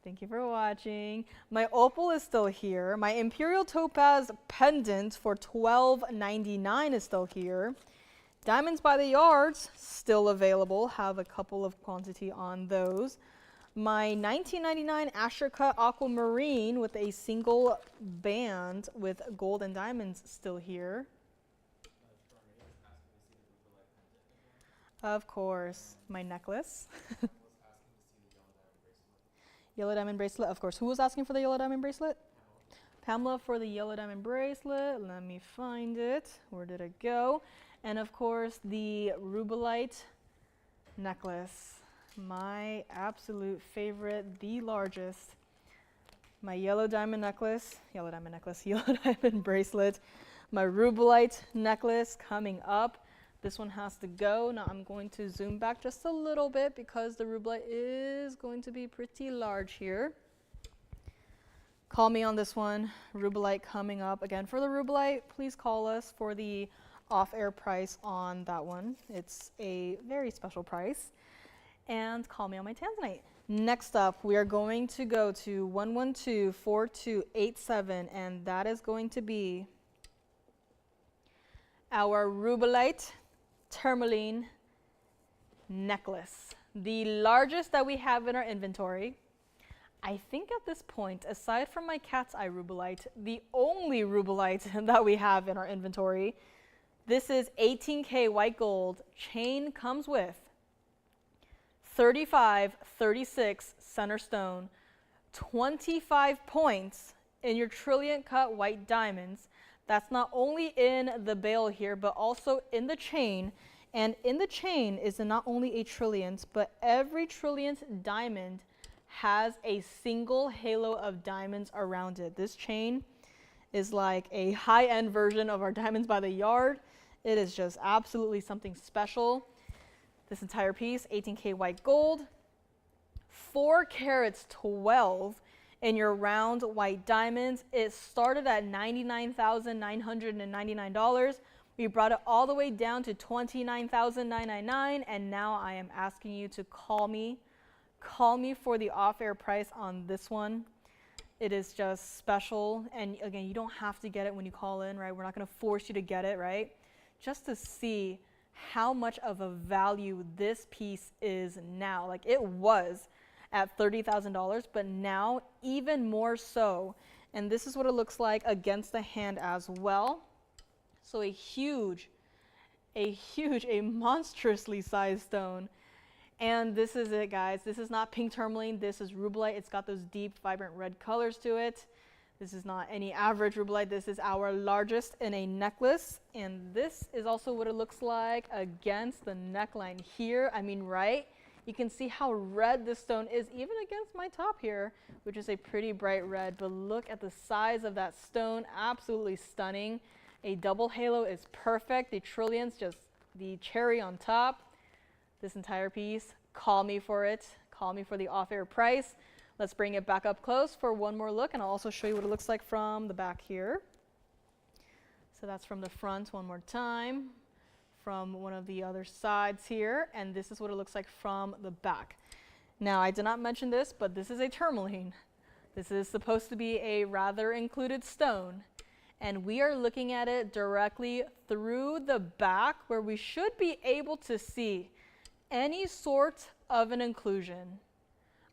Thank you for watching. My opal is still here. My Imperial topaz pendant for $12.99 is still here. Diamonds by the yards, still available. Have a couple of quantity on those. My 1999 Asher Cut Aquamarine with a single band with gold and diamonds still here. Of course, my necklace. Yellow diamond bracelet, of course. Who was asking for the yellow diamond bracelet? Pamela for the yellow diamond bracelet. Let me find it. Where did it go? And of course, the Rubellite necklace. My absolute favorite, the largest. My yellow diamond necklace, yellow diamond bracelet. My Rubellite necklace coming up. This one has to go. Now I'm going to zoom back just a little bit because the Rubellite is going to be pretty large here. Call me on this one. Rubellite coming up. Again, for the Rubellite, please call us for the off-air price on that one. It's a very special price. And call me on my Tanzanite. Next up, we are going to go to 1124287, and that is going to be our Rubellite tourmaline necklace, the largest that we have in our inventory. I think at this point, aside from my cat's eye Rubellite, the only Rubellite that we have in our inventory. This is 18K white gold. Chain comes with 35, 36 center stone, 25 points in your trillion cut white diamonds. That's not only in the bail here, but also in the chain. And in the chain is not only a trillionth, but every trillionth diamond has a single halo of diamonds around it. This chain is like a high-end version of our diamonds by the yard. It is just absolutely something special. This entire piece, 18K white gold, 4 carats 12 in your round white diamonds. It started at $99,999. We brought it all the way down to $29,999, and now I am asking you to call me. Call me for the off-air price on this one. It is just special, and again, you don't have to get it when you call in, right? We're not going to force you to get it, right? Just to see how much of a value this piece is now. Like, it was at $30,000, but now even more so. And this is what it looks like against the hand as well. So a monstrously sized stone. And this is it, guys. This is not pink tourmaline. This is Rubellite. It's got those deep, vibrant red colors to it. This is not any average Rubellite. This is our largest in a necklace. And this is also what it looks like against the neckline here. I mean, right? You can see how red this stone is, even against my top here, which is a pretty bright red. But look at the size of that stone. Absolutely stunning. A double halo is perfect. The trillion's just the cherry on top. This entire piece, call me for it. Call me for the off-air price. Let's bring it back up close for one more look, and I'll also show you what it looks like from the back here. So that's from the front one more time, from one of the other sides here, and this is what it looks like from the back. Now, I did not mention this, but this is a tourmaline. This is supposed to be a rather included stone. And we are looking at it directly through the back, where we should be able to see any sort of an inclusion.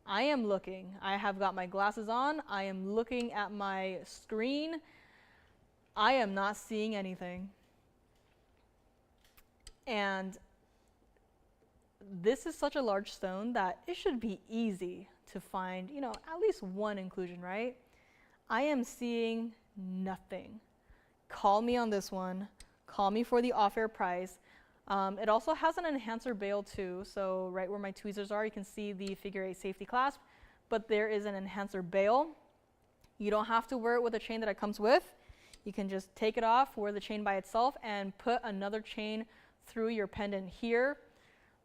I am looking. I have got my glasses on. I am looking at my screen. I am not seeing anything. And this is such a large stone that it should be easy to find, you know, at least one inclusion, right? I am seeing nothing. Call me on this one. Call me for the off-air price. It also has an enhancer bail too, so right where my tweezers are, you can see the figure 8 safety clasp, but there is an enhancer bail. You don't have to wear it with a chain that it comes with. You can just take it off, wear the chain by itself, and put another chain through your pendant here.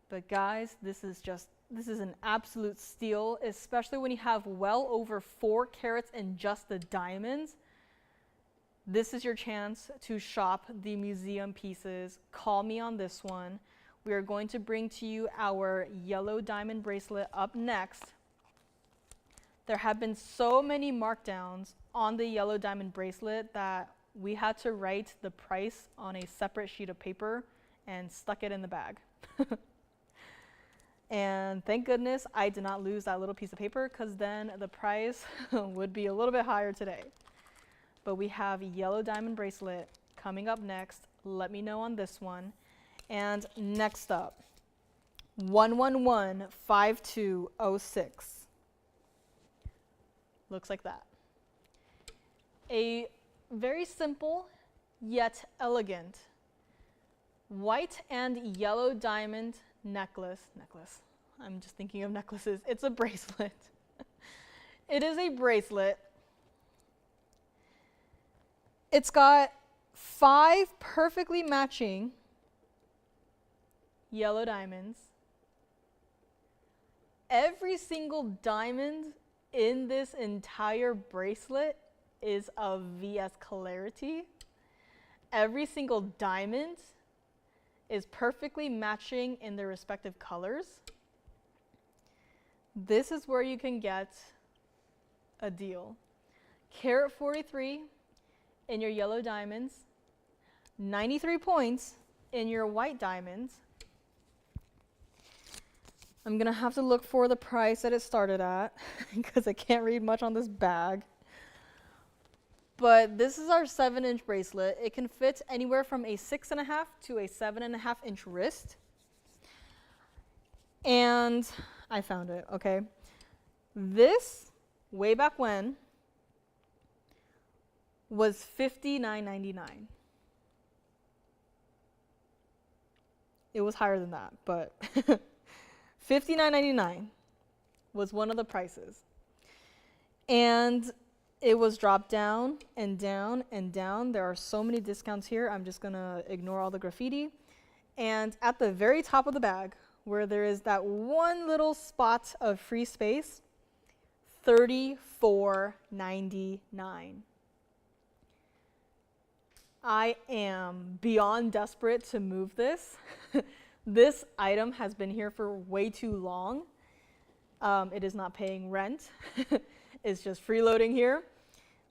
But guys, this is an absolute steal, especially when you have well over 4 carats in just the diamonds. This is your chance to shop the museum pieces. Call me on this one. We are going to bring to you our yellow diamond bracelet up next. There have been so many markdowns on the yellow diamond bracelet that we had to write the price on a separate sheet of paper and stuck it in the bag. And thank goodness I did not lose that little piece of paper, because then the price would be a little bit higher today. But we have yellow diamond bracelet coming up next. Let me know on this one. And next up, 1115206. Looks like that. A very simple yet elegant white and yellow diamond necklace. I'm just thinking of necklaces. It's a bracelet. It is a bracelet. It's got 5 perfectly matching yellow diamonds. Every single diamond in this entire bracelet is of VS clarity. every single diamond is perfectly matching in their respective colors. This is where you can get a deal. Carat 43 in your yellow diamonds, 93 points in your white diamonds. I'm gonna have to look for the price that it started at because I can't read much on this bag. But this is our 7-inch bracelet. It can fit anywhere from a 6.5 to a 7.5 inch wrist. And I found it, okay? This, way back when, was $59.99. It was higher than that, but $59.99 was one of the prices. And it was dropped down and down and down. There are so many discounts here. I'm just gonna ignore all the graffiti. And at the very top of the bag, where there is that one little spot of free space, $34.99. I am beyond desperate to move this. This item has been here for way too long. It is not paying rent. It's just freeloading here.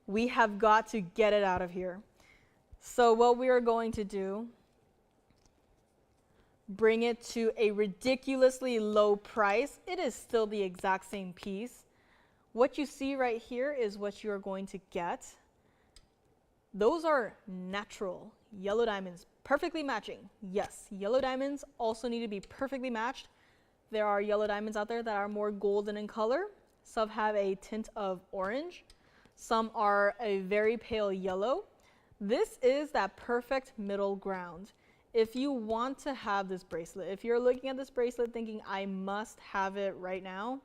We have got to get it out of here. So what we are going to do, bring it to a ridiculously low price. It is still the exact same piece. What you see right here is what you are going to get. Those are natural yellow diamonds, perfectly matching. Yes, yellow diamonds also need to be perfectly matched. There are yellow diamonds out there that are more golden in color. Some have a tint of orange. Some are a very pale yellow. This is that perfect middle ground. If you want to have this bracelet, if you're looking at this bracelet thinking, I must have it right now,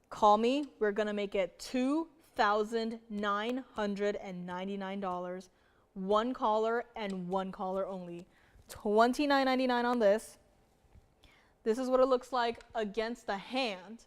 call me. We're gonna make it $2,999. One collar and one collar only. $29.99 on this. This is what it looks like against the hand.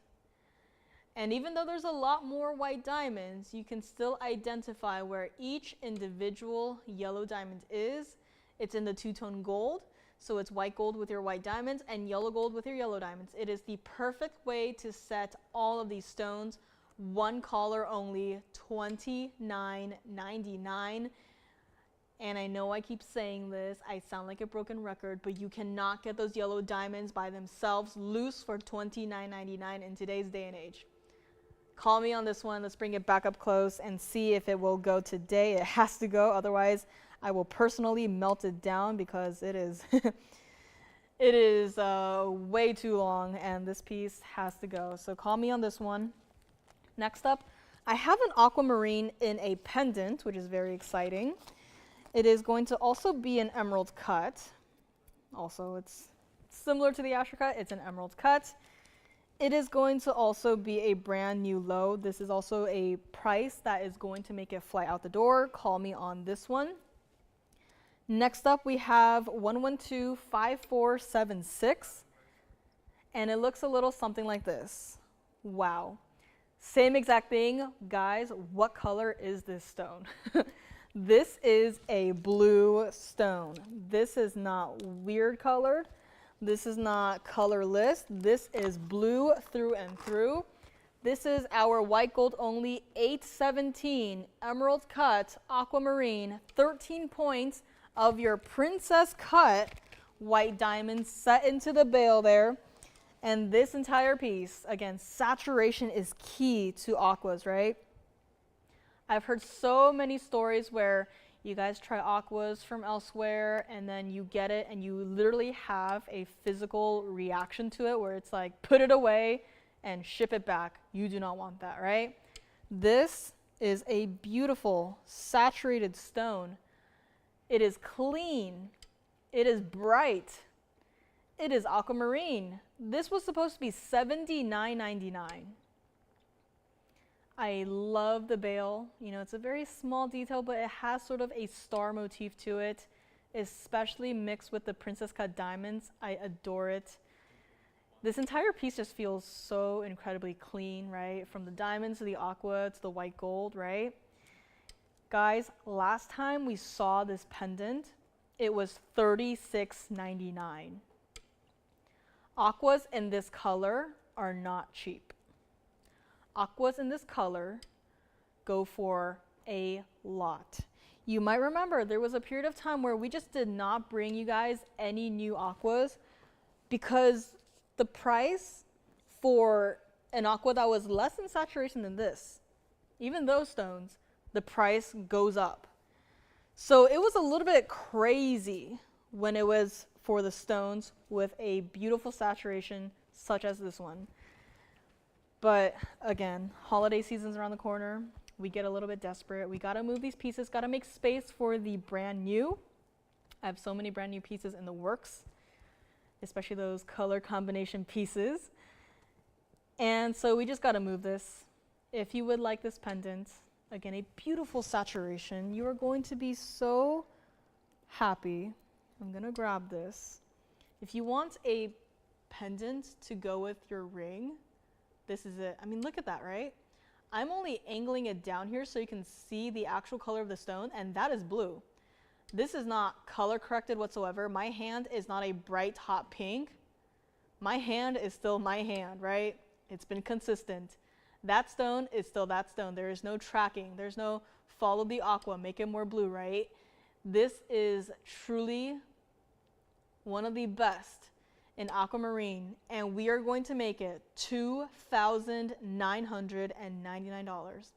And even though there's a lot more white diamonds, you can still identify where each individual yellow diamond is. It's in the two-tone gold, so it's white gold with your white diamonds and yellow gold with your yellow diamonds. It is the perfect way to set all of these stones. One collar only, $29.99. And I know I keep saying this, I sound like a broken record, but you cannot get those yellow diamonds by themselves loose for $29.99 in today's day and age. Call me on this one. Let's bring it back up close and see if it will go today. It has to go, otherwise I will personally melt it down because it is it is way too long and this piece has to go. So call me on this one. Next up, I have an aquamarine in a pendant, which is very exciting. It is going to also be an emerald cut. Also, it's similar to the Asher cut. It's an emerald cut. It is going to also be a brand new low. This is also a price that is going to make it fly out the door. Call me on this one. Next up, we have 1125476. And it looks a little something like this. Wow. Same exact thing. Guys, what color is this stone? This is a blue stone. This is not weird colored. This is not colorless. This is blue through and through. This is our white gold only 817 emerald cut aquamarine, 13 points of your princess cut white diamonds set into the bail there. And this entire piece, again, saturation is key to aquas, right? I've heard so many stories where you guys try aquas from elsewhere and then you get it and you literally have a physical reaction to it where it's like, put it away and ship it back. You do not want that, right? This is a beautiful saturated stone. It is clean. It is bright. It is aquamarine. This was supposed to be $79.99. I love the bail. You know, it's a very small detail, but it has sort of a star motif to it, especially mixed with the princess cut diamonds. I adore it. This entire piece just feels so incredibly clean, right? From the diamonds to the aqua to the white gold, right? Guys, last time we saw this pendant, it was $36.99. Aquas in this color are not cheap. Aquas in this color go for a lot. You might remember there was a period of time where we just did not bring you guys any new aquas because the price for an aqua that was less in saturation than this, even those stones, the price goes up. So it was a little bit crazy when it was for the stones with a beautiful saturation such as this one. But again, holiday season's around the corner. We get a little bit desperate. We gotta move these pieces, gotta make space for the brand new. I have so many brand new pieces in the works, especially those color combination pieces. And so we just gotta move this. If you would like this pendant, again, a beautiful saturation, you are going to be so happy. I'm gonna grab this. If you want a pendant to go with your ring, this is it. I mean, look at that, right? I'm only angling it down here so you can see the actual color of the stone, and that is blue. This is not color corrected whatsoever. My hand is not a bright hot pink. My hand is still my hand, right? It's been consistent. That stone is still that stone. There is no tracking. There's no follow the aqua, make it more blue, right? This is truly one of the best in Aquamarine, and we are going to make it $2,999.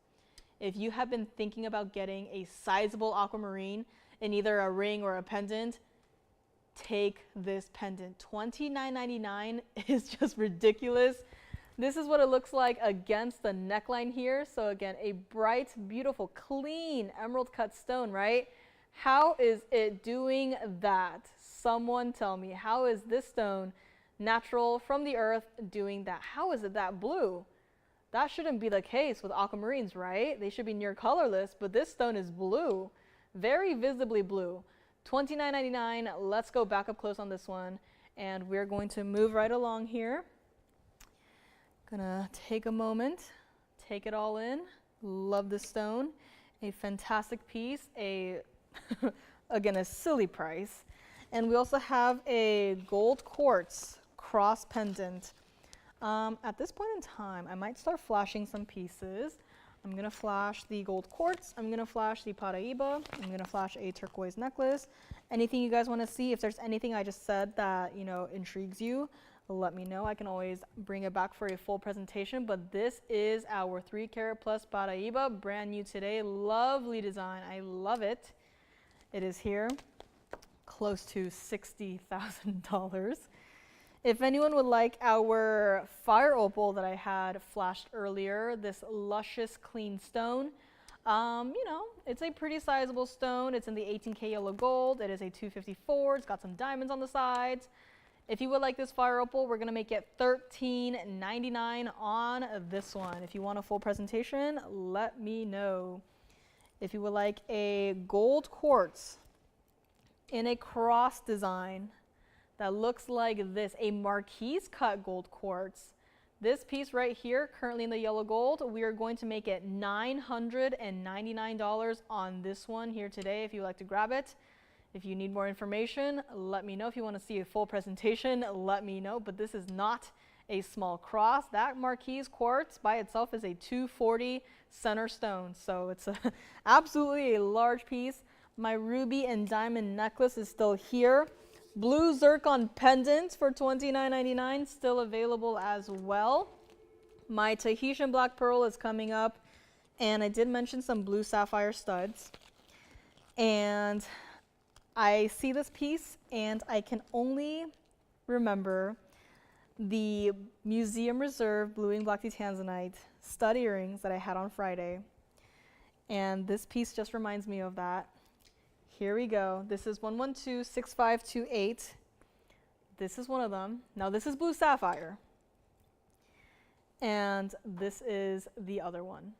If you have been thinking about getting a sizable Aquamarine in either a ring or a pendant, take this pendant. $29.99 is just ridiculous. This is what it looks like against the neckline here. So again, a bright, beautiful, clean emerald cut stone, right? How is it doing that? Someone tell me, how is this stone natural from the earth doing that? How is it that blue? That shouldn't be the case with aquamarines, right? They should be near colorless, but this stone is blue, very visibly blue. $29.99. Let's go back up close on this one, and we're going to move right along here. Gonna take a moment, take it all in. Love this stone. A fantastic piece, again, a silly price. And we also have a gold quartz cross pendant. At this point in time, I might start flashing some pieces. I'm going to flash the gold quartz. I'm going to flash the Paraiba. I'm going to flash a turquoise necklace. Anything you guys want to see, if there's anything I just said that, intrigues you, let me know. I can always bring it back for a full presentation. But this is our 3 carat plus Paraiba, brand new today. Lovely design. I love it. It is here. Close to $60,000. If anyone would like our fire opal that I had flashed earlier, this luscious clean stone, it's a pretty sizable stone. It's in the 18K yellow gold. It is a 254. It's got some diamonds on the sides. If you would like this fire opal, we're going to make it $13.99 on this one. If you want a full presentation, let me know. If you would like a gold quartz in a cross design that looks like this, a marquise cut gold quartz. This piece right here, currently in the yellow gold, we are going to make it $999 on this one here today if you would like to grab it. If you need more information, let me know. If you want to see a full presentation, let me know. But this is not a small cross. That marquise quartz by itself is a 240 center stone. So it's absolutely a large piece. My ruby and diamond necklace is still here. Blue zircon pendant for $29.99, still available as well. My Tahitian black pearl is coming up, and I did mention some blue sapphire studs. And I see this piece, and I can only remember the Museum Reserve blue and black Tanzanite stud earrings that I had on Friday. And this piece just reminds me of that. Here we go. This is 1126528. This is one of them. Now this is blue sapphire. And this is the other one.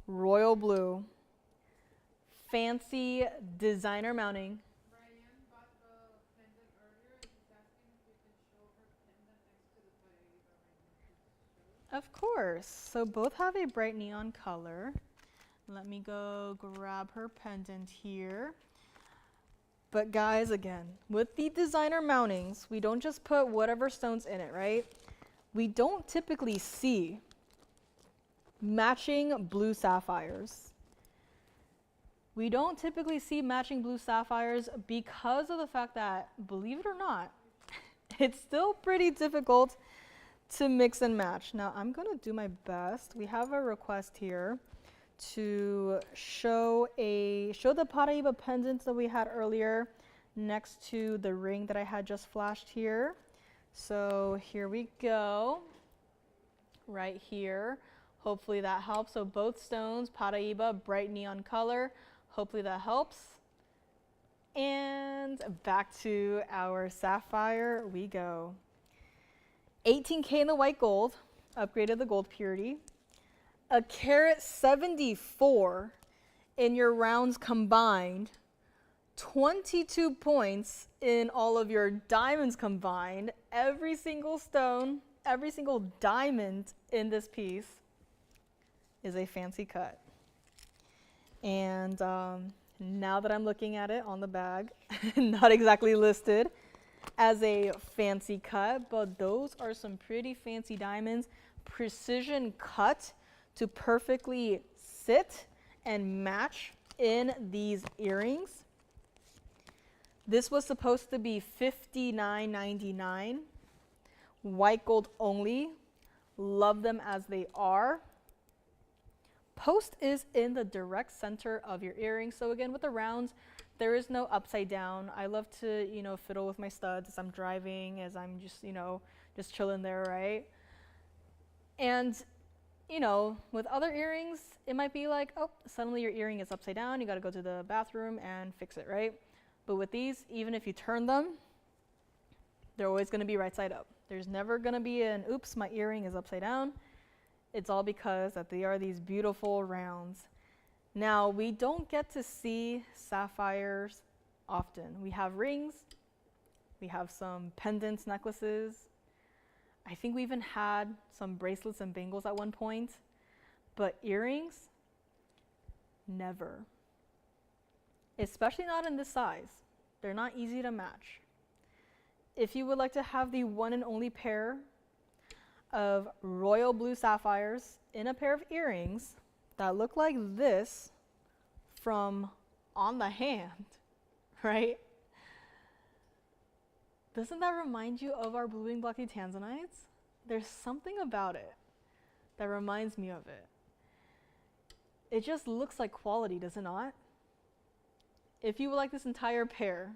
Royal blue. Fancy designer mounting. Brian bought the pendant earlier. He's asking if we can show her pendant next to the Paraiba right now. Of course. So both have a bright neon color. Let me go grab her pendant here. But guys, again, with the designer mountings, we don't just put whatever stones in it, right? We don't typically see matching blue sapphires. We don't typically see matching blue sapphires because of the fact that, believe it or not, it's still pretty difficult to mix and match. Now, I'm gonna do my best. We have a request here to show the Paraiba pendant that we had earlier next to the ring that I had just flashed here. So here we go, right here. Hopefully that helps. So both stones, Paraiba, bright neon color. Hopefully that helps. And back to our sapphire we go. 18K in the white gold, upgraded the gold purity. A carat 74 in your rounds combined. 22 points in all of your diamonds combined. Every single stone, every single diamond in this piece is a fancy cut. And now that I'm looking at it on the bag, not exactly listed as a fancy cut, but those are some pretty fancy diamonds. Precision cut to perfectly sit and match in these earrings. This was supposed to be $59.99. White gold only. Love them as they are. Post is in the direct center of your earring. So again, with the rounds, there is no upside down. I love to, fiddle with my studs as I'm driving, as I'm just, just chilling there, right? And, with other earrings, it might be like, oh, suddenly your earring is upside down. You got to go to the bathroom and fix it, right? But with these, even if you turn them, they're always going to be right side up. There's never going to be an, oops, my earring is upside down. It's all because that they are these beautiful rounds. Now, we don't get to see sapphires often. We have rings, we have some pendants, necklaces. I think we even had some bracelets and bangles at one point, but earrings, never. Especially not in this size. They're not easy to match. If you would like to have the one and only pair of royal blue sapphires in a pair of earrings that look like this from on the hand, right? Doesn't that remind you of our blue blocky Tanzanites? There's something about it that reminds me of it. It just looks like quality, does it not? If you would like this entire pair,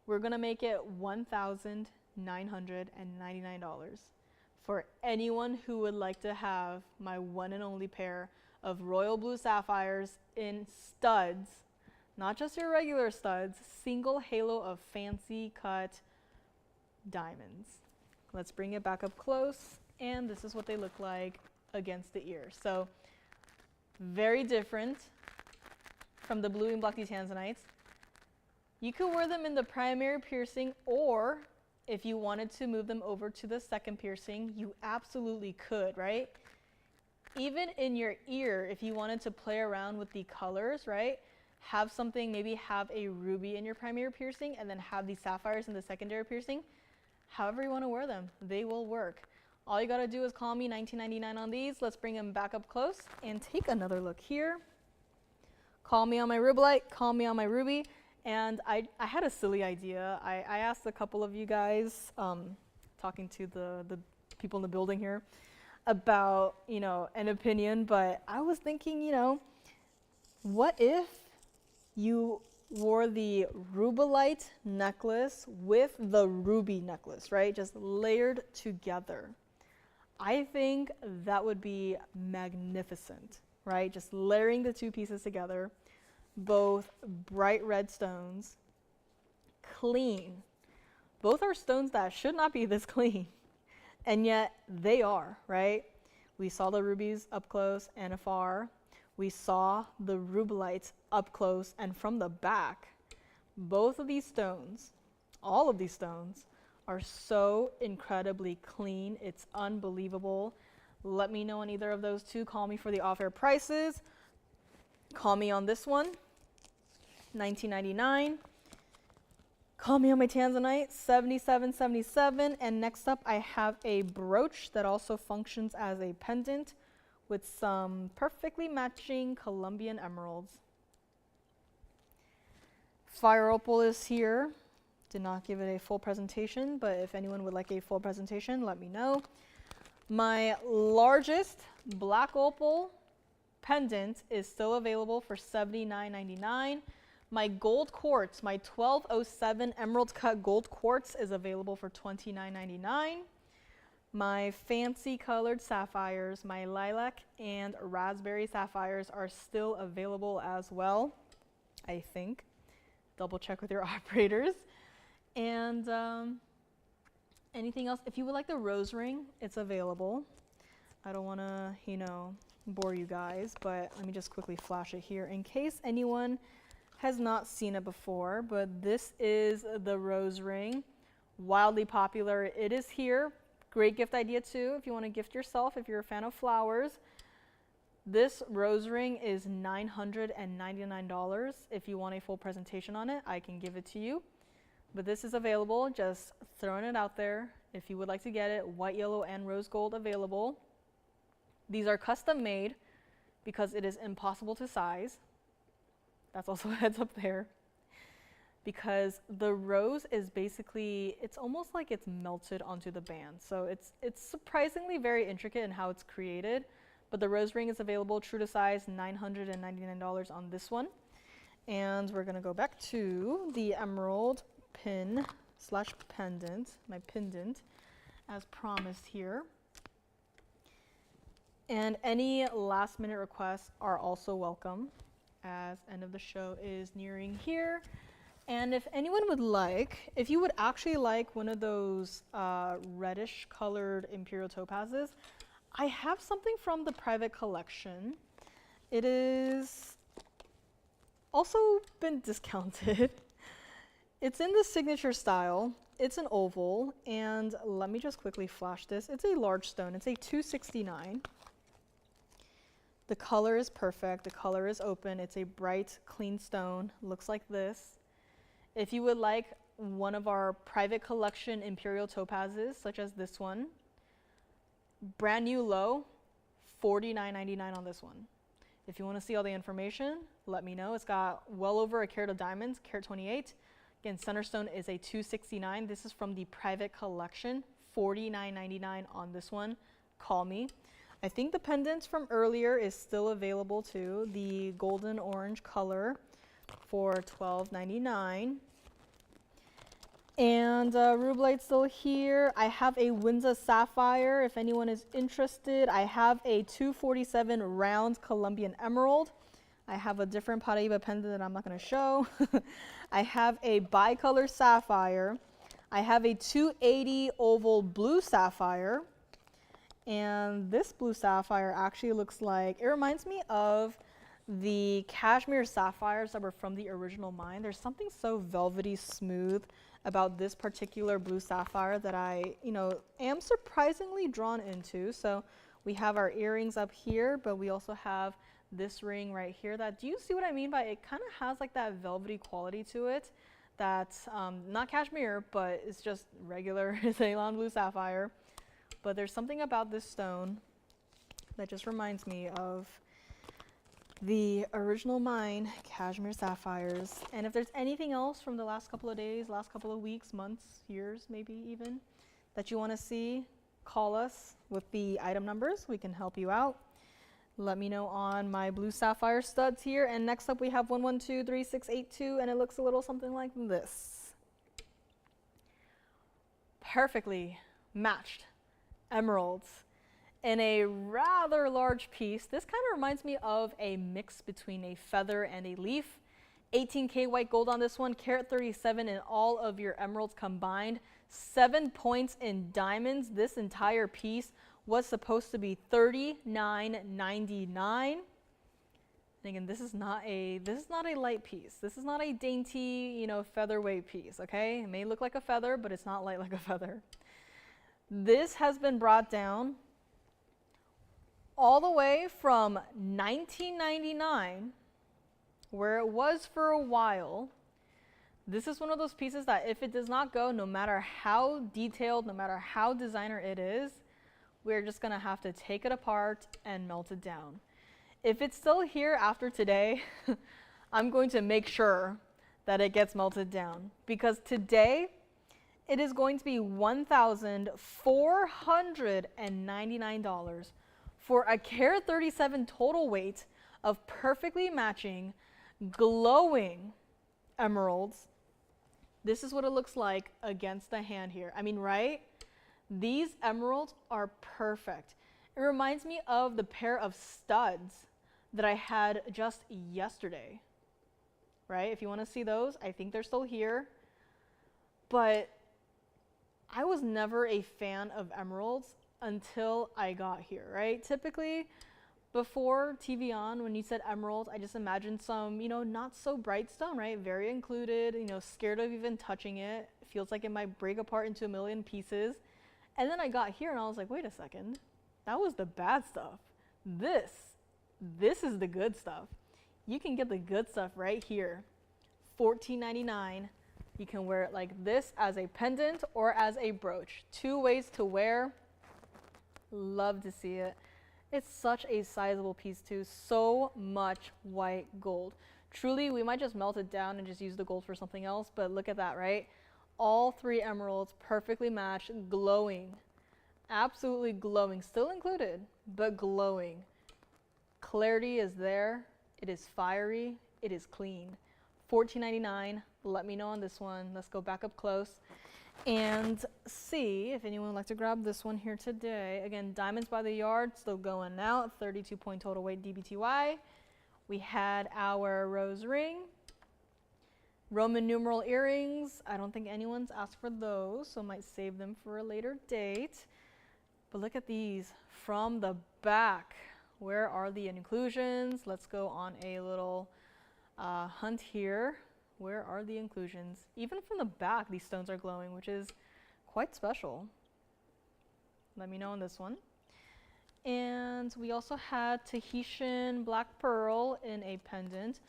we're gonna make it $1,999 for anyone who would like to have my one and only pair of royal blue sapphires in studs, not just your regular studs, single halo of fancy cut diamonds. Let's bring it back up close, and this is what they look like against the ear. So very different from the blue and blocky Tanzanites. You could wear them in the primary piercing, or if you wanted to move them over to the second piercing, you absolutely could, right? Even in your ear, if you wanted to play around with the colors, right? Have something, maybe have a ruby in your primary piercing and then have these sapphires in the secondary piercing. However you want to wear them, they will work. All you got to do is call me $19.99 on these. Let's bring them back up close and take another look here. Call me on my Rubellite, call me on my ruby. And I had a silly idea. I asked a couple of you guys, talking to the people in the building here, about, an opinion, but I was thinking, what if you wore the Rubellite necklace with the ruby necklace, right? Just layered together. I think that would be magnificent, right? Just layering the two pieces together, both bright red stones, clean. Both are stones that should not be this clean, and yet they are, right? We saw the rubies up close and afar. We saw the Rubellites up close and from the back. Both of these stones, all of these stones, are so incredibly clean. It's unbelievable. Let me know on either of those two. Call me for the off-air prices. Call me on this one. $19.99. Call me on my Tanzanite, $77.77. And next up, I have a brooch that also functions as a pendant with some perfectly matching Colombian emeralds. Fire opal is here. Did not give it a full presentation, but if anyone would like a full presentation, let me know. My largest black opal pendant is still available for $79.99. My gold quartz, my 1207 emerald cut gold quartz is available for $29.99. My fancy colored sapphires, my lilac and raspberry sapphires are still available as well, I think. Double check with your operators. And anything else? If you would like the rose ring, it's available. I don't want to, bore you guys, but let me just quickly flash it here in case anyone has not seen it before. But this is the rose ring, wildly popular. It is here. Great gift idea too if you want to gift yourself, if you're a fan of flowers. This rose ring is $999. If you want a full presentation on it, I can give it to you. But this is available, just throwing it out there. If you would like to get it, white, yellow, and rose gold available. These are custom made because it is impossible to size. That's also a heads up there. Because the rose is basically, it's almost like it's melted onto the band. So it's surprisingly very intricate in how it's created. But the rose ring is available, true to size, $999 on this one. And we're gonna go back to the emerald pin / pendant, my pendant, as promised here. And any last minute requests are also welcome, as end of the show is nearing here. And if anyone would like, if you would actually like one of those reddish colored Imperial topazes, I have something from the private collection. It is also been discounted. It's in the signature style. It's an oval, and let me just quickly flash this. It's a large stone. It's a $269. The color is perfect. The color is open. It's a bright, clean stone. Looks like this. If you would like one of our private collection Imperial topazes, such as this one, brand new low, $49.99 on this one. If you want to see all the information, let me know. It's got well over a carat of diamonds, carat 28. Again, center stone is a $269. This is from the private collection, $49.99 on this one. Call me. I think the pendant from earlier is still available too, the golden orange color for $12.99. And Rubellite's still here. I have a Windsor sapphire if anyone is interested. I have a 247 round Colombian emerald. I have a different Paraiba pendant that I'm not going to show. I have a bicolor sapphire. I have a 280 oval blue sapphire. And this blue sapphire actually looks like, it reminds me of the cashmere sapphires that were from the original mine. There's something so velvety smooth about this particular blue sapphire that I, am surprisingly drawn into. So we have our earrings up here, but we also have this ring right here. Do you see what I mean by it kind of has like that velvety quality to it? That's not cashmere, but it's just regular Ceylon blue sapphire. But there's something about this stone that just reminds me of the original mine cashmere sapphires. And if there's anything else from the last couple of days, last couple of weeks, months, years, maybe even, that you want to see, call us with the item numbers. We can help you out. Let me know on my blue sapphire studs here. And next up we have 1123682, and it looks a little something like this. Perfectly matched emeralds in a rather large piece. This kind of reminds me of a mix between a feather and a leaf. 18K white gold on this one, carat 37 in all of your emeralds combined. 7 points in diamonds. This entire piece was supposed to be $39.99. Again, this is not a light piece. This is not a dainty, featherweight piece, okay? It may look like a feather, but it's not light like a feather. This has been brought down all the way from $19.99 where it was for a while, this is one of those pieces that if it does not go, no matter how detailed, no matter how designer it is, we're just gonna have to take it apart and melt it down. If it's still here after today, I'm going to make sure that it gets melted down, because today it is going to be $1,499 for a carat 37 total weight of perfectly matching, glowing emeralds. This is what it looks like against the hand here. I mean, right? These emeralds are perfect. It reminds me of the pair of studs that I had just yesterday, right? If you want to see those, I think they're still here. But I was never a fan of emeralds until I got here, right? Typically, before TVON, when you said emerald, I just imagined some, not so bright stone, right? Very included, scared of even touching it. It feels like it might break apart into a million pieces. And then I got here and I was like, wait a second, that was the bad stuff. This is the good stuff. You can get the good stuff right here. $14.99. You can wear it like this as a pendant or as a brooch. 2 ways to wear. Love to see it. It's such a sizable piece too. So much white gold. Truly, we might just melt it down and just use the gold for something else, but look at that, right? All 3 emeralds perfectly matched, glowing. Absolutely glowing. Still included, but glowing. Clarity is there. It is fiery. It is clean. $14.99. Let me know on this one. Let's go back up close and see if anyone would like to grab this one here today. Again, diamonds by the yard, still going out. 32 point total weight DBTY. We had our rose ring. Roman numeral earrings. I don't think anyone's asked for those, so I might save them for a later date. But look at these from the back. Where are the inclusions? Let's go on a little hunt here. Where are the inclusions? Even from the back, these stones are glowing, which is quite special. Let me know on this one. And we also had Tahitian black pearl in a pendant.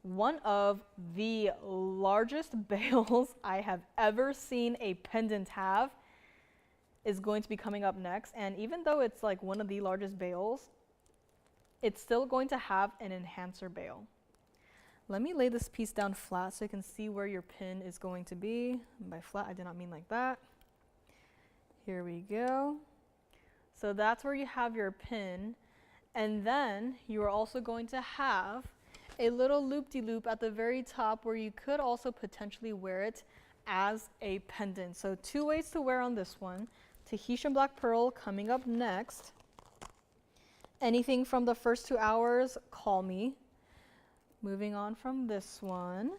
One of the largest bales I have ever seen a pendant have is going to be coming up next. And even though it's like one of the largest bales, it's still going to have an enhancer bale. Let me lay this piece down flat so you can see where your pin is going to be. And by flat, I did not mean like that. Here we go. So that's where you have your pin. And then you are also going to have a little loop-de-loop at the very top where you could also potentially wear it as a pendant. So 2 ways to wear on this one. Tahitian black pearl coming up next. Anything from the first 2 hours, call me. Moving on from this one.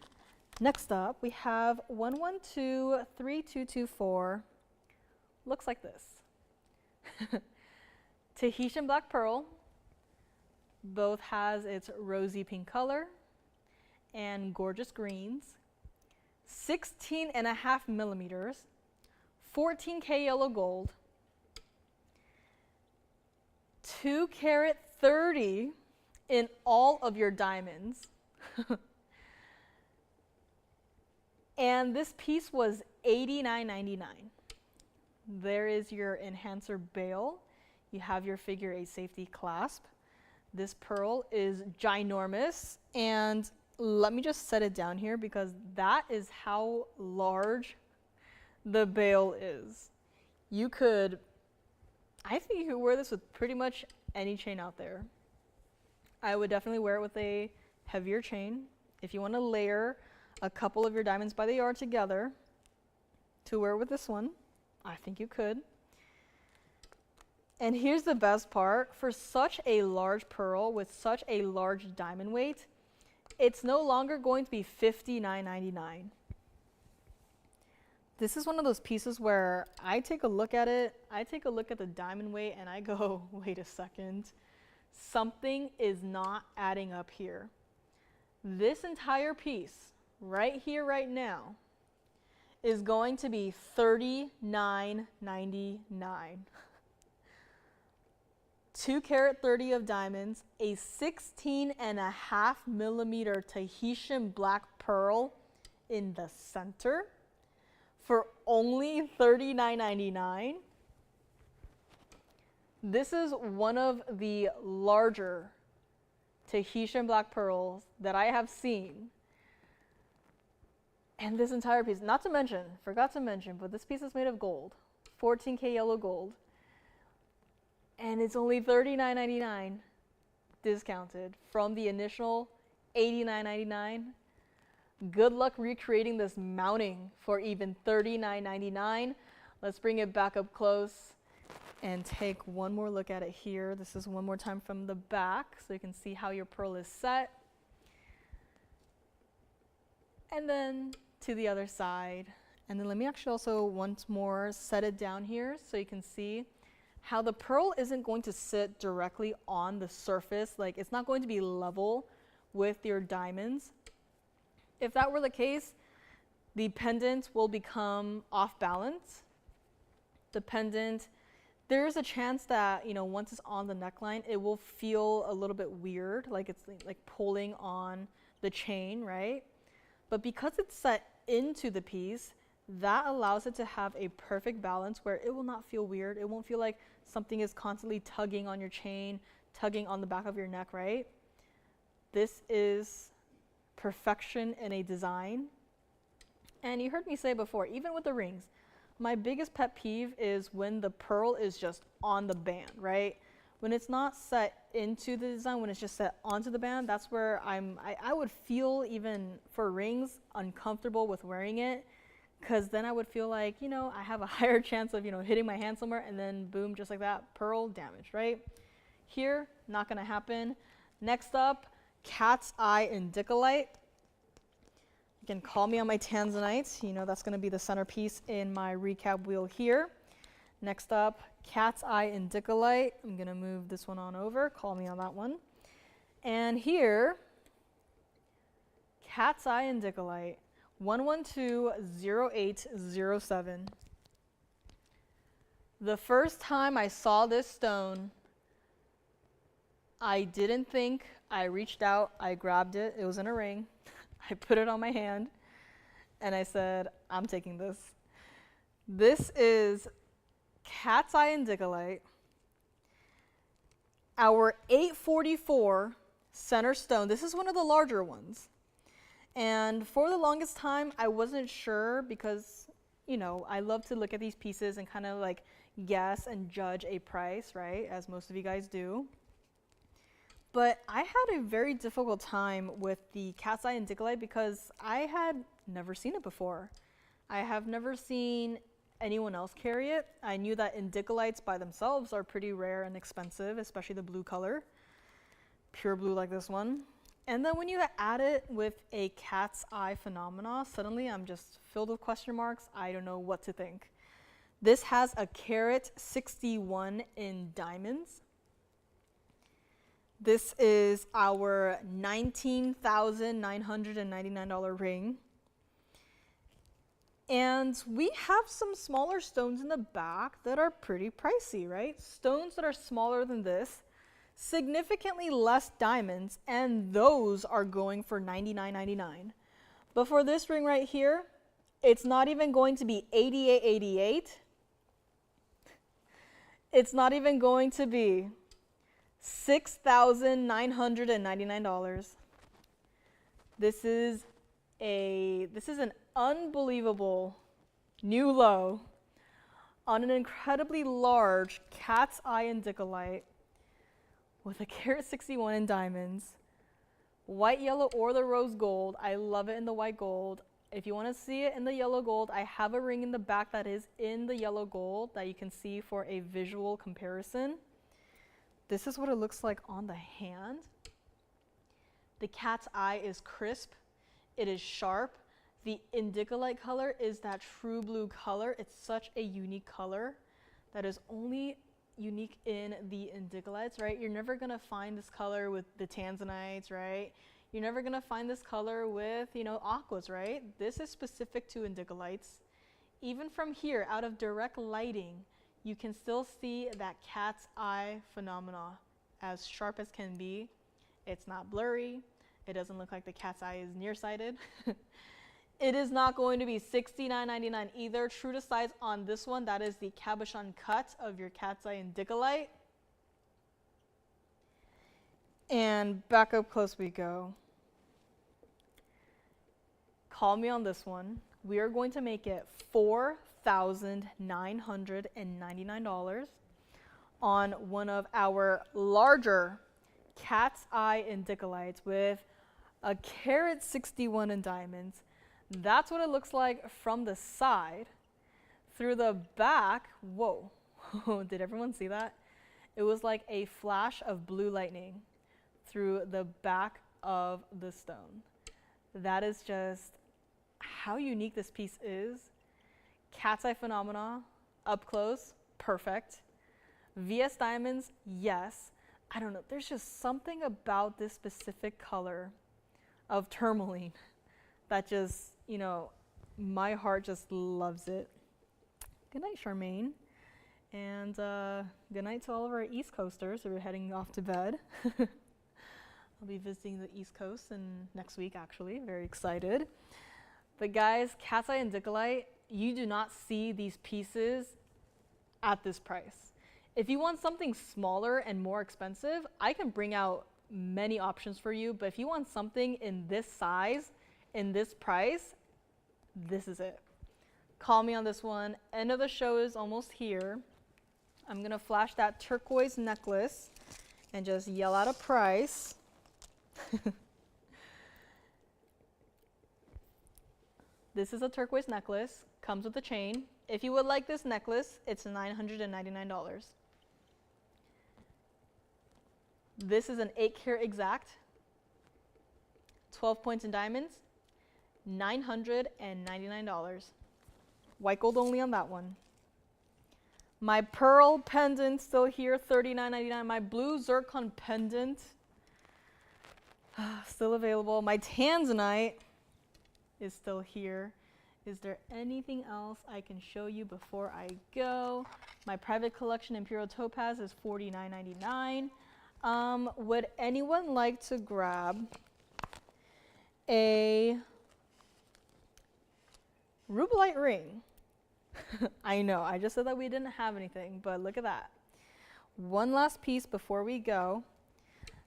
Next up, we have 1123224. Looks like this. Tahitian black pearl. Both has its rosy pink color and gorgeous greens. 16.5 millimeters. 14K yellow gold. 2 carat 30 in all of your diamonds. And this piece was $89.99. There is your enhancer bail. You have your figure 8 safety clasp. This pearl is ginormous, and let me just set it down here because that is how large the bail is. I think you could wear this with pretty much any chain out there. I would definitely wear it with a heavier chain. If you want to layer a couple of your diamonds by the yard together to wear with this one, I think you could. And here's the best part. For such a large pearl with such a large diamond weight, it's no longer going to be $59.99. This is one of those pieces where I take a look at it, I take a look at the diamond weight, and I go, wait a second. Something is not adding up here. This entire piece, right here, right now, is going to be $39.99. 2 carat 30 of diamonds, a 16.5 millimeter Tahitian black pearl in the center for only $39.99. This is one of the larger Tahitian black pearls that I have seen. And this entire piece, not to mention, forgot to mention, but this piece is made of gold, 14K yellow gold. And it's only $39.99 discounted from the initial $89.99. Good luck recreating this mounting for even $39.99. Let's bring it back up close and take one more look at it here. This is one more time from the back so you can see how your pearl is set. And then to the other side. And then let me actually also once more set it down here so you can see how the pearl isn't going to sit directly on the surface. Like, it's not going to be level with your diamonds. If that were the case, the pendant will become off balance. The pendant, there's a chance that, you know, once it's on the neckline, it will feel a little bit weird, like it's like pulling on the chain, right? But because it's set into the piece, that allows it to have a perfect balance where it will not feel weird. It won't feel like something is constantly tugging on your chain, tugging on the back of your neck, right? This is perfection in a design. And you heard me say before, even with the rings, my biggest pet peeve is when the pearl is just on the band, right? When it's not set into the design, when it's just set onto the band, that's where I would feel, even for rings, uncomfortable with wearing it, because then I would feel like, you know, I have a higher chance of, you know, hitting my hand somewhere and then boom, just like that, pearl damaged, right? Here, not gonna happen. Next up, cat's eye indicolite. You can call me on my Tanzanite. You know, that's gonna be the centerpiece in my recap wheel here. Next up, cat's eye indicolite. I'm gonna move this one on over, call me on that one. And here, cat's eye indicolite. 1120807. The first time I saw this stone, I didn't think. I reached out, I grabbed it. It was in a ring. I put it on my hand, and I said, I'm taking this. This is cat's eye indicolite, our 844 center stone. This is one of the larger ones. And for the longest time, I wasn't sure because, you know, I love to look at these pieces and kind of like guess and judge a price, right? As most of you guys do. But I had a very difficult time with the cat's eye indicolite because I had never seen it before. I have never seen anyone else carry it. I knew that indicolites by themselves are pretty rare and expensive, especially the blue color, pure blue like this one. And then when you add it with a cat's eye phenomena, suddenly I'm just filled with question marks. I don't know what to think. This has a carat 61 in diamonds. This is our $19,999 ring. And we have some smaller stones in the back that are pretty pricey, right? Stones that are smaller than this, significantly less diamonds, and those are going for $99.99. But for this ring right here, it's not even going to be $88.88. It's not even going to be $6,999. This is an unbelievable new low on an incredibly large cat's eye indicolite with a carat 61 in diamonds, white, yellow, or the rose gold. I love it in the white gold. If you want to see it in the yellow gold, I have a ring in the back that is in the yellow gold that you can see for a visual comparison. This is what it looks like on the hand. The cat's eye is crisp. It is sharp. The indicolite color is that true blue color. It's such a unique color that is only unique in the indicolites, right? You're never gonna find this color with the Tanzanites, right? You're never gonna find this color with, you know, aquas, right? This is specific to indicolites. Even from here, out of direct lighting, you can still see that cat's eye phenomena as sharp as can be. It's not blurry. It doesn't look like the cat's eye is nearsighted. It is not going to be $69.99 either. True to size on this one, that is the cabochon cut of your cat's eye indicolite. And back up close we go. Call me on this one. We are going to make it $4,999 on one of our larger cat's eye indicolites with a carat 61 in diamonds. That's what it looks like from the side. Through the back, whoa, did everyone see that? It was like a flash of blue lightning through the back of the stone. That is just how unique this piece is. Cat's eye phenomena, up close, perfect. VS diamonds, yes. I don't know, there's just something about this specific color of tourmaline that just, you know, my heart just loves it. Good night, Charmaine. And good night to all of our East Coasters who are heading off to bed. I'll be visiting the East Coast next week, actually. Very excited. But guys, cat's eye indicolite, you do not see these pieces at this price. If you want something smaller and more expensive, I can bring out many options for you. But if you want something in this size, in this price, this is it. Call me on this one. End of the show is almost here. I'm gonna flash that turquoise necklace and just yell out a price. This is a turquoise necklace, comes with a chain. If you would like this necklace, it's $999. This is an 8 karat exact, 12 points in diamonds, $999. White gold only on that one. My pearl pendant still here, $39.99. My blue zircon pendant, still available. My Tanzanite is still here. Is there anything else I can show you before I go? My private collection Imperial topaz is $49.99. Would anyone like to grab a Rubellite ring? I know, I just said that we didn't have anything, but look at that. One last piece before we go.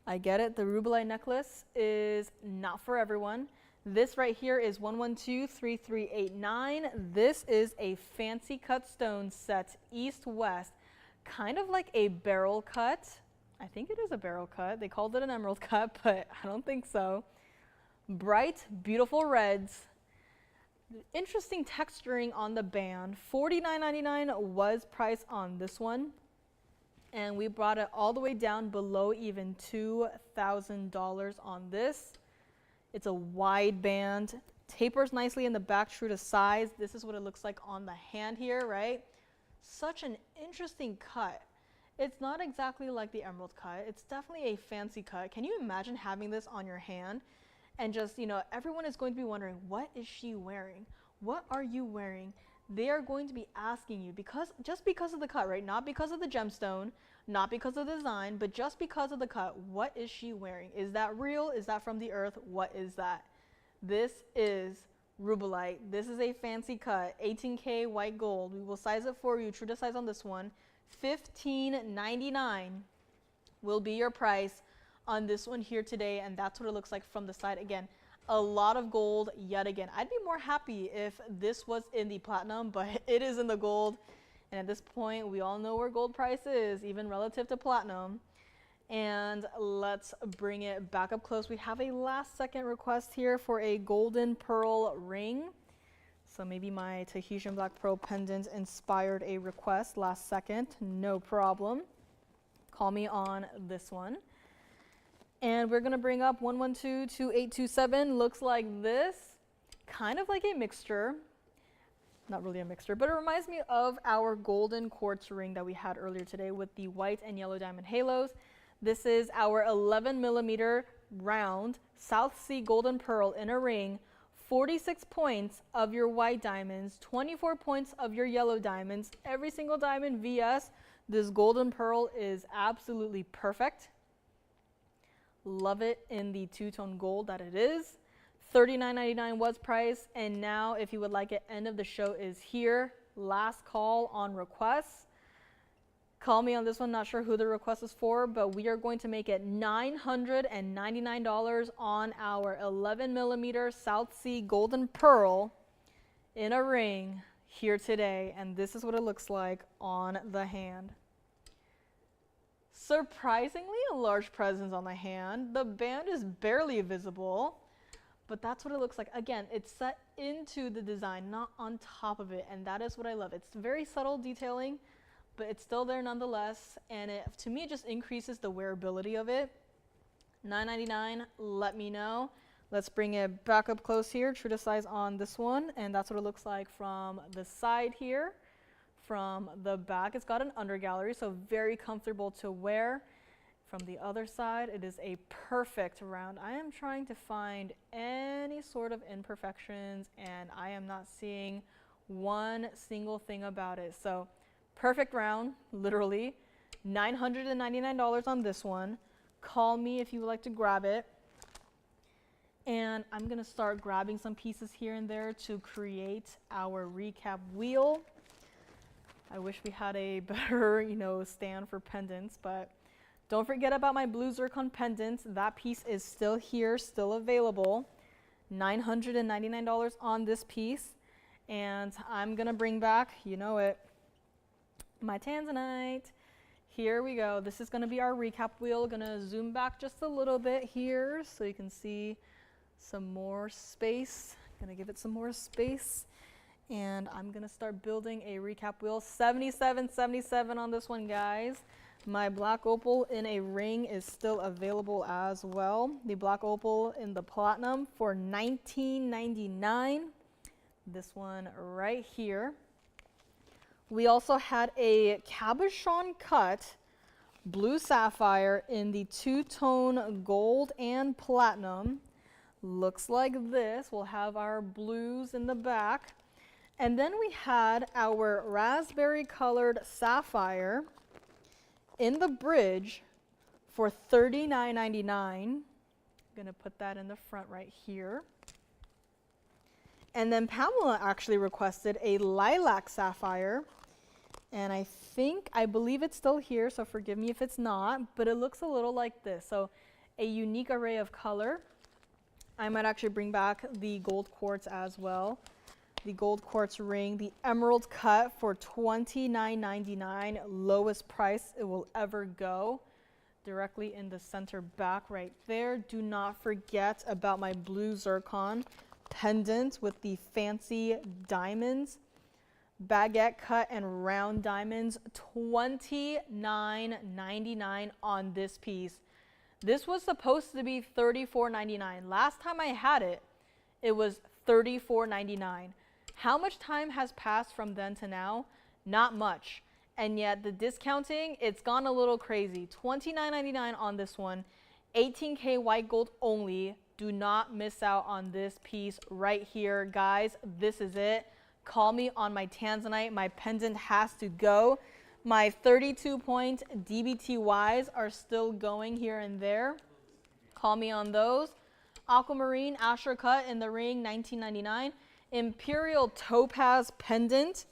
I get it, the Rubellite necklace is not for everyone. This right here is 1123389. This is a fancy cut stone set east-west, kind of like a barrel cut. I think it is a barrel cut. They called it an emerald cut, but I don't think so. Bright, beautiful reds. Interesting texturing on the band. $49.99 was price on this one. And we brought it all the way down below even $2,000 on this. It's a wide band. Tapers nicely in the back, true to size. This is what it looks like on the hand here, right? Such an interesting cut. It's not exactly like the emerald cut. It's definitely a fancy cut. Can you imagine having this on your hand? And just, you know, everyone is going to be wondering, what is she wearing? What are you wearing? They are going to be asking you, just because of the cut, right? Not because of the gemstone, not because of the design, but just because of the cut. What is she wearing? Is that real? Is that from the earth? What is that? This is Rubellite. This is a fancy cut, 18K white gold. We will size it for you, true to size on this one. $15.99 will be your price on this one here today, and that's what it looks like from the side. Again, a lot of gold yet again. I'd be more happy if this was in the platinum, but it is in the gold. And at this point, we all know where gold price is, even relative to platinum. And let's bring it back up close. We have a last second request here for a golden pearl ring. So maybe my Tahitian black pearl pendant inspired a request last second. No problem. Call me on this one. And we're going to bring up 1122827. Looks like this. Kind of like a mixture. Not really a mixture, but it reminds me of our golden quartz ring that we had earlier today with the white and yellow diamond halos. This is our 11 millimeter round South Sea golden pearl in a ring, 46 points of your white diamonds, 24 points of your yellow diamonds, every single diamond VS. This golden pearl is absolutely perfect. Love it in the two-tone gold that it is. $39.99 was priced, and now if you would like it, end of the show is here. Last call on requests. Call me on this one, not sure who the request is for, but we are going to make it $999 on our 11 millimeter South Sea golden pearl in a ring here today, and this is what it looks like on the hand. Surprisingly, a large presence on the hand. The band is barely visible, but that's what it looks like. Again, it's set into the design, not on top of it, and that is what I love. It's very subtle detailing, but it's still there nonetheless, and it, to me, it just increases the wearability of it. $9.99, let me know. Let's bring it back up close here, true to size on this one, and that's what it looks like from the side here. From the back, it's got an under gallery, so very comfortable to wear. From the other side, it is a perfect round. I am trying to find any sort of imperfections, and I am not seeing one single thing about it. So perfect round, literally. $999 on this one. Call me if you would like to grab it. And I'm gonna start grabbing some pieces here and there to create our recap wheel. I wish we had a better, stand for pendants, but don't forget about my blue zircon pendant. That piece is still here, still available. $999 on this piece. And I'm gonna bring back, you know it, my Tanzanite. Here we go. This is going to be our recap wheel. Gonna zoom back just a little bit here so you can see some more space. Gonna give it some more space. And I'm gonna start building a recap wheel. 77.77 on this one, guys. My black opal in a ring is still available as well. The black opal in the platinum for $19.99. This one right here. We also had a cabochon cut blue sapphire in the two-tone gold and platinum. Looks like this. We'll have our blues in the back. And then we had our raspberry colored sapphire in the bridge for $39.99. I'm gonna put that in the front right here. And then Pamela actually requested a lilac sapphire. And I believe it's still here, so forgive me if it's not, but it looks a little like this. So a unique array of color. I might actually bring back the gold quartz as well. The gold quartz ring, the emerald cut for $29.99, lowest price it will ever go. Directly in the center back right there. Do not forget about my blue zircon pendant with the fancy diamonds. Baguette cut and round diamonds, $29.99 on this piece. This was supposed to be $34.99. Last time I had it, it was $34.99. How much time has passed from then to now? Not much. And yet the discounting, it's gone a little crazy. $29.99 on this one, 18K white gold only. Do not miss out on this piece right here, guys. This is it. Call me on my Tanzanite. My pendant has to go. My 32-point DBTYs are still going here and there. Call me on those. Aquamarine Asher cut in the ring, $19.99. Imperial topaz pendant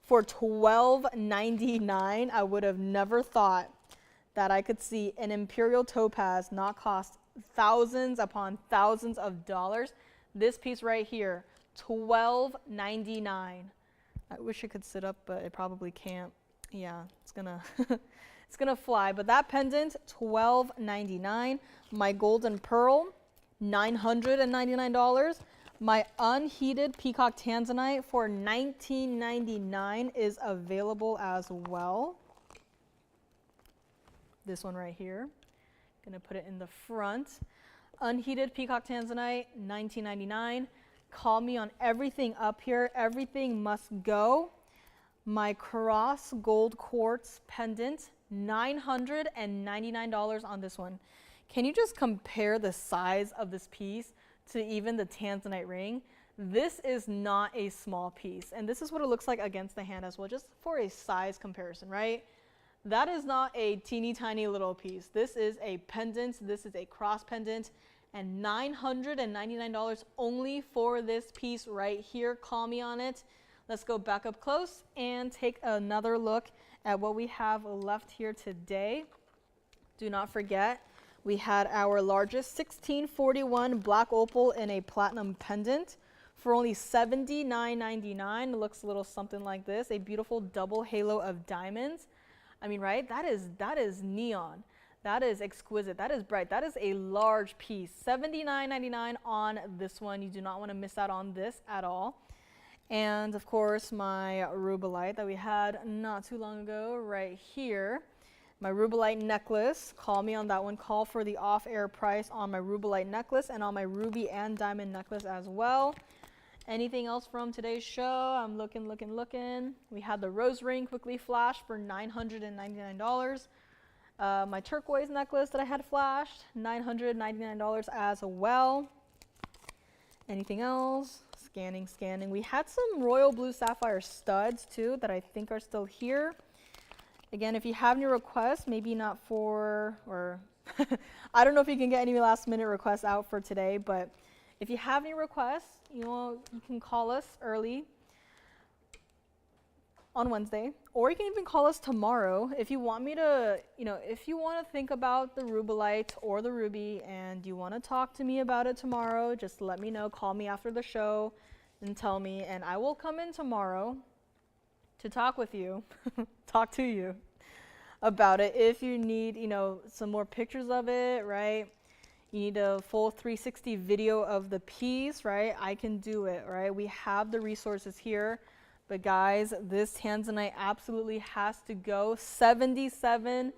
for $12.99. I would have never thought that I could see an Imperial topaz not cost thousands upon thousands of dollars. This piece right here, $12.99. I wish it could sit up, but it probably can't. Yeah, it's gonna it's gonna fly. But that pendant, $12.99. My golden pearl, $999. My unheated Peacock Tanzanite for $19.99 is available as well. This one right here. Gonna put it in the front. Unheated Peacock Tanzanite, $19.99. Call me on everything up here. Everything must go. My cross gold quartz pendant, $999 on this one. Can you just compare the size of this piece to even the Tanzanite ring? This is not a small piece, and this is what it looks like against the hand as well, just for a size comparison, right? That is not a teeny tiny little piece. This is a pendant, this is a cross pendant, and $999 only for this piece right here. Call me on it. Let's go back up close and take another look at what we have left here today. Do not forget, we had our largest 1641 black opal in a platinum pendant for only $79.99. It looks a little something like this, a beautiful double halo of diamonds. I mean, right? That is neon. That is exquisite. That is bright. That is a large piece. $79.99 on this one. You do not want to miss out on this at all. And of course, my Rubellite that we had not too long ago right here. My Rubellite necklace. Call me on that one. Call for the off-air price on my Rubellite necklace and on my ruby and diamond necklace as well. Anything else from today's show? I'm looking. We had the rose ring quickly flashed for $999. My turquoise necklace that I had flashed, $999 as well. Anything else? Scanning. We had some royal blue sapphire studs too that I think are still here. Again, if you have any requests, maybe not for, or I don't know if you can get any last minute requests out for today, but if you have any requests, you can call us early on Wednesday, or you can even call us tomorrow if you want me to, if you want to think about the Rubellite or the ruby and you want to talk to me about it tomorrow, just let me know. Call me after the show and tell me, and I will come in tomorrow to talk with you, talk to you about it. If you need, some more pictures of it, right? You need a full 360 video of the piece, right? I can do it, right? We have the resources here. But guys, this Tanzanite absolutely has to go. $77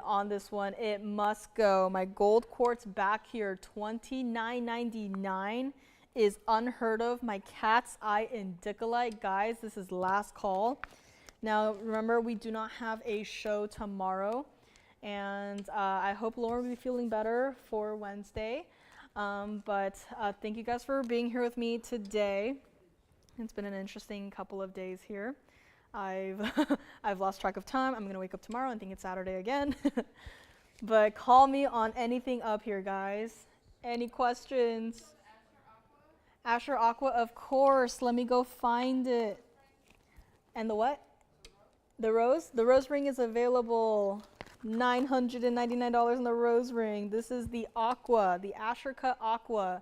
on this one. It must go. My gold quartz back here, $29.99 is unheard of. My cat's eye indicolite. Guys, this is last call. Now, remember, we do not have a show tomorrow. And I hope Lauren will be feeling better for Wednesday. But thank you guys for being here with me today. It's been an interesting couple of days here. I've lost track of time. I'm gonna wake up tomorrow and think it's Saturday again. But call me on anything up here, guys. Any questions? Asher Aqua, of course. Let me go find it. And the what? The rose? The rose ring is available. $999 in the rose ring. This is the aqua, the Asher Cut Aqua.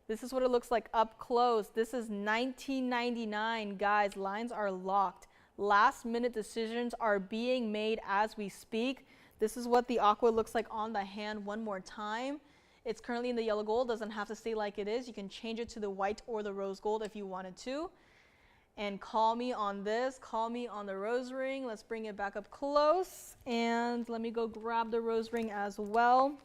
This is what it looks like up close. This is $19.99. Guys, lines are locked. Last minute decisions are being made as we speak. This is what the aqua looks like on the hand one more time. It's currently in the yellow gold. Doesn't have to stay like it is. You can change it to the white or the rose gold if you wanted to. And call me on this. Call me on the rose ring. Let's bring it back up close. And let me go grab the rose ring as well.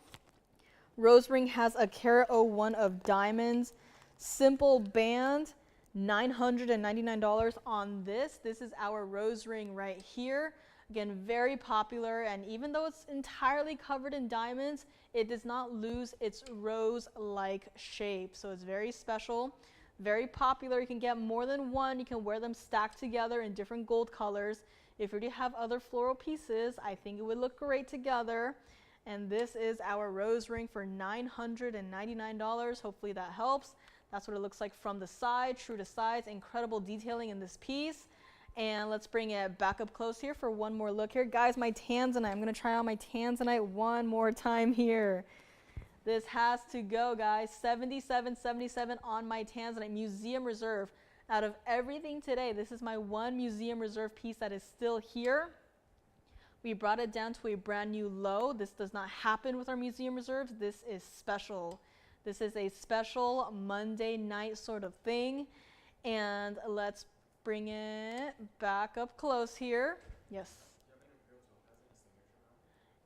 Rose ring has a carat 01 of diamonds. Simple band, $999 on this. This is our rose ring right here. Again, very popular, and even though it's entirely covered in diamonds, it does not lose its rose-like shape. So it's very special, very popular. You can get more than one. You can wear them stacked together in different gold colors. If you already have other floral pieces, I think it would look great together. And this is our rose ring for $999. Hopefully that helps. That's what it looks like from the side, true to size. Incredible detailing in this piece. And let's bring it back up close here for one more look here. Guys, my Tanzanite. I'm going to try on my Tanzanite one more time here. This has to go, guys. $77.77 on my Tanzanite. Museum Reserve. Out of everything today, this is my one Museum Reserve piece that is still here. We brought it down to a brand new low. This does not happen with our Museum Reserves. This is special. This is a special Monday night sort of thing. And let's bring it back up close here. Yes.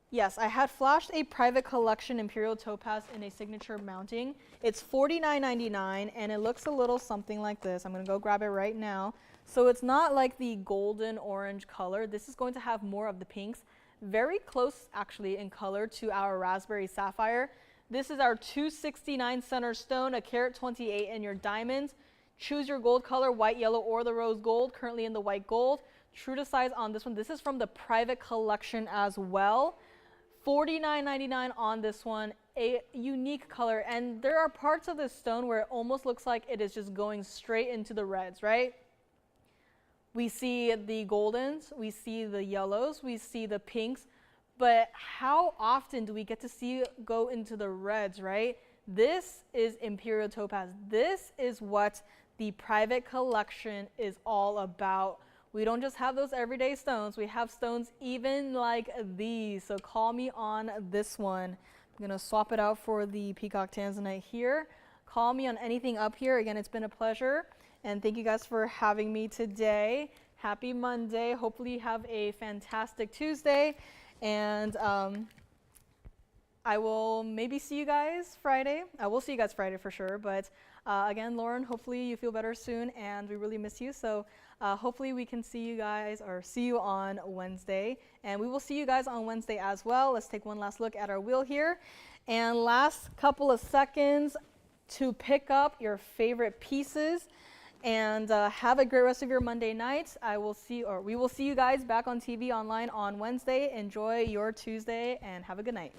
Yes, I had flashed a private collection Imperial topaz in a signature mounting. It's $49.99 and it looks a little something like this. I'm gonna go grab it right now. So it's not like the golden orange color. This is going to have more of the pinks. Very close actually in color to our raspberry sapphire. This is our 269 center stone, a carat 28 in your diamonds. Choose your gold color, white, yellow, or the rose gold. Currently in the white gold. True to size on this one. This is from the private collection as well. $49.99 on this one. A unique color. And there are parts of this stone where it almost looks like it is just going straight into the reds, right? We see the goldens, we see the yellows, we see the pinks. But how often do we get to see go into the reds, right? This is Imperial topaz. This is what the private collection is all about. We don't just have those everyday stones. We have stones even like these. So call me on this one. I'm going to swap it out for the Peacock Tanzanite here. Call me on anything up here. Again, it's been a pleasure. And thank you guys for having me today. Happy Monday. Hopefully you have a fantastic Tuesday. And I will maybe see you guys Friday. I will see you guys Friday for sure. But again, Lauren, hopefully you feel better soon. And we really miss you. So hopefully we can see you guys or see you on Wednesday. And we will see you guys on Wednesday as well. Let's take one last look at our wheel here. And last couple of seconds to pick up your favorite pieces. And have a great rest of your Monday night. We will see you guys back on TV online on Wednesday. Enjoy your Tuesday and have a good night.